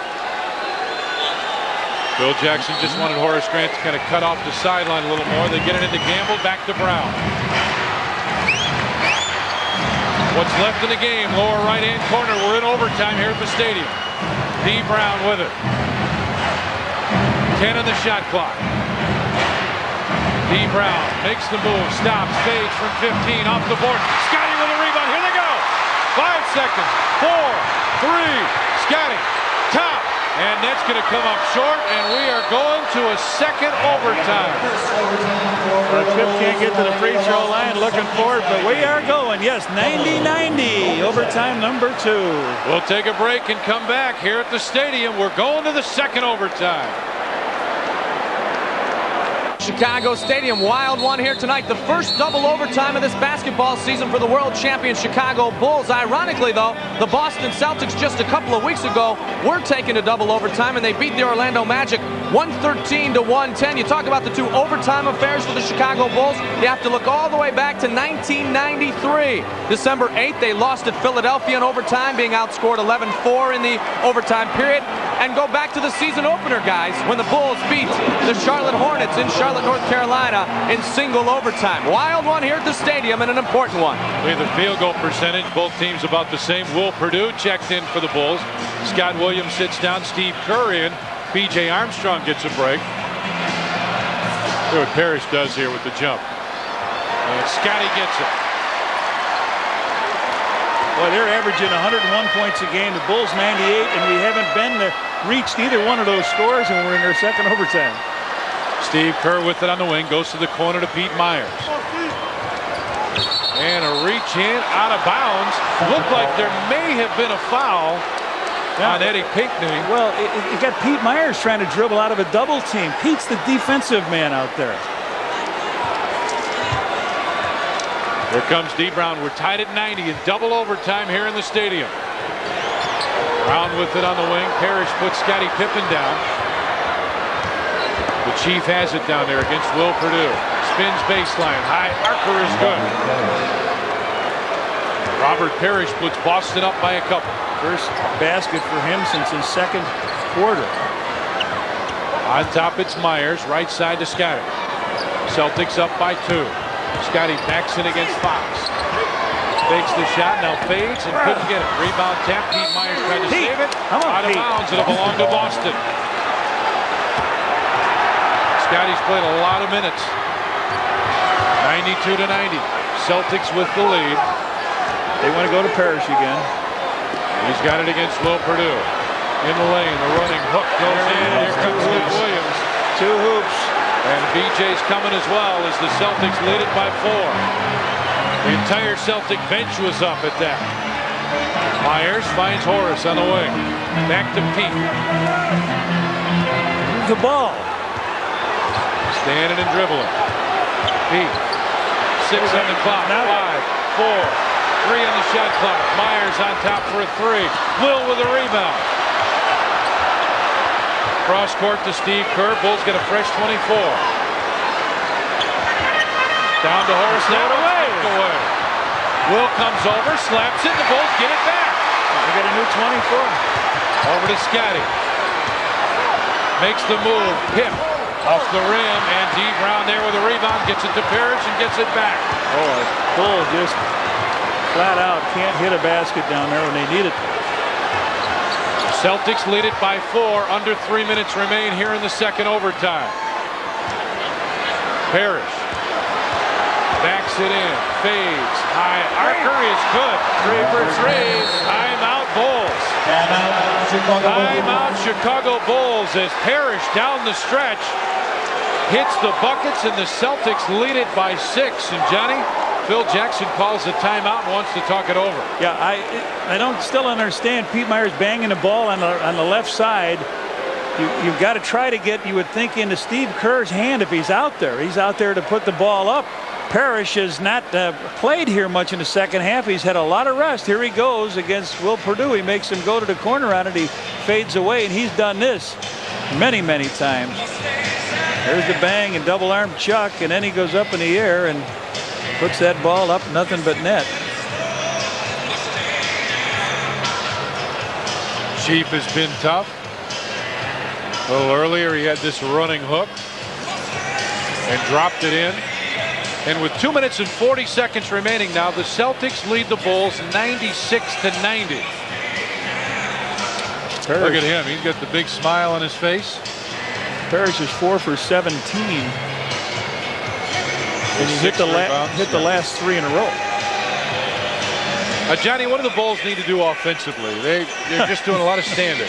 Bill Jackson just wanted Horace Grant to kind of cut off the sideline a little more. They get it into Gamble, back to Brown. What's left in the game, lower right-hand corner. We're in overtime here at the stadium. D. Brown with it. 10 on the shot clock. D. Brown makes the move, stops, fades from 15, off the board. Scotty with a rebound. Here they go. 5 seconds. 4, 3. Scotty, top. And that's going to come up short, and we are going to a second overtime. Chip can't get to the free throw line, looking for it, but we are going. Yes, 90-90, overtime number 2. We'll take a break and come back here at the stadium. We're going to the second overtime. Chicago Stadium, wild one here tonight. The first double overtime of this basketball season for the world champion Chicago Bulls. Ironically, though, the Boston Celtics just a couple of weeks ago were taking a double overtime, and they beat the Orlando Magic 113-110. You talk about the 2 overtime affairs for the Chicago Bulls. You have to look all the way back to 1993. December 8th, they lost at Philadelphia in overtime, being outscored 11-4 in the overtime period. And go back to the season opener, guys, when the Bulls beat the Charlotte Hornets in Charlotte, North Carolina in single overtime. Wild one here at the stadium, and an important one. We have the field goal percentage. Both teams about the same. Will Perdue checked in for the Bulls. Scott Williams sits down. Steve Kerr in. B.J. Armstrong gets a break. See what Parrish does here with the jump. And Scotty gets it. Boy, they're averaging 101 points a game. The Bulls 98, and we haven't reached either one of those scores, and we're in their second overtime. Steve Kerr with it on the wing, goes to the corner to Pete Myers. And a reach in, out of bounds. Looked like there may have been a foul on Eddie Pinckney. Well, you got Pete Myers trying to dribble out of a double team. Pete's the defensive man out there. Here comes D. Brown. We're tied at 90 in double overtime here in the stadium. Brown with it on the wing. Parrish puts Scottie Pippen down. The Chief has it down there against Will Perdue. Spins baseline. High archer is good. Robert Parrish puts Boston up by a couple. First basket for him since his second quarter. On top it's Myers. Right side to Scotty. Celtics up by 2. Scotty backs in against Fox. Fakes the shot, now fades and couldn't get it. Rebound tap. Pete Myers tried to save it. Out of bounds. It'll belong to Boston. Scotty's played a lot of minutes. 92-90. Celtics with the lead. They want to go to Parrish again. He's got it against Will Perdue. In the lane, the running hook goes in. Here comes Scott Williams. 2 hoops. And BJ's coming as well as the Celtics lead it by 4. The entire Celtic bench was up at that. Myers finds Horace on the wing. Back to Pete. The ball. Standing and dribbling. Pete. 6 on the clock. 5, 4, 3 on the shot clock. Myers on top for a 3. Will with a rebound. Cross court to Steve Kerr. Bulls get a fresh 24. Down to Horace. Now away. Will comes over, slaps it. The Bulls get it back. They got a new 24. Over to Scotty. Makes the move. Pip off the rim, and D. Brown there with a rebound. Gets it to Parrish and gets it back. Oh, Bull just flat out can't hit a basket down there when they need it. Celtics lead it by 4. Under 3 minutes remain here in the second overtime. Parrish backs it in, fades, high archer is good. 3 for 3. Timeout Bulls. Timeout Chicago Bulls as Parrish down the stretch hits the buckets, and the Celtics lead it by 6. And Johnny, Phil Jackson calls a timeout and wants to talk it over. Yeah, I don't still understand. Pete Myers banging the ball on the left side. You've got to try to get, you would think, into Steve Kerr's hand if he's out there. He's out there to put the ball up. Parrish has not played here much in the second half. He's had a lot of rest. Here he goes against Will Perdue. He makes him go to the corner on it. He fades away, and he's done this many, many times. There's the bang and double arm chuck, and then he goes up in the air and puts that ball up, nothing but net. Chief has been tough. A little earlier he had this running hook and dropped it in. And with 2 minutes and 40 seconds remaining now, the Celtics lead the Bulls 96-90. Look at him. He's got the big smile on his face. Parrish is 4 for 17. And he hit the last 3 in a row. Johnny, what do the Bulls need to do offensively? They're just doing a lot of standing.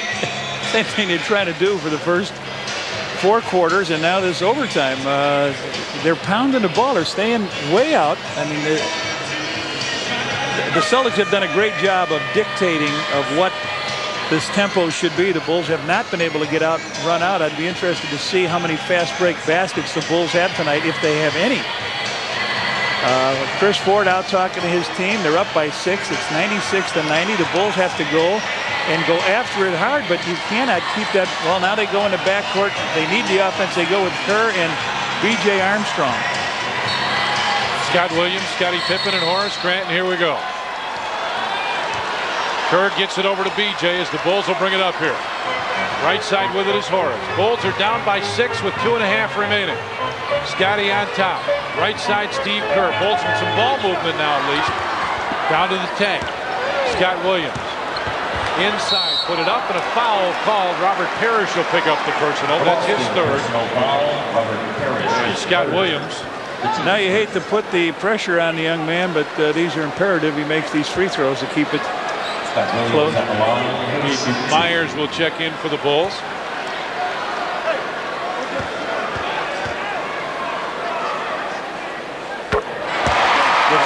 Same thing they're trying to do for the first 4 quarters, and now this overtime. They're pounding the ball. They're staying way out. I mean, the Celtics have done a great job of dictating of what this tempo should be. The Bulls have not been able to get out, run out. I'd be interested to see how many fast break baskets the Bulls have tonight, if they have any. Chris Ford out talking to his team. They're up by 6. It's 96-90. The Bulls have to go and go after it hard, but you cannot keep that. Well, now they go in the backcourt. They need the offense. They go with Kerr and B.J. Armstrong. Scott Williams, Scottie Pippen, and Horace Grant, and here we go. Kerr gets it over to B.J. as the Bulls will bring it up here. Right side with it is Horace. Bulls are down by 6 with 2.5 remaining. Scotty on top. Right side, Steve Kerr. Bulls with some ball movement now at least. Down to the tank. Scott Williams. Inside, put it up, and a foul called. Robert Parrish will pick up the personal. That's his third. And Scott Williams. Now you hate to put the pressure on the young man, but these are imperative. He makes these free throws to keep it close. Myers will check in for the Bulls.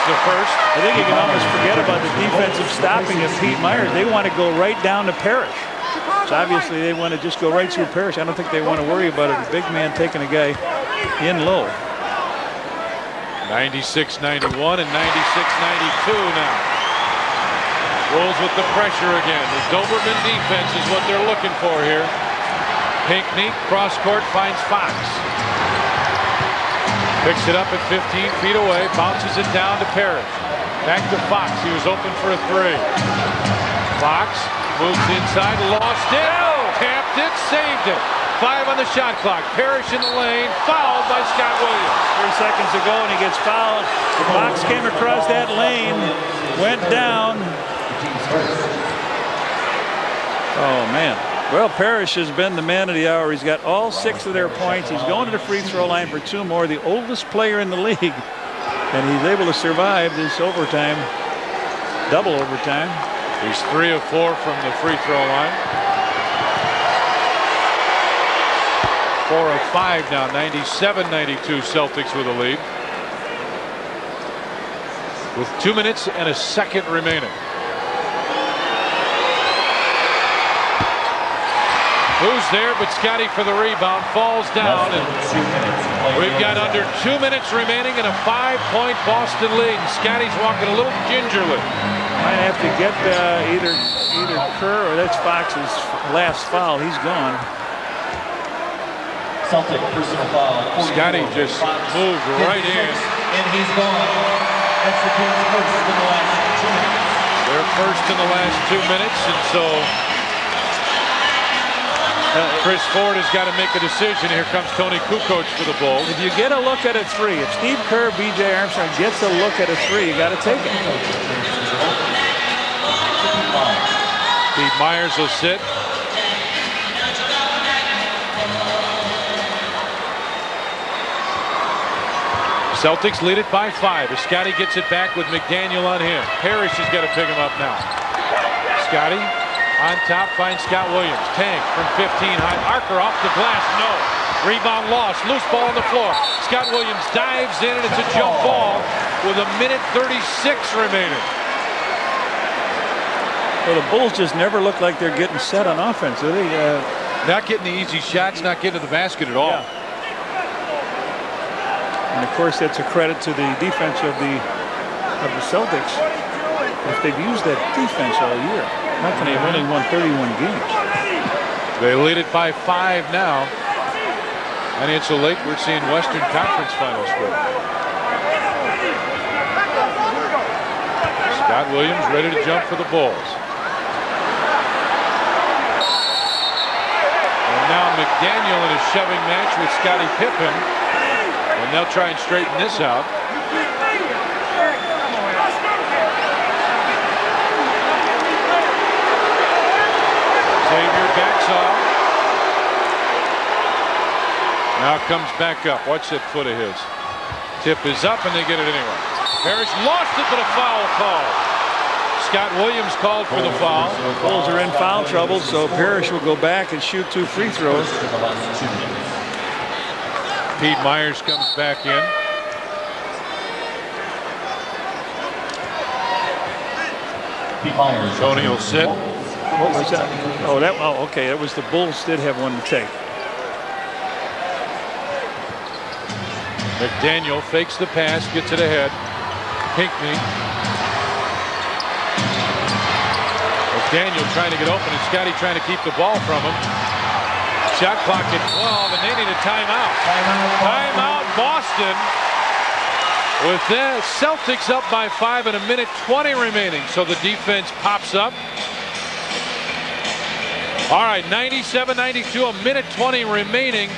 The first. I think you can almost forget about the defensive stopping of Pete Myers. They want to go right down to Parrish. So obviously they want to just go right through Parrish. I don't think they want to worry about a big man taking a guy in low. 96-91 and 96-92 now. Bulls with the pressure again. The Doberman defense is what they're looking for here. Pinckney cross court finds Fox. Picks it up at 15 feet away, bounces it down to Parrish. Back to Fox. He was open for a 3. Fox moves inside, lost it. Tapped it, saved it. 5 on the shot clock. Parrish in the lane, fouled by Scott Williams. 3 seconds ago, and he gets fouled. Fox came across that lane, went down. Oh, man. Well, Parrish has been the man of the hour. He's got all 6 of their points. He's going to the free throw line for 2 more. The oldest player in the league. And he's able to survive this overtime, double overtime. He's 3 of 4 from the free throw line. 4 of 5 now. 97-92 Celtics with a lead. With 2 minutes and a second remaining. Who's there but Scotty for the rebound, falls down, and we've got under 2 minutes remaining and a 5-point Boston lead. And Scotty's walking a little gingerly. Might have to get either Kerr or that's Fox's last foul. He's gone. Celtic personal foul. Scotty just moved right in. And he's gone. That's the Kings' first in the last 2 minutes. They're first in the last 2 minutes, and so Chris Ford has got to make a decision. Here comes Tony Kukoc for the Bulls. If you get a look at a 3, if Steve Kerr, B.J. Armstrong gets a look at a 3, you got to take it. Pete Myers will sit. Celtics lead it by 5 as Scotty gets it back with McDaniel on him. Parrish has got to pick him up now. Scotty on top finds Scott Williams. Tank from 15 high. Archer off the glass. No. Rebound lost. Loose ball on the floor. Scott Williams dives in, and it's a jump ball with 1:36 remaining. Well, the Bulls just never look like they're getting set on offense, do they? Not getting the easy shots, not getting to the basket at all. Yeah. And of course, that's a credit to the defense of the Celtics. If they've used that defense all year, how can they have only won 31 games? They lead it by 5 now. And it's a late, we're seeing Western Conference final score. Scott Williams ready to jump for the Bulls. And now McDaniel in a shoving match with Scottie Pippen. And they'll try and straighten this out. Xavier backs off. Now comes back up. Watch that foot of his. Tip is up and they get it anyway. Parrish lost it, but a foul call. Scott Williams called for the foul. The Bulls are in foul trouble, so Parrish will go back and shoot 2 free throws. Pete Myers comes back in. Pete Myers. Tony will sit. What was that? Oh, okay. That was the Bulls did have one to take. McDaniel fakes the pass, gets it ahead. Pinckney. McDaniel trying to get open, and Scotty trying to keep the ball from him. Shot clock at 12, and they need a timeout. Timeout, Boston. With the Celtics up by 5 and 1:20 remaining, so the defense pops up. All right, 97-92, 1:20 remaining.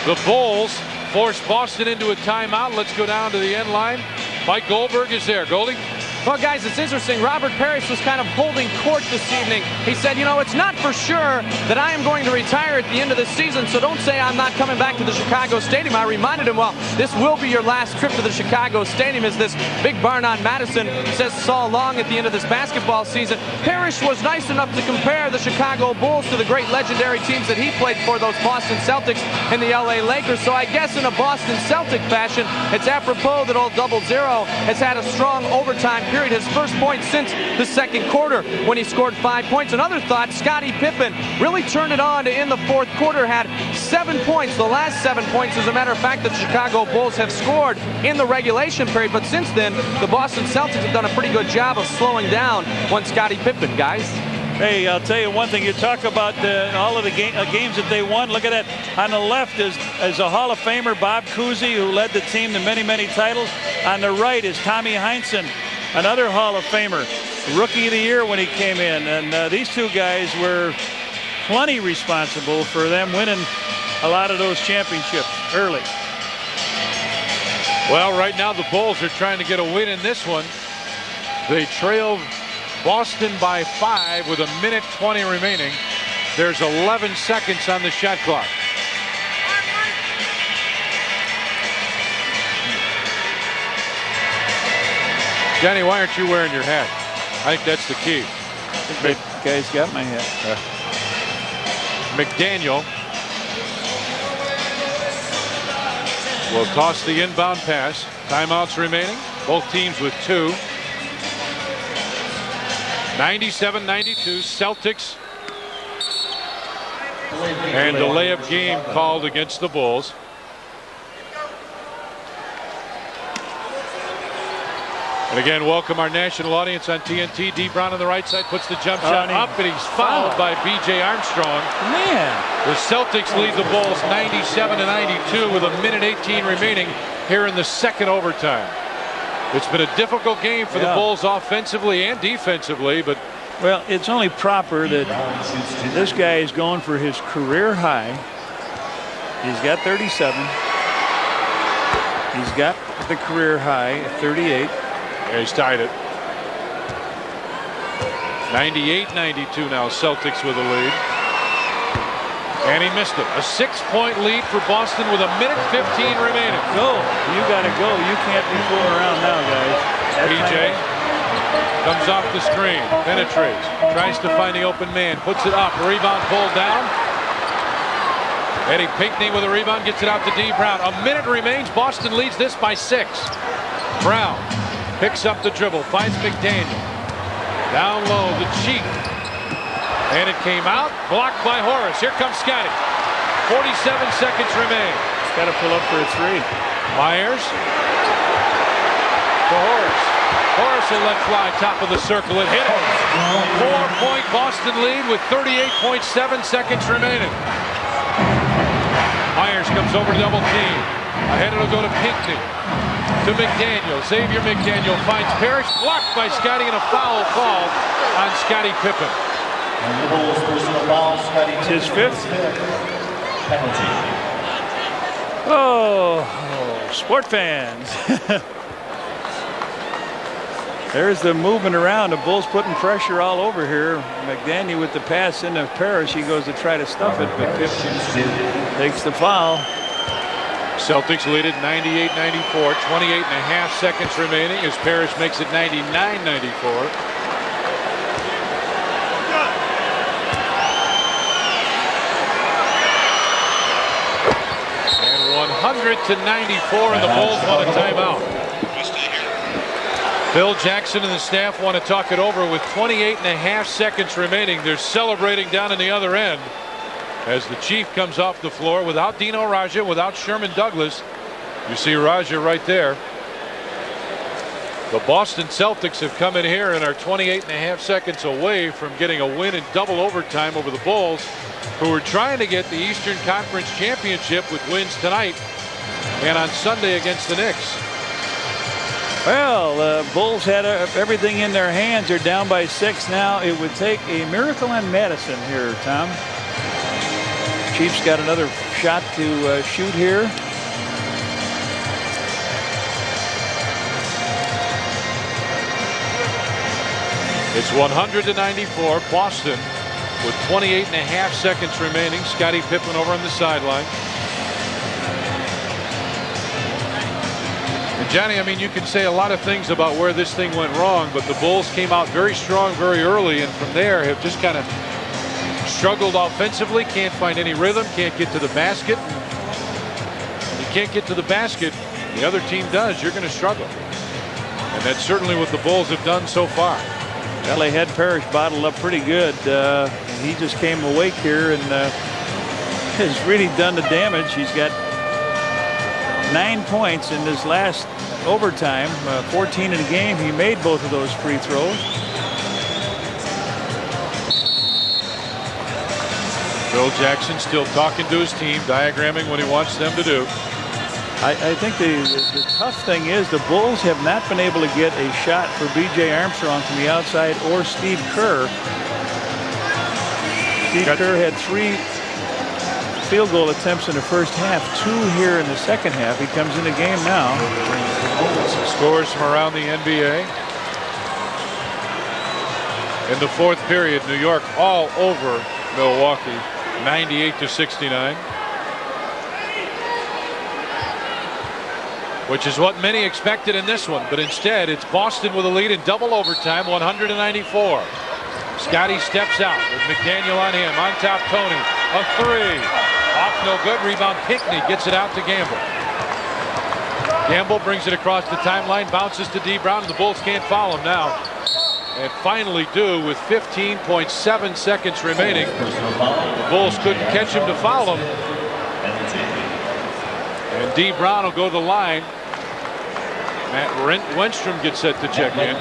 The Bulls force Boston into a timeout. Let's go down to the end line. Mike Goldberg is there. Goldie? Well, guys, it's interesting. Robert Parrish was kind of holding court this evening. He said, you know, it's not for sure that I am going to retire at the end of the season, so don't say I'm not coming back to the Chicago Stadium. I reminded him, well, this will be your last trip to the Chicago Stadium, as this big barn on Madison says so long at the end of this basketball season. Parrish was nice enough to compare the Chicago Bulls to the great legendary teams that he played for, those Boston Celtics and the LA Lakers. So I guess in a Boston Celtic fashion, it's apropos that old 00 has had a strong overtime period, his first point since the second quarter when he scored 5 points. Another thought, Scottie Pippen really turned it on in the fourth quarter, had 7 points, the last 7 points, as a matter of fact, that the Chicago Bulls have scored in the regulation period. But since then, the Boston Celtics have done a pretty good job of slowing down one Scottie Pippen, guys. Hey, I'll tell you one thing. You talk about all of the games that they won. Look at that. On the left is a Hall of Famer, Bob Cousy, who led the team to many, many titles. On the right is Tommy Heinsohn, another Hall of Famer, Rookie of the Year when he came in. And these two guys were plenty responsible for them winning a lot of those championships early. Well, right now the Bulls are trying to get a win in this one. They trailed Boston by 5 with 1:20 remaining. There's 11 seconds on the shot clock. Johnny, why aren't you wearing your hat? I think that's the key. I think that guy's got my hat. McDaniel will toss the inbound pass. Timeouts remaining. Both teams with 2. 97-92 Celtics. And delay of game called against the Bulls. And again, welcome our national audience on TNT. D. Brown on the right side puts the jump shot up, and he's fouled by B.J. Armstrong. Man. The Celtics lead the Bulls 97-92 with 1:18 remaining here in the second overtime. It's been a difficult game for the Bulls offensively and defensively, but well, it's only proper that this guy is going for his career high. He's got 37. He's got the career high at 38. Yeah, he's tied it. 98-92 now, Celtics with a lead. And he missed it. A 6-point lead for Boston with 1:15 remaining. Go. You got to go. You can't be fooling around now, guys. PJ comes off the screen, penetrates, tries to find the open man, puts it up, rebound pulled down. Eddie Pinckney with a rebound, gets it out to D. Brown. A minute remains. Boston leads this by 6. Brown picks up the dribble, finds McDaniel. Down low, the Chief. And it came out, blocked by Horace. Here comes Scotty. 47 seconds remain. Got to pull up for a 3. Myers to Horace. Horace will let fly top of the circle and hit it. 4-point Boston lead with 38.7 seconds remaining. Myers comes over to double team. Ahead it'll go to Pinckney. To McDaniel. Xavier McDaniel finds Parrish. Blocked by Scotty and a foul called on Scottie Pippen. And the Bulls personal foul, Scotty. It's his 5th. Penalty. Oh, sport fans. There's the movement around. The Bulls putting pressure all over here. McDaniel with the pass into Parrish. He goes to try to stuff it, but Pippen takes the foul. Celtics lead it 98-94. 28.5 seconds remaining as Parrish makes it 99-94. And 100-94, and the Bulls want a timeout. Phil Jackson and the staff want to talk it over with 28.5 seconds remaining. They're celebrating down in the other end as the Chief comes off the floor without Dino Raja, without Sherman Douglas. You see Raja right there. The Boston Celtics have come in here and are 28.5 seconds away from getting a win in double overtime over the Bulls, who are trying to get the Eastern Conference Championship with wins tonight and on Sunday against the Knicks. Well, the Bulls had everything in their hands. They're down by 6 now. It would take a miracle on Madison here, Tom. Chiefs got another shot to shoot here. It's 100-94. Boston with 28.5 seconds remaining. Scottie Pippen over on the sideline. And Johnny, I mean, you can say a lot of things about where this thing went wrong, but the Bulls came out very strong very early, and from there have just kind of struggled offensively. Can't find any rhythm, can't get to the basket. When you can't get to the basket, the other team does, you're going to struggle. And that's certainly what the Bulls have done so far. Well, they had Parrish bottled up pretty good. He just came awake here and has really done the damage. He's got 9 points in this last overtime, 14 in a game. He made both of those free throws. Phil Jackson still talking to his team, diagramming what he wants them to do. I think the tough thing is the Bulls have not been able to get a shot for B.J. Armstrong from the outside or Steve Kerr. Steve Kerr had 3 field goal attempts in the first half, 2 here in the second half. He comes in the game now. Some scores from around the NBA. In the 4th period, New York all over Milwaukee, 98-69. Which is what many expected in this one, but instead it's Boston with a lead in double overtime, 100-94. Scotty steps out with McDaniel on him. On top, Tony. A 3. Off, no good. Rebound, Pinckney gets it out to Gamble. Gamble brings it across the timeline, bounces to D. Brown, and the Bulls can't foul him now. And finally do with 15.7 seconds remaining. The Bulls couldn't catch him to foul him. And D. Brown will go to the line. Matt Wenstrom gets set to check in.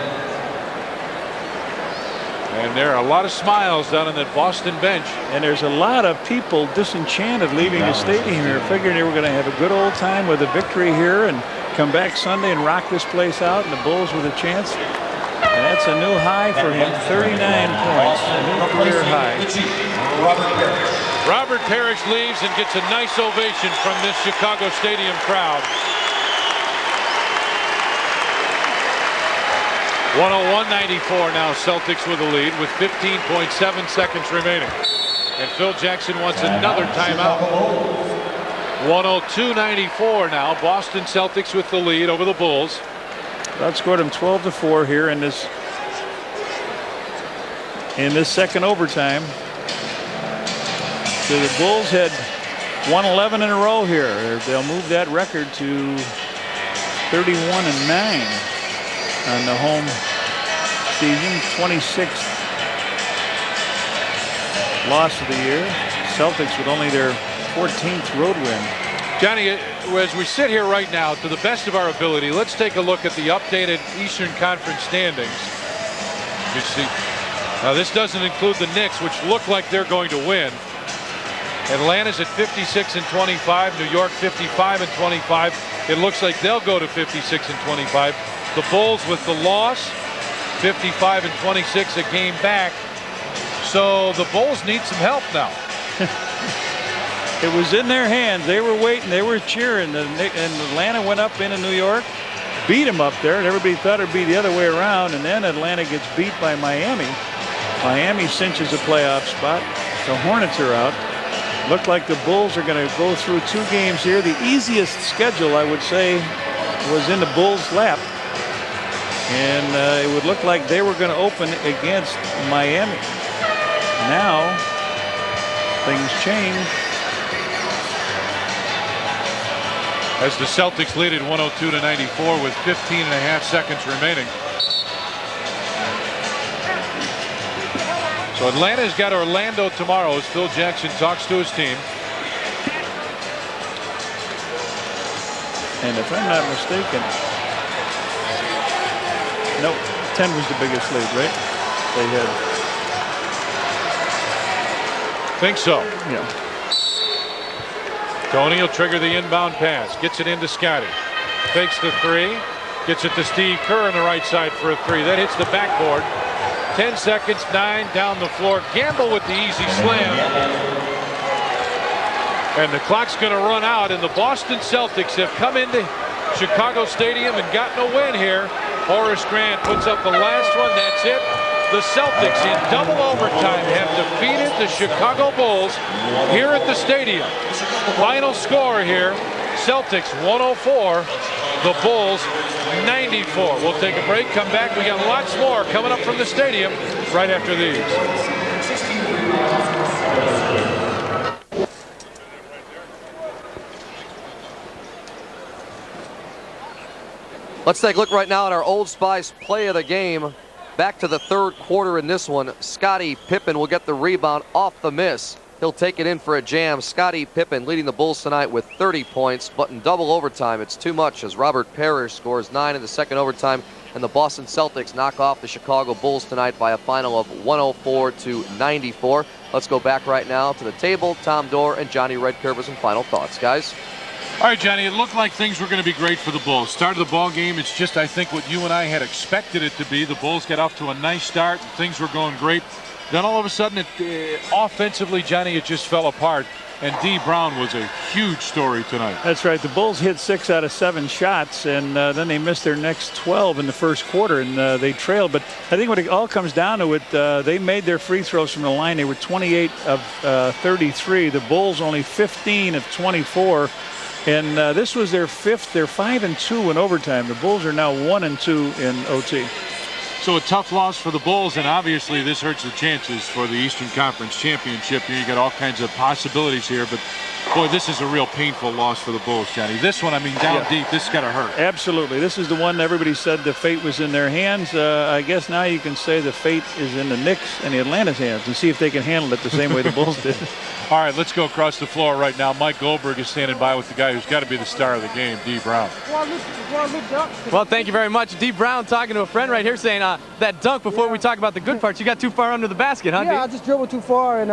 And there are a lot of smiles down on that Boston bench. And there's a lot of people disenchanted leaving the stadium here, figuring they were going to have a good old time with a victory here and come back Sunday and rock this place out, and the Bulls with a chance. And that's a new high for him, 39 points, a new career high. Robert Parrish leaves and gets a nice ovation from this Chicago Stadium crowd. 101-94 now, Celtics with a lead with 15.7 seconds remaining. And Phil Jackson wants another timeout. 102-94 now, Boston Celtics with the lead over the Bulls. Outscored them 12-4 here in this second overtime. So the Bulls had won 11 in a row here. They'll move that record to 31-9 on the home season. 26th loss of the year. Celtics with only their 14th road win. Johnny, as we sit here right now, to the best of our ability, let's take a look at the updated Eastern Conference standings. You see, now this doesn't include the Knicks, which look like they're going to win. Atlanta's at 56-25, New York 55-25. It looks like they'll go to 56-25. The Bulls with the loss, 55-26, a game back. So the Bulls need some help now. It was in their hands. They were waiting. They were cheering. And Atlanta went up into New York, beat them up there, and everybody thought it'd be the other way around. And then Atlanta gets beat by Miami. Miami cinches a playoff spot. The Hornets are out. Looked like the Bulls are going to go through 2 games here. The easiest schedule, I would say, was in the Bulls' lap. And it would look like they were going to open against Miami. Now, things change. As the Celtics lead at 102-94 with 15.5 seconds remaining. So Atlanta's got Orlando tomorrow as Phil Jackson talks to his team. And if I'm not mistaken, nope, 10 was the biggest lead, right? They had. Think so. Yeah. Tony will trigger the inbound pass. Gets it into Scotty. Fakes the 3. Gets it to Steve Kerr on the right side for a 3. That hits the backboard. 10 seconds, 9 down the floor. Gamble with the easy slam. And the clock's going to run out, and the Boston Celtics have come into Chicago Stadium and gotten a win here. Horace Grant puts up the last one. That's it. The Celtics in double overtime have defeated the Chicago Bulls here at the stadium. Final score here, Celtics 104, the Bulls 94. We'll take a break, come back. We got lots more coming up from the stadium right after these. Let's take a look right now at our Old Spice play of the game. Back to the third quarter in this one. Scottie Pippen will get the rebound off the miss. He'll take it in for a jam. Scottie Pippen leading the Bulls tonight with 30 points, but in double overtime, it's too much as Robert Parrish scores 9 in the second overtime, and the Boston Celtics knock off the Chicago Bulls tonight by a final of 104-94. Let's go back right now to the table. Tom Dorr and Johnny Redcurve with some final thoughts, guys. All right, Johnny, it looked like things were going to be great for the Bulls. Start of the ball game, it's just, I think, what you and I had expected it to be. The Bulls got off to a nice start, and things were going great. Then all of a sudden, offensively, Johnny, it just fell apart. And D. Brown was a huge story tonight. That's right. The Bulls hit 6 out of 7 shots, and then they missed their next 12 in the first quarter, and they trailed. But I think what it all comes down to it, they made their free throws from the line. They were 28 of 33. The Bulls only 15 of 24. And this was their 5th. They're 5-2 in overtime. The Bulls are now 1-2 in OT. So a tough loss for the Bulls, and obviously this hurts the chances for the Eastern Conference Championship. You got all kinds of possibilities here, but boy, this is a real painful loss for the Bulls, Johnny. This one, I mean, down deep, this has got to hurt. Absolutely. This is the one everybody said the fate was in their hands. I guess now you can say the fate is in the Knicks and the Atlanta's hands, and see if they can handle it the same way the Bulls did. All right, let's go across the floor right now. Mike Goldberg is standing by with the guy who's got to be the star of the game, D. Brown. Well, thank you very much. D. Brown talking to a friend right here saying that dunk before we talk about the good parts, you got too far under the basket, huh, D? Yeah, I just dribbled too far, and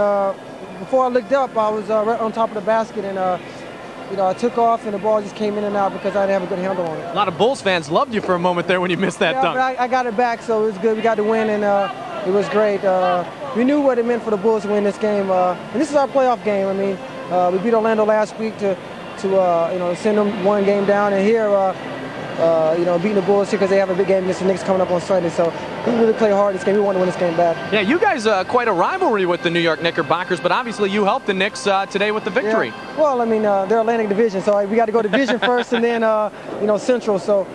before I looked up, I was right on top of the basket, and I took off, and the ball just came in and out because I didn't have a good handle on it. A lot of Bulls fans loved you for a moment there when you missed that dunk. But I got it back, so it was good. We got the win, and it was great. We knew what it meant for the Bulls to win this game, and this is our playoff game. I mean, we beat Orlando last week to send them one game down, and here, beating the Bulls here because they have a big game against the Knicks coming up on Sunday. So we really play hard this game. We want to win this game bad. Yeah, you guys quite a rivalry with the New York Knickerbockers, but obviously you helped the Knicks today with the victory. Yeah. Well, I mean, they're Atlantic Division, so we got to go to Division first, and then Central. So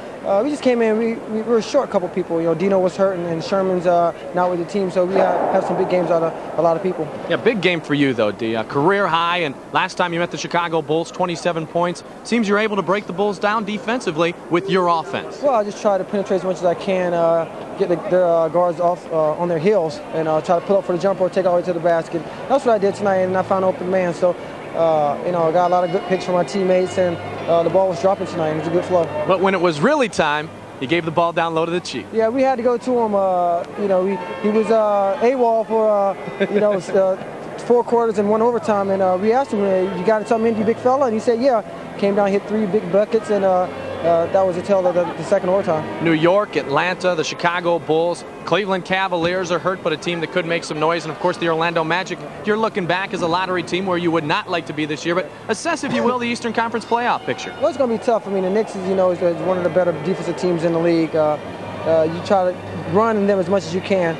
We just came in. We were short a couple people. You know, Dino was hurt, and Sherman's not with the team, so we have some big games out of a lot of people. Yeah, big game for you though, D. Career high, and last time you met the Chicago Bulls, 27 points. Seems you're able to break the Bulls down defensively with your offense. Well, I just try to penetrate as much as I can, get their guards off on their heels, and try to pull up for the jumper or take all the way to the basket. That's what I did tonight, and I found an open man. So, you know, I got a lot of good picks from my teammates, and the ball was dropping tonight, and it was a good flow. But when it was really time, he gave the ball down low to the Chief. Yeah, we had to go to him. You know, he was AWOL for, you know, 4 quarters and 1 overtime, and we asked him, you got something in you, big fella? And he said, yeah. Came down, hit 3 big buckets, and that was the tail of the second overtime. New York, Atlanta, the Chicago Bulls, Cleveland Cavaliers are hurt, but a team that could make some noise, and of course the Orlando Magic. You're looking back as a lottery team where you would not like to be this year, but assess, if you will, the Eastern Conference playoff picture. Well, it's going to be tough. I mean, the Knicks is, you know, is one of the better defensive teams in the league. You try to run them as much as you can.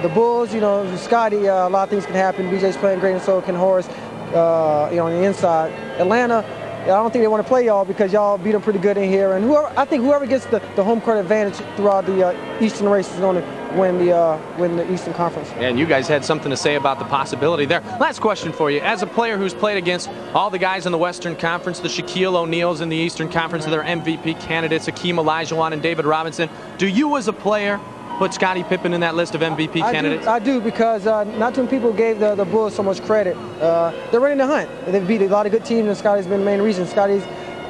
The Bulls, you know, Scotty, a lot of things can happen. BJ's playing great, and so can Horace, you know, on the inside. Atlanta, I don't think they want to play y'all because y'all beat them pretty good in here. And I think whoever gets the home court advantage throughout the Eastern race is going to win the Eastern Conference. And you guys had something to say about the possibility there. Last question for you. As a player who's played against all the guys in the Western Conference, the Shaquille O'Neals in the Eastern Conference, their MVP candidates, Hakeem Olajuwon and David Robinson, do you as a player put Scottie Pippen in that list of MVP candidates? I do because not too many people gave the Bulls so much credit. They're ready to hunt. They've beat a lot of good teams, and Scottie's been the main reason. Scottie's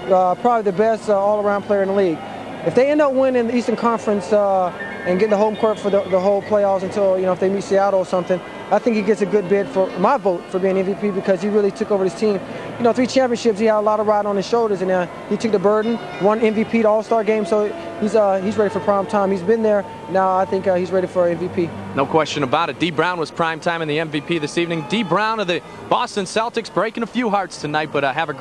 probably the best all-around player in the league. If they end up winning the Eastern Conference and getting the home court for the whole playoffs until, you know, if they meet Seattle or something, I think he gets a good bid for my vote for being MVP because he really took over this team. You know, 3 championships, he had a lot of ride on his shoulders, and he took the burden, won MVP, the All-Star game, so he's ready for prime time. He's been there. Now I think he's ready for MVP. No question about it. D. Brown was prime time in the MVP this evening. D. Brown of the Boston Celtics breaking a few hearts tonight, but have a great